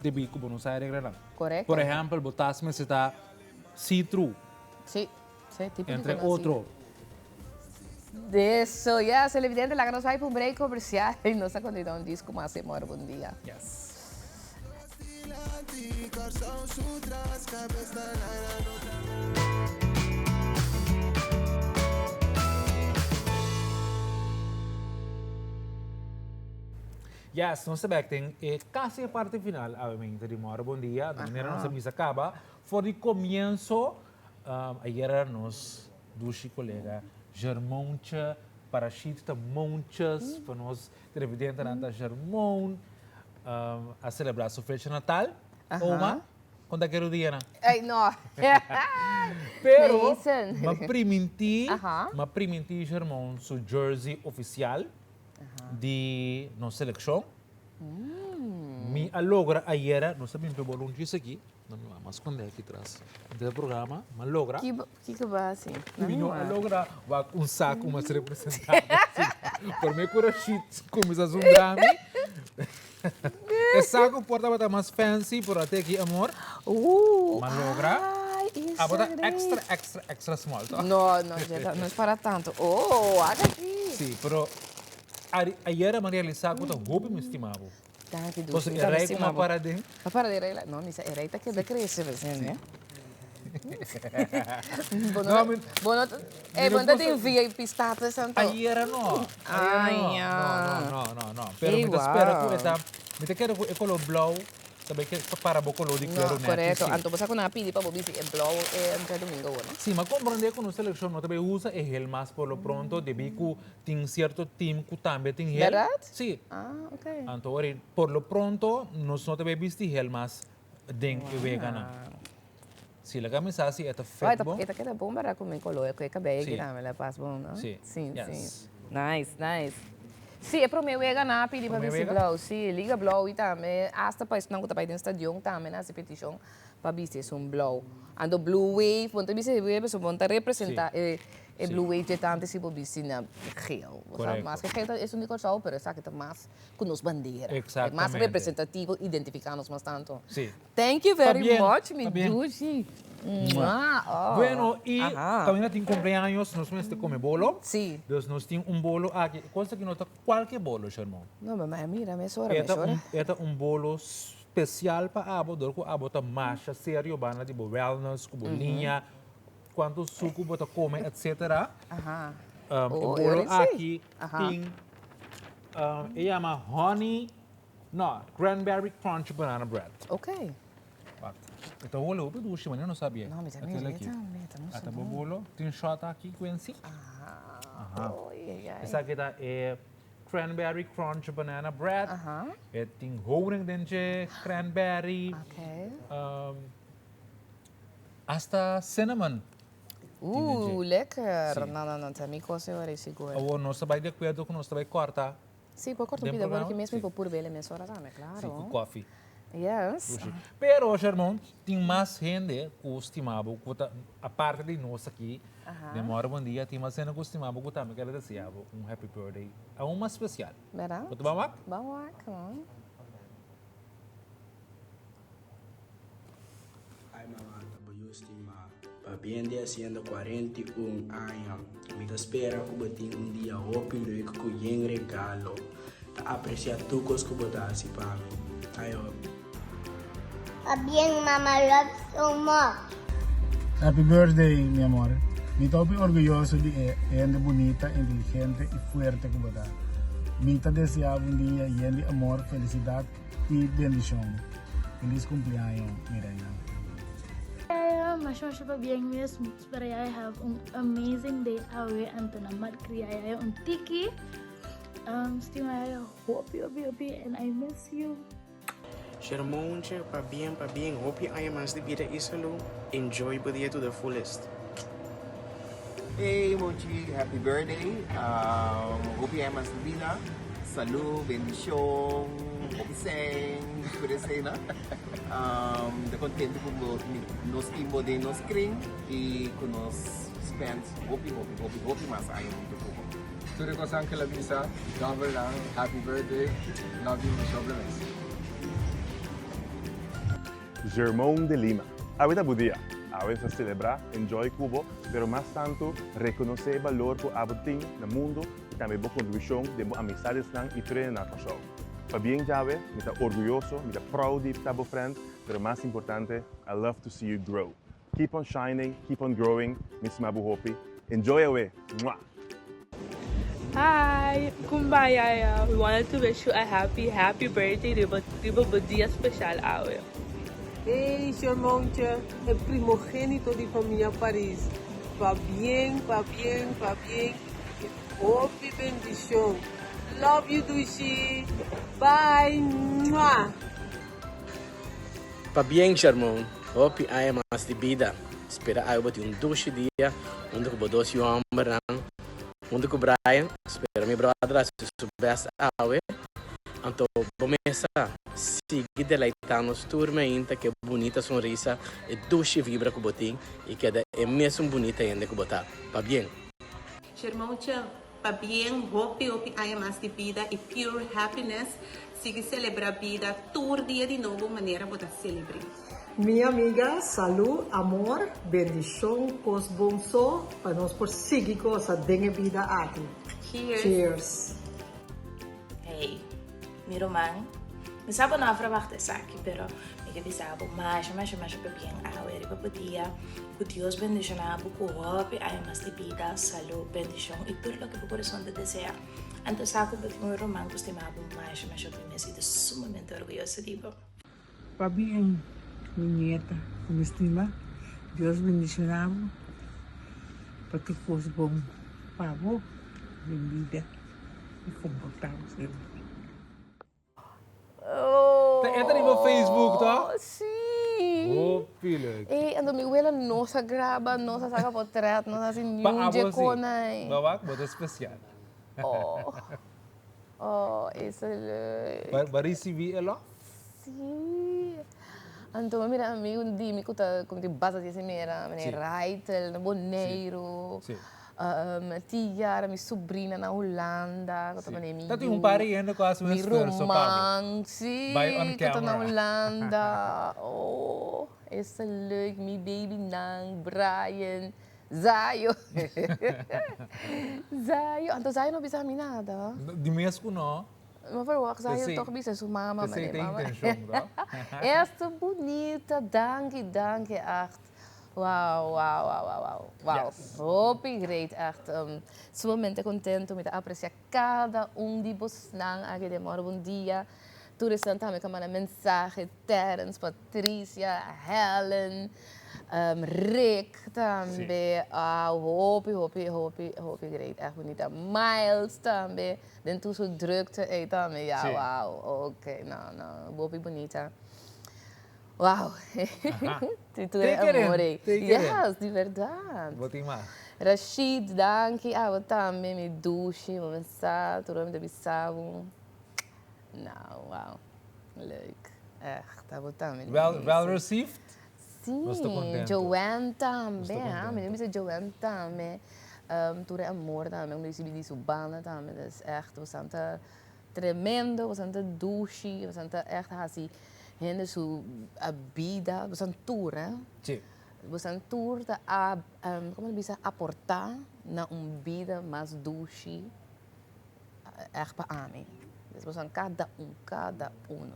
deve que Buenos Aires regra. Correto. Por exemplo, botas me está citru. Sim, tipo entre outro. Isso, yes, é evidente que nós vamos para um break comercial e nós continuamos um disco mais semana, bom dia. Yes. Yes, nós sabemos que quase a parte final, obviamente, de uma hora, bom dia, da maneira nossa missa acaba, foi o começo, ayer nós, dois colegas, Germoncha, para Chita, Monchas, para nós, televidente, nada Germon, a celebrar a sua festa Natal, uma, quando é que era o dia, né? Ai, não. Pero, ma primenti Germon, seu jersey oficial, de nossa seleção. Me alogra ayer, nós sabemos que eu disse aqui, não mas quando é aqui atrás do programa, mas alogra. Que vai assim? Não alogra, vai um saco, uma se representar. Por mim, cura shit, começa a zumbrami. Esse saco pode estar mais fancy, por até aqui, amor. Mas alogra. Ah, botar extra small, tá? Não, não é para tanto. Oh, aqui. Sim, pero ayer a Maria Lisa conta roupa me estimava. Você é rei com uma paradinha? A paradinha, não, isso é rei que é da crescer, né? Bom, tem via e pistata, santo. Ayer não. Ai, não. Pero me espera que está, me quero que o blow, sabe que para boco lo de claro, né? Correto. Então você quando pedi para você é blow entre domingo, não? Sim, mas compreender que no seleção não também usa é gel mas por lo pronto deve que tem certo time que também tem gel. Verdade? Sim. Ah, ok. Então, por lo pronto nós não também viste gel mas dentro vegana. Se a camisa assim é feito bom. Esta que é bom para comer color, que é cabelo que não, ela passa bom, não? Sim. Nice. Sim, é para mim eu ganhar pedir para Promeu ver Blau. Sim, Liga Blau e também hasta para não que no estadião também nessa petição para ver se Blau. Ando Blue Wave, quando você vê pessoa ponta representar e Blue Wave de tanto se por na geel. Mas que geel é o único só para sabe que mais com nos bandeira. É mais representativo, identificar-nos mais tanto. Sim. Thank you very much, me Dushi. Bueno, y también tiene cumpleaños, nos vamos a comer bolo. Sí. Entonces nos tiene un bolo aquí. Cosa que nota cualquier bolo, Sherman. No, mamá, mira, me sobra. Este un bolo especial para abo, dorco abo ta marcha serio, bana tipo wellness, cubo linha, quanto suco bota come, etc. Ajá. O bolo aqui tem, ele chama cranberry crunch banana bread. Ok. Então, o bolo do Shimane não sabia. Não, mas é não Até o bolo tem shot aqui com esse. Essa aqui é cranberry crunch banana bread. Tem honing dentro, cranberry. Hasta cinnamon. Lekker. Não, também coisa eu esse agora. O nosso vai de cuidado com nosso vai cortar. Sim, pode cortar um pedaço, porque mesmo por pôr bela mesora também, claro. Sim, com coffee. Yes. Pero, Germão, tem mais gente que estimava, a parte de nós aqui, demora um dia, tem mais gente que estimava, que também quer desejar happy birthday a uma especial. Verdade? Você vai lá? Vamos lá, come on. Ai, mamá, eu estima, para bem de haciendo 41 anos, me espera que eu tenha dia open do que eu tenho regalo, para apreciar tudo que eu botar assim para mim. Ai, Bien, mamá, love so much. Happy birthday, mi amor. Me estou orgulhoso de gente bonita, inteligente e fuerte como você. Me deseava dia lleno de amor, felicidade e bendição. Feliz cumpleaños, Mireya. Mas para bem mesmo. Espero que have an amazing day awe antona mat kriya tiki. Estima hope and I miss you. Shermonche, para bem, hope I am as the vida isalo. Enjoy the day to the fullest. Hey, Mochi, happy birthday. Hope I am as the vida. Salud, bendición, obiseng, puede ser, ¿no? De contento con nos tiempo de nos screen y con nos spend. Hope más hay un poco. Tudo ko sa Angela Bisa, Dover lang, happy birthday, love you, Sobremes. Germão de Lima. Ahorita bom dia. Ahorita celebrar, enjoy Cuba, pero mais tanto reconhecer o valor que a tem no mundo e também a contribuição de amizades e treinar na nação. Para bem jave, me está orgulhoso, me está proud de estar friend, pero mais importante, I love to see you grow. Keep on shining, keep on growing, Miss Mabu Hopi. Enjoy away. Mwah. Hi, kumbaya. We wanted to wish you a happy birthday. Riba dia especial awe. Hey, Shermonche, el primogénito de familia París. Va bien. Hope bendición. Love you, Dushi. Bye. Mwah. Pa bien, Shermon. Hope I am as the vida. Espera ay bati dushi dia. Onde ko bodos yu amberang. Onde ko Brian. Espera mi brother as best awe. Anto bomesa. Sigue deleitando-nos turma que bonita sonrisa e dushi vibra com o botim e que é mesmo bonita ainda com o botar. Pa bien. Shermoncha, pa bien, hope haya más de vida e pure happiness. Sigue celebrar a vida todo dia de novo maneira botar celebrar. Minha amiga, salud, amor, bendição, cos bom so, para nós por seguir com essa dengue vida aqui. Cheers. Hey, mi román. Me sabe não verwacht essa aqui, pero me que bisabo mais para bem a ver para dia. Que Deus bendicionado com hope, aí mais de vida, saúde, bendição e tudo o que o coração te deseja. Então sabe que meu román costumava mais para mim, e de sumamente orgulhoso disso. Para bem, minha neta, me estima, Deus bendicionado, para que fosse bom para você, vida e comportar-se. Entra no meu Facebook, tá? Sim. Oh, filho. E ando me huela nossa grava, nossa saca portrait, nossa assim, new de conai. Babak, botou especial. Oh. Oh, isso é leuk. Waar is wie elo? Sim. Então, mira, amigo, me conta como te basa de semana, meneer Reitel, Boneiro. Sim. Tiara, minha sobrinha na Holanda, que também é Tati um pariente quase um esforço romance, sim, on que tá na camera. Holanda. Oh, esse é leuk, meu baby Nang, Brian, Zayo. Zayo, então Zayo não precisa nada. De mesmo não. Mas verwacht, Zayo toch bisa sua mama, Você tem mama. intenção, não? Esta bonita, danke, echt. Wauw. Yes. Hope great, echt. Sumamente contento met apreciar cada die bosnang aqui de mora bom dia. Toeristen também com uma mensagem, Terence, Patricia, Helen, Rick também. Hope great, echt bonita. Miles também, dentro sua drukte também. Ja, Sim. wauw. Oké, nou, hope bonita. Wauw. Tudo Tem é querendo, amor. tem querendo. Yes, de verdade. Vou te mais. Rashid, danke. Eu também me douche, me mensagem, tudo me debisavam. Não, uau. Leuk. Echt, eu também. Well received? Sim, Estou contente. Joanne também. Estou contente. Me lembro de Joanne também. Tudo é amor também. Me lembro de Subana também. Dat is echt, we zijn tremendo, we zijn douche, we zijn echt assim. Gente, a vida, você é tour, né? Sim. Você é tour a, como bisa aportar na vida mais doce, echt para mim. Você é cada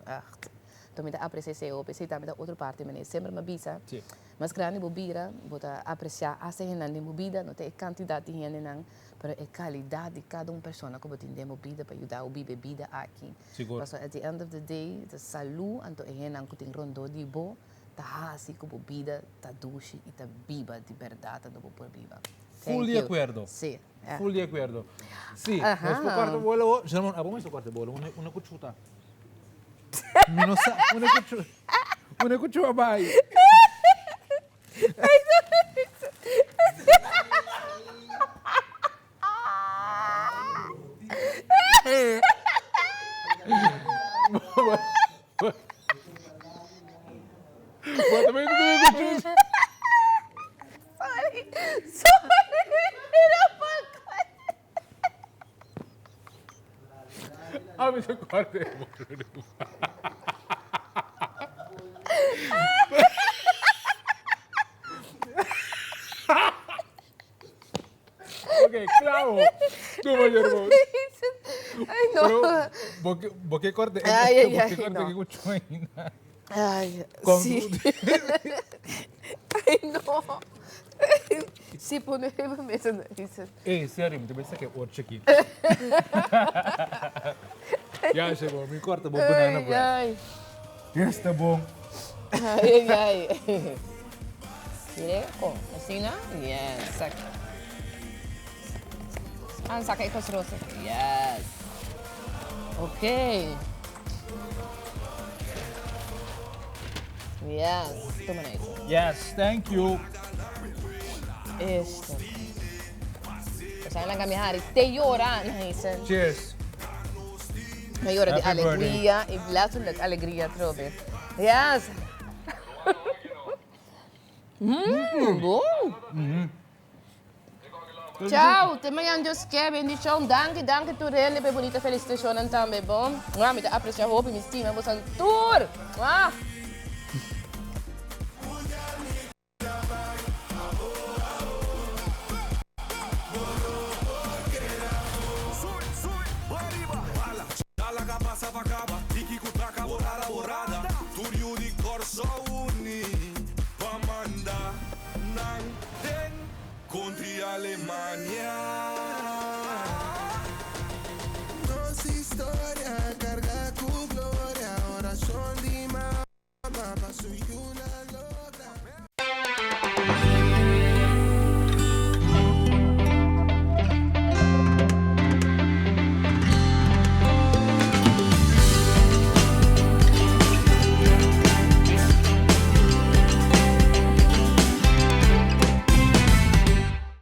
echt. Então, me aprecia se eu pensei também da outra parte, mas sempre me bisa. Sim. Mas grande bobira, bota apreciar a ser na movida, não tem quantidade de gente não, mas a qualidade de cada pessoa que botem de movida para ajudar a bebida aqui. Seguro. Mas at the end of the day, the saúde, anto é gente que tem rondo de bo, tá assim com bebida, tá doce e tá viva de verdade, não por viva. Full de acordo. Sim. Full de acordo. Sim. Ajá. Mas por quarto bolo, já não, vamos por quarto bolo, uma cuchuta. Minosa, uma cuchuta vai. Mas também não tem cuchuta. Sorry. Ah, mas eu cortei. Ok, claro. Toma, irmão. Ai, não. Porque corte. Ai, Porque corte não. que cucho ainda. Ai, Com sim. Ai, não. Se pone mesmo isso. Ei, sério, me pensa que é outro aqui. Já chegou, me corta bom banana bread. Ai, Yes, tá bom. ai. Mire, assim, né? Yes, saca. Saca aí com as rosas. Yes. Ok. Yes, toma isso. Yes, thank you. Esto. Saya lang kami hari. Te llora, Nathan. Cheers. Me llora de Happy alegría. Y lazo de alegría, trobe. Yes. Bom. Tchau, te manhã Deus quer, bendição, danke tu ele, bem bonita felicitação também, bom? Me te aprecia, hope, me estima, você é tour. Country Alemania